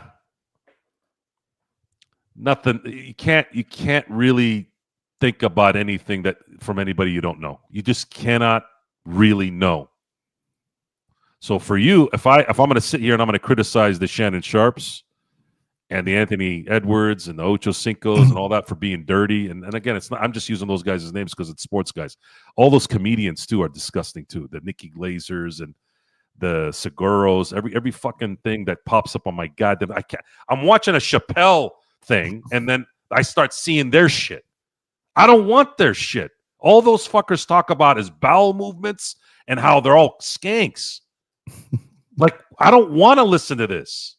nothing. You can't really think about anything that from anybody you don't know. You just cannot really know. So for you, if I'm going to sit here and I'm going to criticize the Shannon Sharps and the Anthony Edwards and the Ocho Cincos and all that for being dirty, and again, it's not. I'm just using those guys' names because it's sports guys. All those comedians too are disgusting too. The Nikki Glazers and the Seguros, every fucking thing that pops up on my goddamn. I'm watching a Chappelle thing and then I start seeing their shit. I don't want their shit. All those fuckers talk about is bowel movements and how they're all skanks. Like, I don't want to listen to this.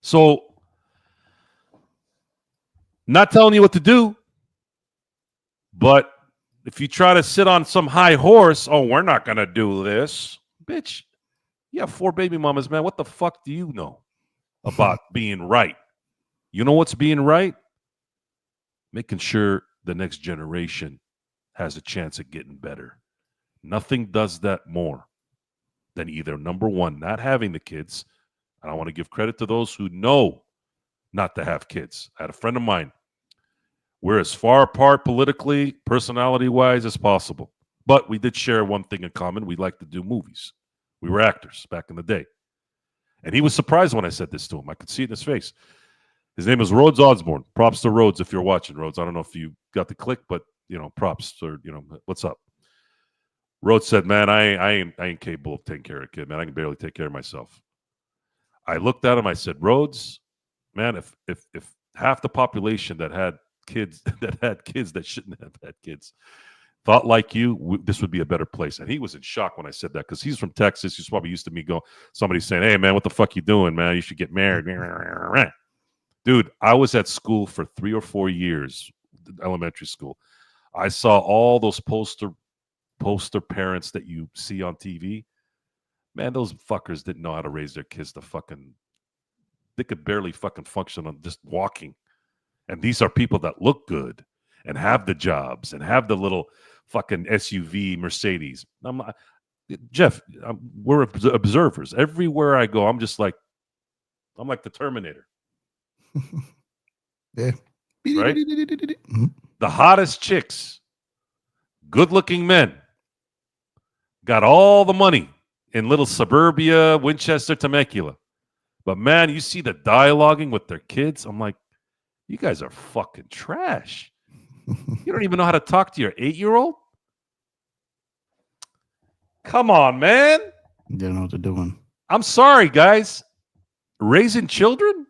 So, not telling you what to do, but if you try to sit on some high horse, oh, we're not going to do this. Bitch, you have 4 baby mamas, man. What the fuck do you know about being right? You know what's being right? Making sure the next generation has a chance at getting better. Nothing does that more than either, number one, not having the kids. And I want to give credit to those who know not to have kids. I had a friend of mine. We're as far apart politically, personality-wise as possible. But we did share one thing in common. We like to do movies. We were actors back in the day. And he was surprised when I said this to him. I could see it in his face. His name is Rhodes Osborne. Props to Rhodes if you're watching, Rhodes. I don't know if you got the click, but, props or, what's up? Rhodes said, man, I ain't capable of taking care of a kid, man. I can barely take care of myself. I looked at him. I said, Rhodes, man, if half the population that had kids that shouldn't have had kids thought like you, this would be a better place. And he was in shock when I said that because he's from Texas. He's probably used to me somebody saying, hey, man, what the fuck you doing, man? You should get married. Dude, I was at school for 3 or 4 years, elementary school. I saw all those poster parents that you see on TV. Man, those fuckers didn't know how to raise their kids to they could barely fucking function on just walking. And these are people that look good and have the jobs and have the little fucking SUV Mercedes. Jeff, we're observers. Everywhere I go, I'm like the Terminator. Yeah. Right? The hottest chicks, good-looking men, got all the money in little suburbia, Winchester, Temecula. But, man, you see the dialoguing with their kids. I'm like, you guys are fucking trash. You don't even know how to talk to your 8-year-old? Come on, man. They don't know what they're doing. I'm sorry, guys. Raising children?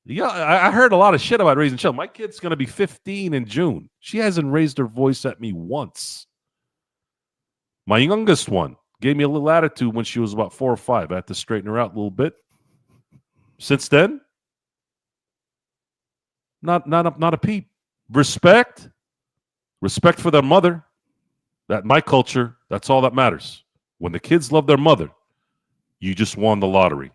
Yeah, I heard a lot of shit about raising children. My kid's going to be 15 in June. She hasn't raised her voice at me once. My youngest one gave me a little attitude when she was about 4 or 5. I had to straighten her out a little bit. Since then, not a peep. Respect for their mother. That my culture, that's all that matters. When the kids love their mother, you just won the lottery.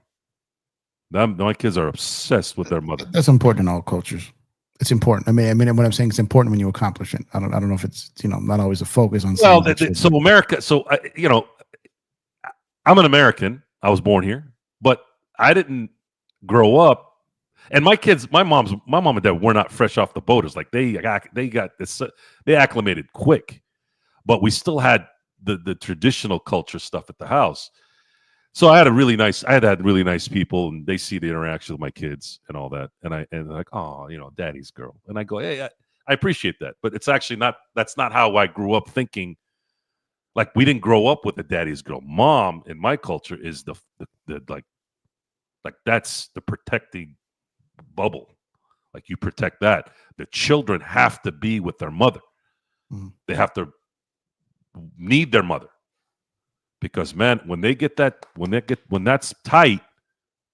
My kids are obsessed with their mother. That's important in all cultures. It's important. I mean, what I'm saying is important when you accomplish it. I don't know if it's not always a focus on. Well, so America. So I'm an American. I was born here, but I didn't grow up. And my kids, my mom and dad were not fresh off the boat. It's like they got this. They acclimated quick, but we still had the traditional culture stuff at the house. So I had really nice people, and they see the interaction with my kids and all that, and they're like, oh, daddy's girl, and I go, hey, I appreciate that, but it's actually not. That's not how I grew up thinking. Like, we didn't grow up with a daddy's girl. Mom in my culture is the like that's the protecting bubble. Like, you protect that. The children have to be with their mother. Mm-hmm. They have to need their mother. Because, man, when that's tight,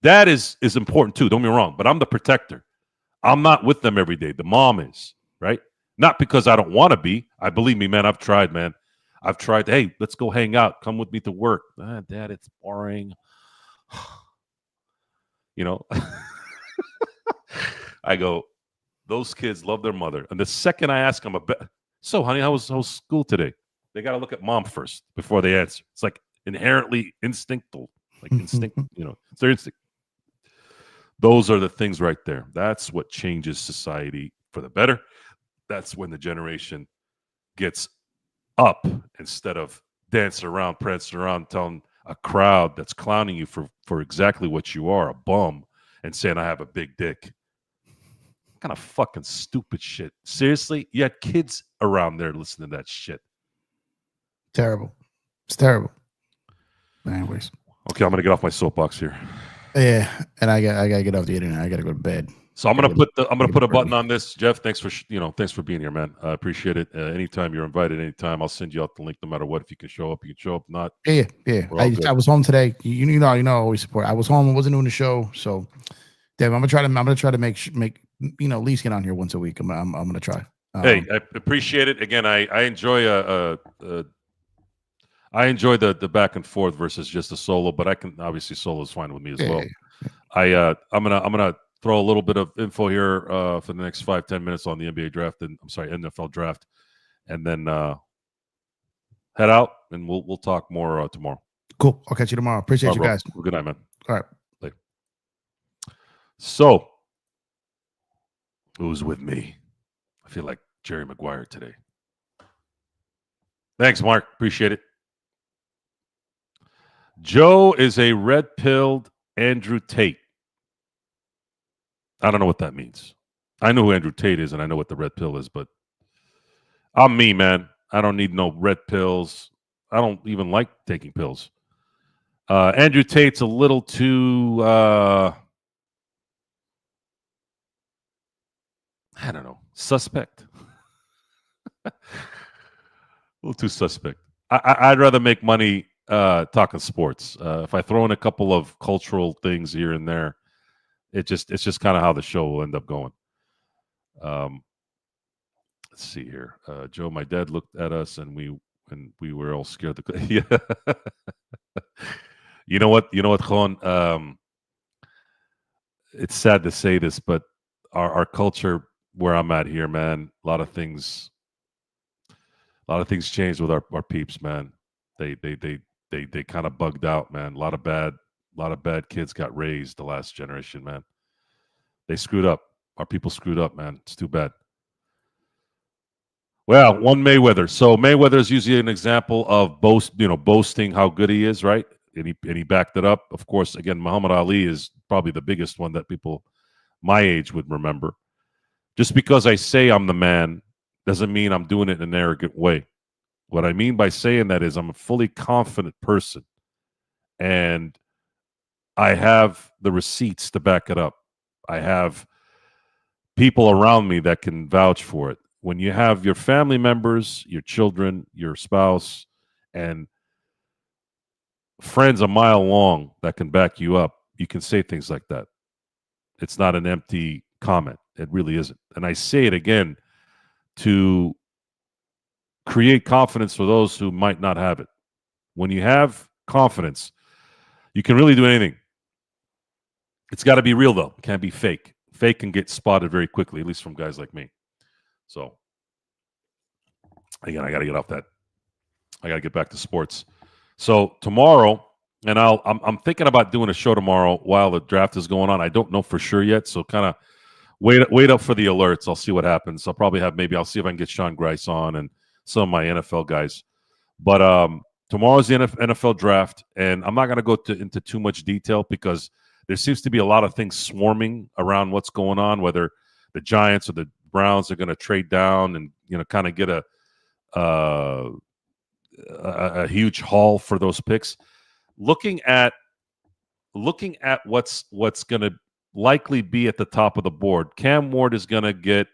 That is important too. Don't get me wrong, but I'm the protector. I'm not with them every day. The mom is, right? Not because I don't want to be. I believe me, man. I've tried, man. I've tried. Hey, let's go hang out. Come with me to work. Dad, it's boring. You know, I go, those kids love their mother. And the second I ask them about, so honey, how was school today? They got to look at mom first before they answer. It's like inherently instinctual, like instinct, it's their instinct. Those are the things right there. That's what changes society for the better. That's when the generation gets up instead of dancing around, prancing around, telling a crowd that's clowning you for exactly what you are, a bum, and saying I have a big dick. What kind of fucking stupid shit. Seriously? You had kids around there listening to that shit. Terrible. It's terrible. Anyways. Okay, I'm gonna get off my soapbox here. Yeah, and I gotta get off the internet. I gotta go to bed. So I'm gonna put a button on this, Jeff. Thanks for being here, man. I appreciate it. Anytime you're invited, anytime I'll send you out the link, no matter what. If you can show up, you can show up. Not, yeah. I was home today. You know, I always support. I was home. I wasn't doing the show, so Dave, I'm gonna try to make at least get on here once a week. I'm gonna try. Hey, I appreciate it. Again, I enjoy I enjoy the back and forth versus just a solo, but I can obviously solo is fine with me as well. Yeah. I'm gonna throw a little bit of info here for the next 5-10 minutes on the NBA draft and NFL draft, and then head out and we'll talk more tomorrow. Cool. I'll catch you tomorrow. Appreciate you guys. Good night, man. All right. Later. So, who's with me? I feel like Jerry Maguire today. Thanks, Mark. Appreciate it. Joe is a red-pilled Andrew Tate. I don't know what that means. I know who Andrew Tate is, and I know what the red pill is, but I'm me, man. I don't need no red pills. I don't even like taking pills. Andrew Tate's a little too, I don't know, suspect. A little too suspect. I'd rather make money talking sports. If I throw in a couple of cultural things here and there, it's just kind of how the show will end up going. Let's see here. Joe, my dad looked at us and we were all scared. Yeah. You know what, Juan? It's sad to say this, but our culture where I'm at here, man, a lot of things changed with our peeps, man. They kind of bugged out, man. A lot of bad kids got raised the last generation, man. They screwed up. Our people screwed up, man. It's too bad. Well, one Mayweather. So Mayweather is usually an example of boasting how good he is, right? And he backed it up. Of course, again, Muhammad Ali is probably the biggest one that people my age would remember. Just because I say I'm the man doesn't mean I'm doing it in an arrogant way. What I mean by saying that is I'm a fully confident person, and I have the receipts to back it up. I have people around me that can vouch for it. When you have your family members, your children, your spouse, and friends a mile long that can back you up, you can say things like that. It's not an empty comment. It really isn't. And I say it again to create confidence for those who might not have it. When you have confidence, you can really do anything. It's got to be real, though. It can't be fake. Fake can get spotted very quickly, at least from guys like me. So, again, I got to get off that. I got to get back to sports. So tomorrow, and I'm thinking about doing a show tomorrow while the draft is going on. I don't know for sure yet, so kind of wait up for the alerts. I'll see what happens. I'll see if I can get Sean Grice on and some of my NFL guys. But tomorrow's the NFL draft, and I'm not going to go into too much detail because there seems to be a lot of things swarming around what's going on, whether the Giants or the Browns are going to trade down and kind of get a huge haul for those picks. Looking at what's going to likely be at the top of the board, Cam Ward is going to get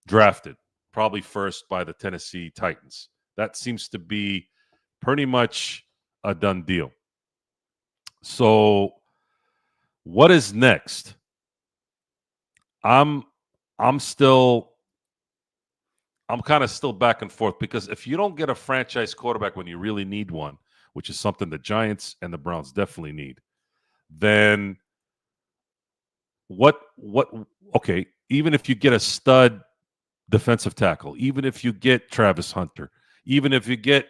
drafted probably first by the Tennessee Titans. That seems to be pretty much a done deal. So what is next? I'm I'm still I'm kind of still back and forth because if you don't get a franchise quarterback when you really need one, which is something the Giants and the Browns definitely need, then what okay, even if you get a stud defensive tackle, even if you get Travis Hunter, even if you get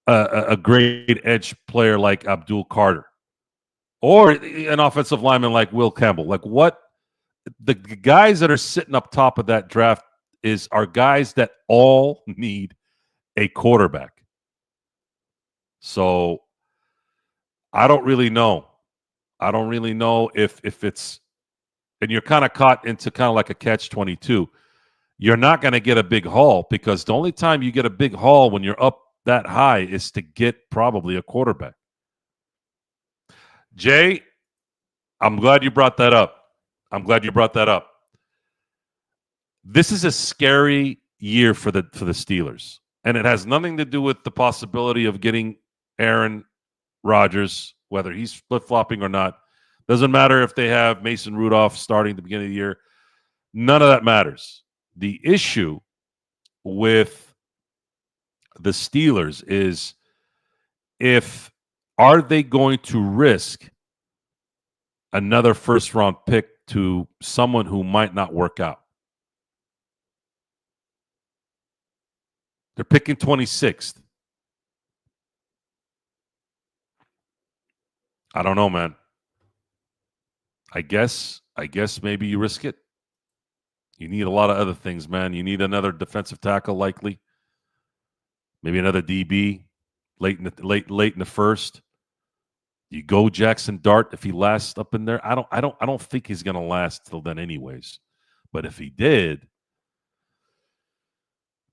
a great edge player like Abdul Carter, or an offensive lineman like Will Campbell, like what the guys that are sitting up top of that draft are guys that all need a quarterback. So I don't really know. I don't really know if it's, and you're kind of caught into kind of like a catch-22. You're not going to get a big haul because the only time you get a big haul when you're up that high is to get probably a quarterback. Jay, I'm glad you brought that up. I'm glad you brought that up. This is a scary year for the Steelers, and it has nothing to do with the possibility of getting Aaron Rodgers, whether he's flip-flopping or not. Doesn't matter if they have Mason Rudolph starting at the beginning of the year. None of that matters. The issue with the Steelers is are they going to risk another first-round pick to someone who might not work out? They're picking 26th. I don't know, man. I guess maybe you risk it. You need a lot of other things, man. You need another defensive tackle, likely. Maybe another DB late in the first. You go Jackson Dart if he lasts up in there. I don't think he's gonna last till then, anyways. But if he did,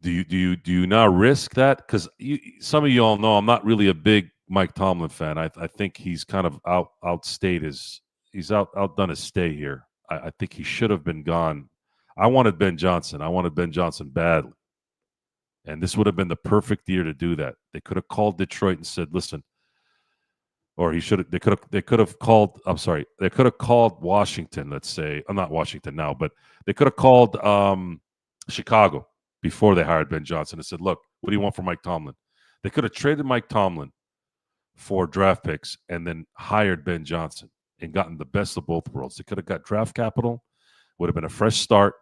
do you now risk that? Because some of you all know I'm not really a big Mike Tomlin fan. I think he's kind of outstayed his he's outdone his stay here. I think he should have been gone. I wanted Ben Johnson. I wanted Ben Johnson badly. And this would have been the perfect year to do that. They could have called Detroit and said, listen, or he should have they could have called, I'm sorry, they could have called Washington, let's say. I'm not Washington now, but they could have called Chicago before they hired Ben Johnson and said, look, what do you want from Mike Tomlin? They could have traded Mike Tomlin for draft picks and then hired Ben Johnson and gotten the best of both worlds. They could have got draft capital, would have been a fresh start,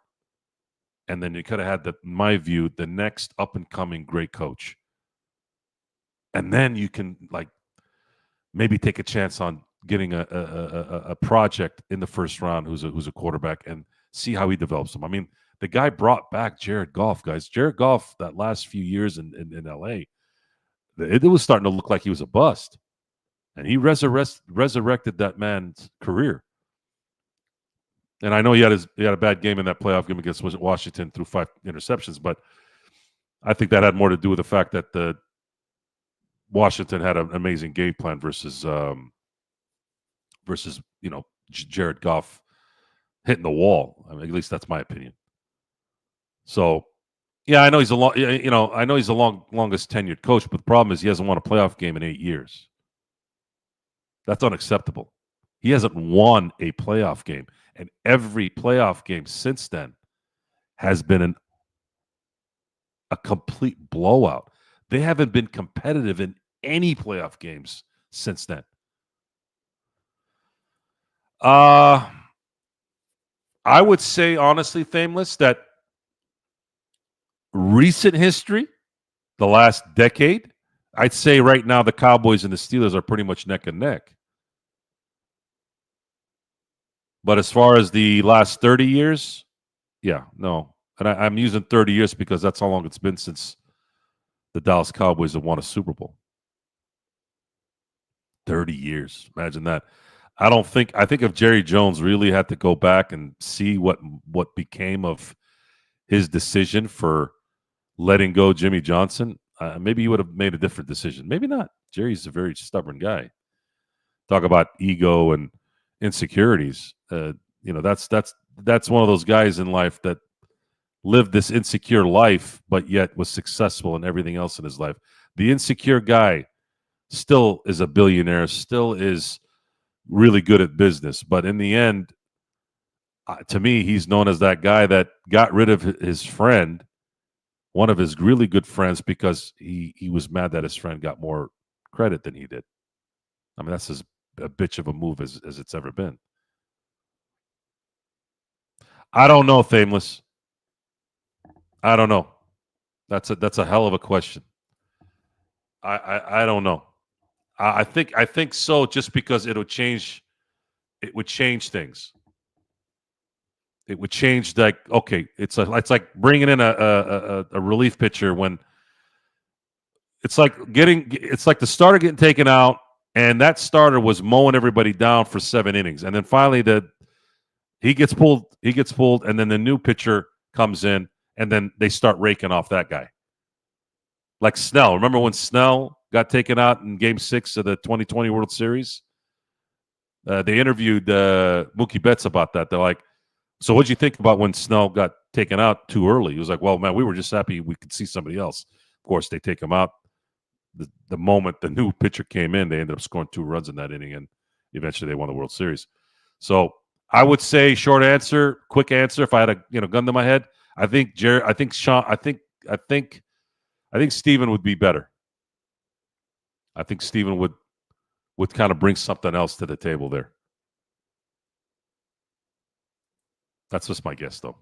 and then you could have had, in my view, the next up-and-coming great coach. And then you can, like, maybe take a chance on getting a project in the first round who's a quarterback and see how he develops them. I mean, the guy brought back Jared Goff, guys. Jared Goff, that last few years in L.A., it was starting to look like he was a bust. And he resurrected that man's career. And I know he had a bad game in that playoff game against Washington through 5 interceptions, but I think that had more to do with the fact that the Washington had an amazing game plan versus Jared Goff hitting the wall. I mean, at least that's my opinion. So, yeah, I know he's the longest tenured coach, but the problem is he hasn't won a playoff game in 8 years. That's unacceptable. He hasn't won a playoff game, and every playoff game since then has been a complete blowout. They haven't been competitive in any playoff games since then. I would say, honestly, Thameless, that recent history, the last decade, I'd say right now the Cowboys and the Steelers are pretty much neck and neck. But as far as the last 30 years, yeah, no. And I'm using 30 years because that's how long it's been since the Dallas Cowboys have won a Super Bowl. 30 years. Imagine that. I think if Jerry Jones really had to go back and see what became of his decision for letting go Jimmy Johnson, maybe he would have made a different decision. Maybe not. Jerry's a very stubborn guy. Talk about ego and insecurities. That's one of those guys in life that lived this insecure life, but yet was successful in everything else in his life. The insecure guy still is a billionaire, still is really good at business. But in the end, to me, he's known as that guy that got rid of his friend, one of his really good friends, because he was mad that his friend got more credit than he did. I mean, that's as a bitch of a move as it's ever been. I don't know, Thameless. I don't know. That's a hell of a question. I don't know. I think so, just because it would change things. It would change, like, okay, it's like bringing in a relief pitcher when it's like the starter getting taken out, and that starter was mowing everybody down for 7 innings, and then finally he gets pulled, and then the new pitcher comes in, and then they start raking off that guy. Like Snell. Remember when Snell got taken out in Game 6 of the 2020 World Series? They interviewed Mookie Betts about that. They're like, so what'd you think about when Snell got taken out too early? He was like, well, man, we were just happy we could see somebody else. Of course, they take him out. The moment the new pitcher came in, they ended up scoring 2 runs in that inning, and eventually they won the World Series. So I would say, quick answer, if I had a gun to my head, I think Sean, I think Steven would be better. I think Steven would kind of bring something else to the table there. That's just my guess, though.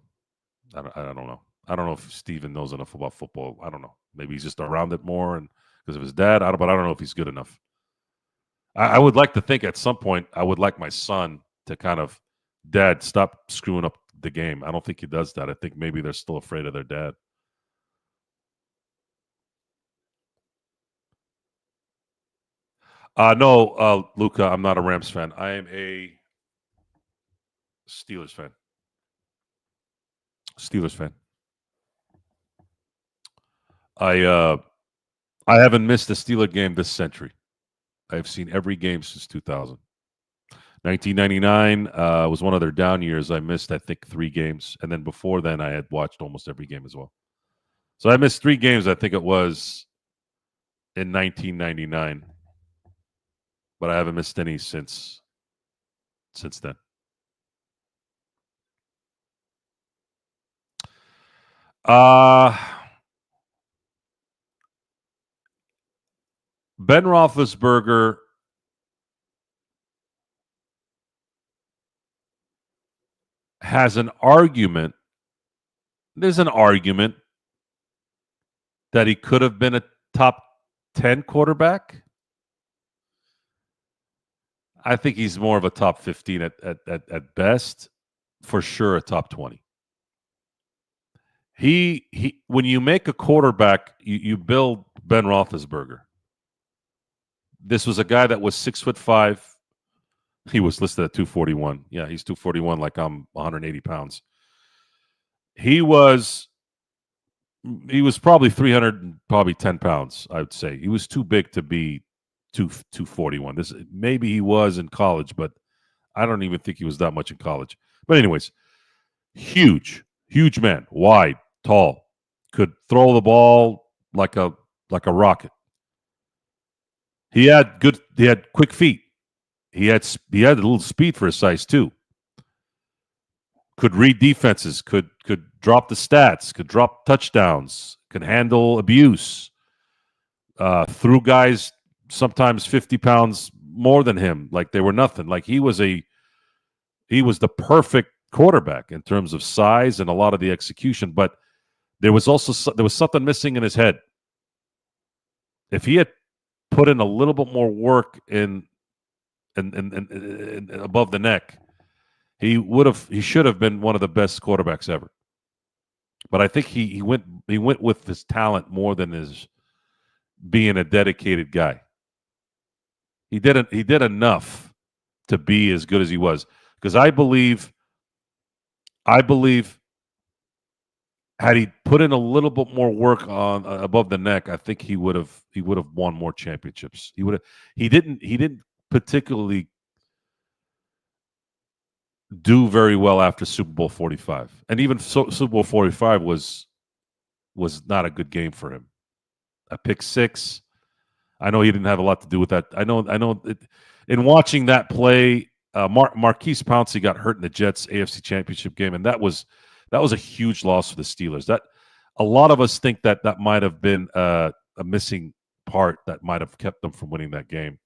I don't know. I don't know if Steven knows enough about football. I don't know. Maybe he's just around it more, and because of his dad. But I don't know if he's good enough. I would like to think at some point I would like my son to kind of, Dad, stop screwing up the game. I don't think he does that. I think maybe they're still afraid of their dad. No, Luca, I'm not a Rams fan. I am a Steelers fan. I haven't missed a Steeler game this century. I've seen every game since 2000. 1999 was one of their down years. I missed, I think, 3 games. And then before then, I had watched almost every game as well. So I missed 3 games, I think it was, in 1999. But I haven't missed any since then. Ben Roethlisberger has an argument. There's an argument that he could have been a top 10 quarterback. I think he's more of a top 15 at best. For sure, a top 20. He when you make a quarterback, you build Ben Roethlisberger. This was a guy that was 6'5". He was listed at 241. Yeah, he's 241, like I'm 180 pounds. He was probably 310 pounds, I would say. He was too big to be 241. Maybe he was in college, but I don't even think he was that much in college. But anyways, huge man, wide, tall, could throw the ball like a rocket. He had quick feet. He had a little speed for his size too. Could read defenses, could drop the stats, could drop touchdowns, could handle abuse. Threw guys sometimes 50 pounds more than him like they were nothing. Like he was the perfect quarterback in terms of size and a lot of the execution, but there was something missing in his head. If he had put in a little bit more work in above the neck, he should have been one of the best quarterbacks ever. But I think he went with his talent more than his being a dedicated guy. He did enough to be as good as he was, because I believe had he put in a little bit more work on above the neck, I think he would have won more championships. He didn't particularly do very well after Super Bowl 45, and even Super Bowl 45 was not a good game for him. A pick 6. I know he didn't have a lot to do with that. I know in watching that play, Marquise Pouncey got hurt in the Jets AFC Championship game, and that was a huge loss for the Steelers. That a lot of us think that might have been a missing part that might have kept them from winning that game.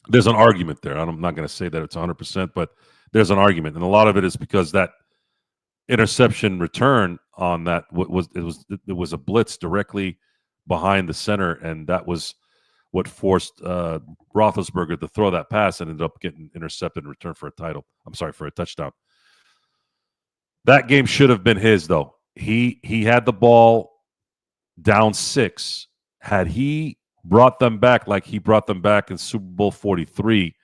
There's an argument there. I'm not going to say that it's 100%, but there's an argument, and a lot of it is because that interception return on that it was a blitz directly behind the center, and that was what forced Roethlisberger to throw that pass and ended up getting intercepted in return for a title. I'm sorry, for a touchdown. That game should have been his, though. He had the ball down 6. Had he brought them back like he brought them back in Super Bowl 43,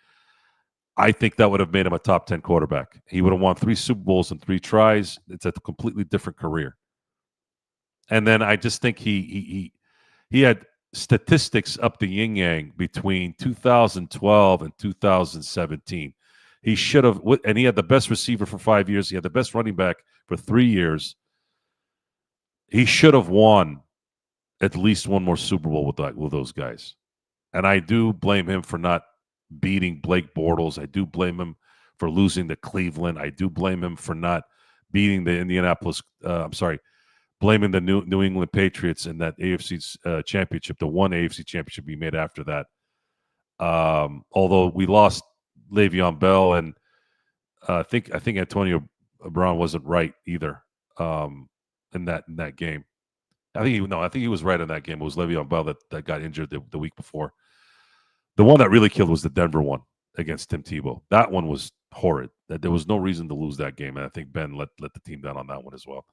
I think that would have made him a top 10 quarterback. He would have won 3 Super Bowls in 3 tries. It's a completely different career. And then I just think he had statistics up the yin yang between 2012 and 2017. He should have, and he had the best receiver for 5 years. He had the best running back for 3 years. He should have won at least one more Super Bowl with those guys. And I do blame him for not beating Blake Bortles. I do blame him for losing to Cleveland. I do blame him for not beating the blaming the New England Patriots in that AFC championship, the one AFC championship he made after that. Although we lost Le'Veon Bell, and I think Antonio Brown wasn't right either in that game. I think he was right in that game. It was Le'Veon Bell that got injured the week before. The one that really killed was the Denver one against Tim Tebow. That one was horrid. There was no reason to lose that game, and I think Ben let the team down on that one as well.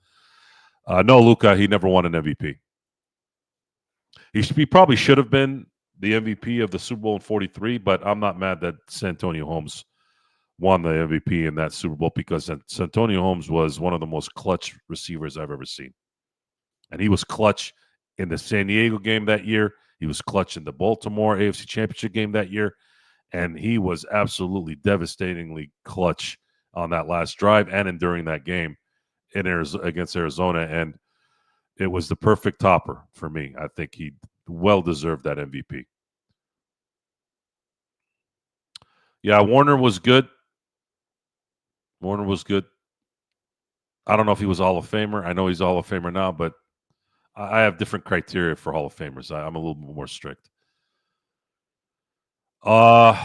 No, Luka, he never won an MVP. He probably should have been the MVP of the Super Bowl in 43, but I'm not mad that Santonio Holmes won the MVP in that Super Bowl because Santonio Holmes was one of the most clutch receivers I've ever seen. And he was clutch in the San Diego game that year. He was clutch in the Baltimore AFC Championship game that year. And he was absolutely devastatingly clutch on that last drive and during that game against Arizona. And it was the perfect topper for me. I think he well deserved that MVP. Yeah, Warner was good. I don't know if he was Hall of Famer. I know he's Hall of Famer now, but I have different criteria for Hall of Famers. I'm a little bit more strict. Boy,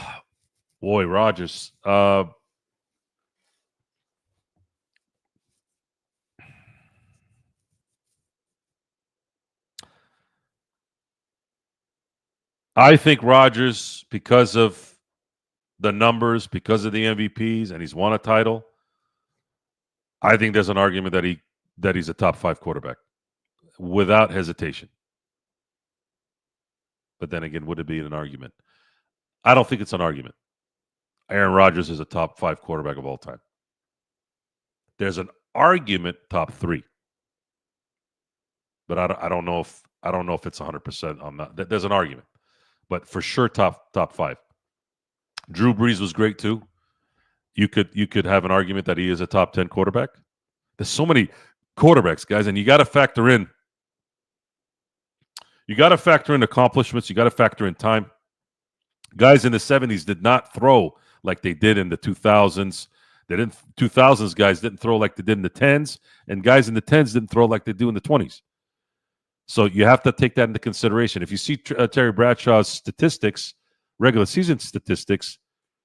Rodgers. I think Rodgers, because of the numbers, because of the MVPs, and he's won a title, I think there's an argument that he's a top 5 quarterback without hesitation. But then again, would it be an argument? I don't think it's an argument. Aaron Rodgers is a top 5 quarterback of all time. There's an argument top 3, but I don't know if it's 100% on that. There's an argument, but for sure top 5. Drew Brees was great too. You could have an argument that he is a top 10 quarterback. There's so many quarterbacks, guys, and you got to factor in. You got to factor in accomplishments. You got to factor in time. Guys in the 70s did not throw like they did in the 2000s. 2000s guys didn't throw like they did in the 10s, and guys in the 10s didn't throw like they do in the 20s. So you have to take that into consideration. If you see Terry Bradshaw's statistics, regular season statistics,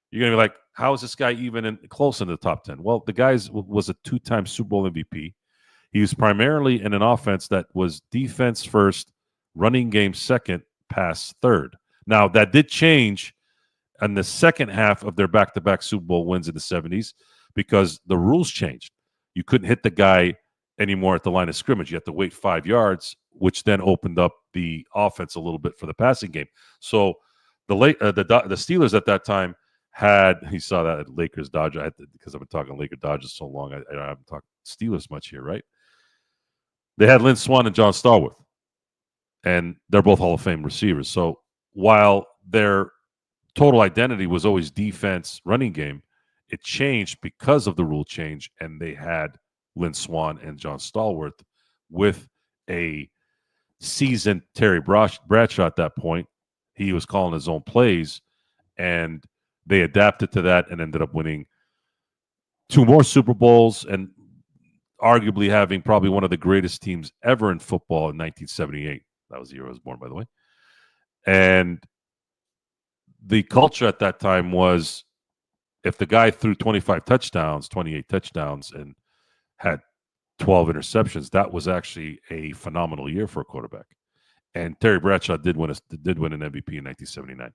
you're going to be like, how is this guy even close in the top 10? Well, the guy was a 2-time Super Bowl MVP. He was primarily in an offense that was defense first, running game second, pass third. Now, that did change in the second half of their back-to-back Super Bowl wins in the 70s because the rules changed. You couldn't hit the guy anymore at the line of scrimmage. You had to wait 5 yards, which then opened up the offense a little bit for the passing game. So the Steelers at that time had, he saw that at Lakers Dodgers, because I've been talking Lakers Dodgers so long, I haven't talked Steelers much here, right? They had Lynn Swann and John Stallworth, and they're both Hall of Fame receivers. So while their total identity was always defense, running game, it changed because of the rule change, and they had Lynn Swann and John Stallworth with a seasoned Terry Bradshaw at that point, He was calling his own plays, and they adapted to that and ended up winning 2 more Super Bowls and arguably having probably one of the greatest teams ever in football in 1978. That was the year I was born, by the way. And the culture at that time was if the guy threw 25 touchdowns, 28 touchdowns, and had 12 interceptions, that was actually a phenomenal year for a quarterback. And Terry Bradshaw did win an MVP in 1979.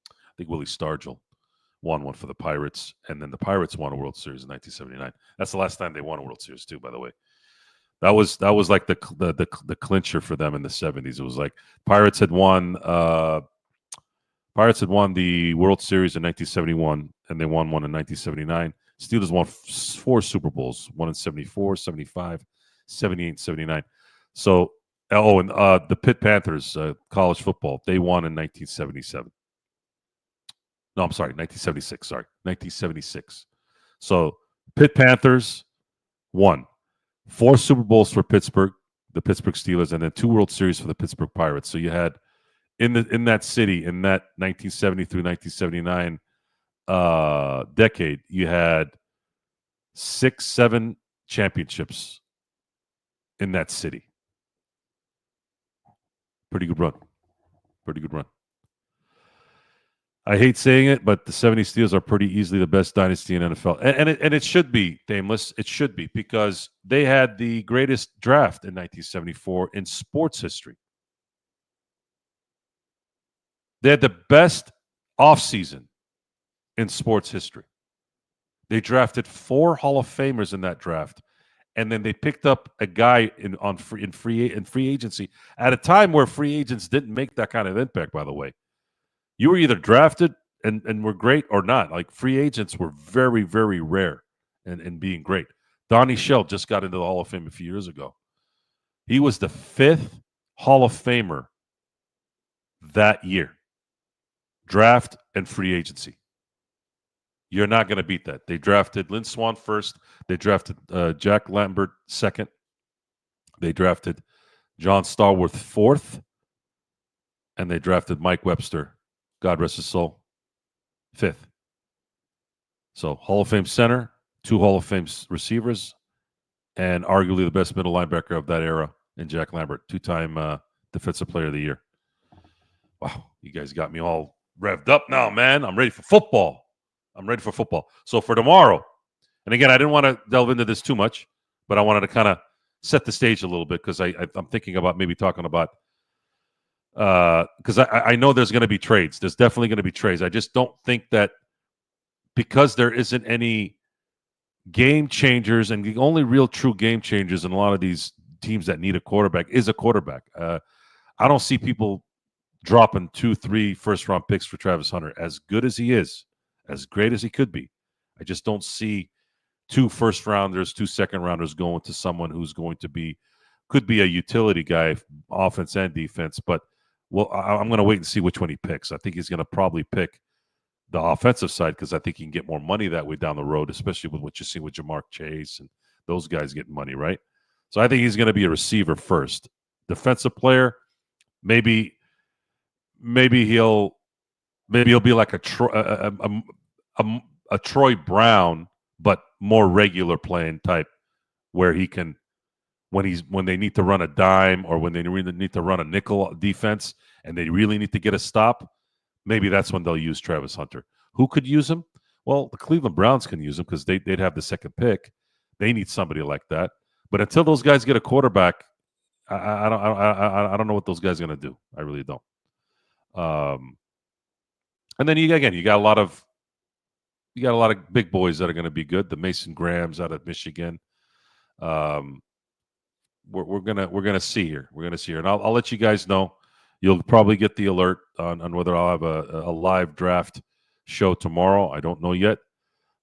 I think Willie Stargell won one for the Pirates, and then the Pirates won a World Series in 1979. That's the last time they won a World Series, too, by the way. That was like the clincher for them in the 70s. It was like Pirates had won the World Series in 1971, and they won one in 1979. Steelers won 4 Super Bowls, one in 74, 75, 78, 79. So, and the Pitt Panthers, college football, they won in 1977. No, I'm sorry, 1976. Sorry, 1976. So, Pitt Panthers won 4 Super Bowls for Pittsburgh, the Pittsburgh Steelers, and then 2 World Series for the Pittsburgh Pirates. So you had in that city in that 1970 through 1979 decade, you had 6, 7 championships in that city. Pretty good run. Pretty good run. I hate saying it, but the 70 Steelers are pretty easily the best dynasty in NFL. And it should be, Dameless. It should be because they had the greatest draft in 1974 in sports history. They had the best offseason in sports history. They drafted 4 Hall of Famers in that draft, and then they picked up a guy in free agency at a time where free agents didn't make that kind of impact, by the way. You were either drafted and were great or not. Like free agents were very, very rare in being great. Donnie Shell just got into the Hall of Fame a few years ago. He was the 5th Hall of Famer that year. Draft and free agency. You're not going to beat that. They drafted Lynn Swann first. They drafted Jack Lambert second. They drafted John Stallworth fourth. And they drafted Mike Webster, God rest his soul, 5th. So Hall of Fame center, 2 Hall of Fame receivers, and arguably the best middle linebacker of that era in Jack Lambert, 2-time Defensive Player of the Year. Wow, you guys got me all revved up now, man. I'm ready for football. So for tomorrow, and again, I didn't want to delve into this too much, but I wanted to kind of set the stage a little bit because I'm thinking about maybe talking about because I know there's going to be trades. There's definitely going to be trades. I just don't think that because there isn't any game changers, and the only real true game changers in a lot of these teams that need a quarterback is a quarterback. I don't see people dropping 2, 3 first-round picks for Travis Hunter. As good as he is, as great as he could be, I just don't see 2 first-rounders, 2 second-rounders going to someone who's going to be could be a utility guy, offense and defense, but well, I'm going to wait and see which one he picks. I think he's going to probably pick the offensive side because I think he can get more money that way down the road, especially with what you see with Jamar Chase and those guys getting money, right? So I think he's going to be a receiver first. Defensive player, maybe he'll be like a Troy Brown, but more regular playing type, where he can. When they need to run a dime or when they really need to run a nickel defense and they really need to get a stop, maybe that's when they'll use Travis Hunter. Who could use him? Well, the Cleveland Browns can use him because they'd have the second pick. They need somebody like that. But until those guys get a quarterback, I don't know what those guys are going to do. I really don't. And then you got a lot of big boys that are going to be good. The Mason Grahams out of Michigan. We're gonna see here. And I'll let you guys know. You'll probably get the alert on whether I'll have a live draft show tomorrow. I don't know yet,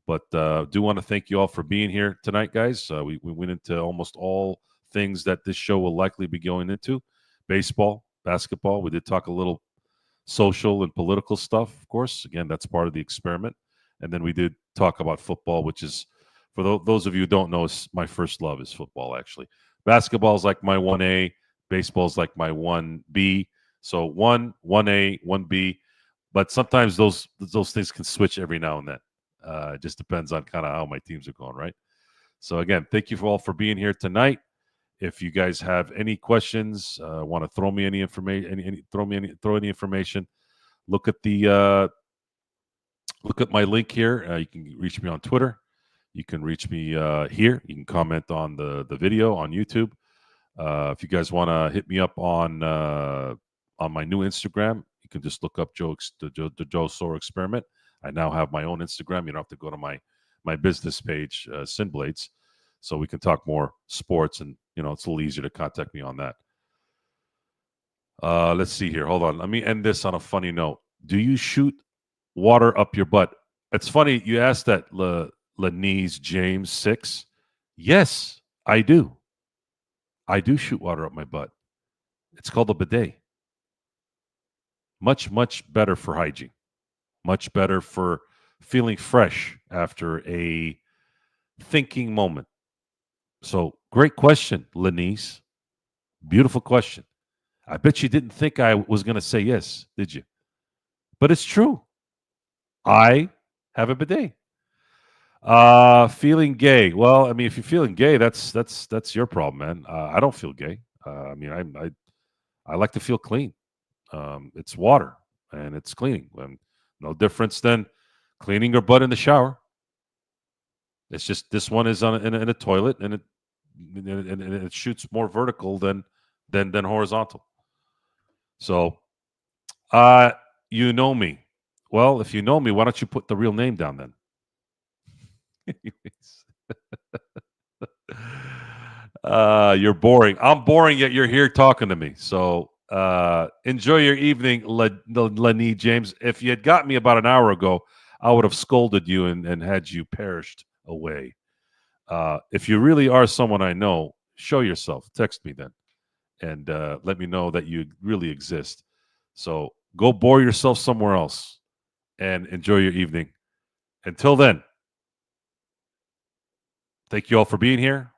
but do want to thank you all for being here tonight, guys. We went into almost all things that this show will likely be going into: baseball, basketball. We did talk a little social and political stuff, of course. Again, that's part of the experiment. And then we did talk about football, which is, for those of you who don't know, my first love is football, actually. Basketball is like my 1A. Baseball is like my 1B. So one A, one B, but sometimes those things can switch every now and then. It just depends on kind of how my teams are going, right? So again, thank you for all for being here tonight. If you guys have any questions, want to throw me any information, throw any information, look at the look at my link here. You can reach me on Twitter. You can reach me here. You can comment on the video on YouTube. If you guys want to hit me up on my new Instagram, you can just look up the Joe Soro Experiment. I now have my own Instagram. You don't have to go to my business page, Sinblades, so we can talk more sports, and it's a little easier to contact me on that. Let's see here. Hold on. Let me end this on a funny note. Do you shoot water up your butt? It's funny you asked that, Lenise James 6. Yes, I do. I do shoot water up my butt. It's called a bidet. Much, much better for hygiene. Much better for feeling fresh after a thinking moment. So, great question, Lenise. Beautiful question. I bet you didn't think I was going to say yes, did you? But it's true. I have a bidet. Feeling gay. Well, I mean, if you're feeling gay, that's your problem, man. I don't feel gay. I mean, I like to feel clean. It's water and it's cleaning. And no difference than cleaning your butt in the shower. It's just this one is in a toilet, and it shoots more vertical than horizontal. So, you know me. Well, if you know me, why don't you put the real name down then? Anyways. You're boring. I'm boring, yet you're here talking to me. So enjoy your evening, Lenny James. If you had got me about an hour ago, I would have scolded you and had you perished away. If you really are someone I know, show yourself. Text me then, and let me know that you really exist. So go bore yourself somewhere else and enjoy your evening. Until then, thank you all for being here.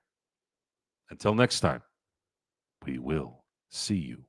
Until next time, we will see you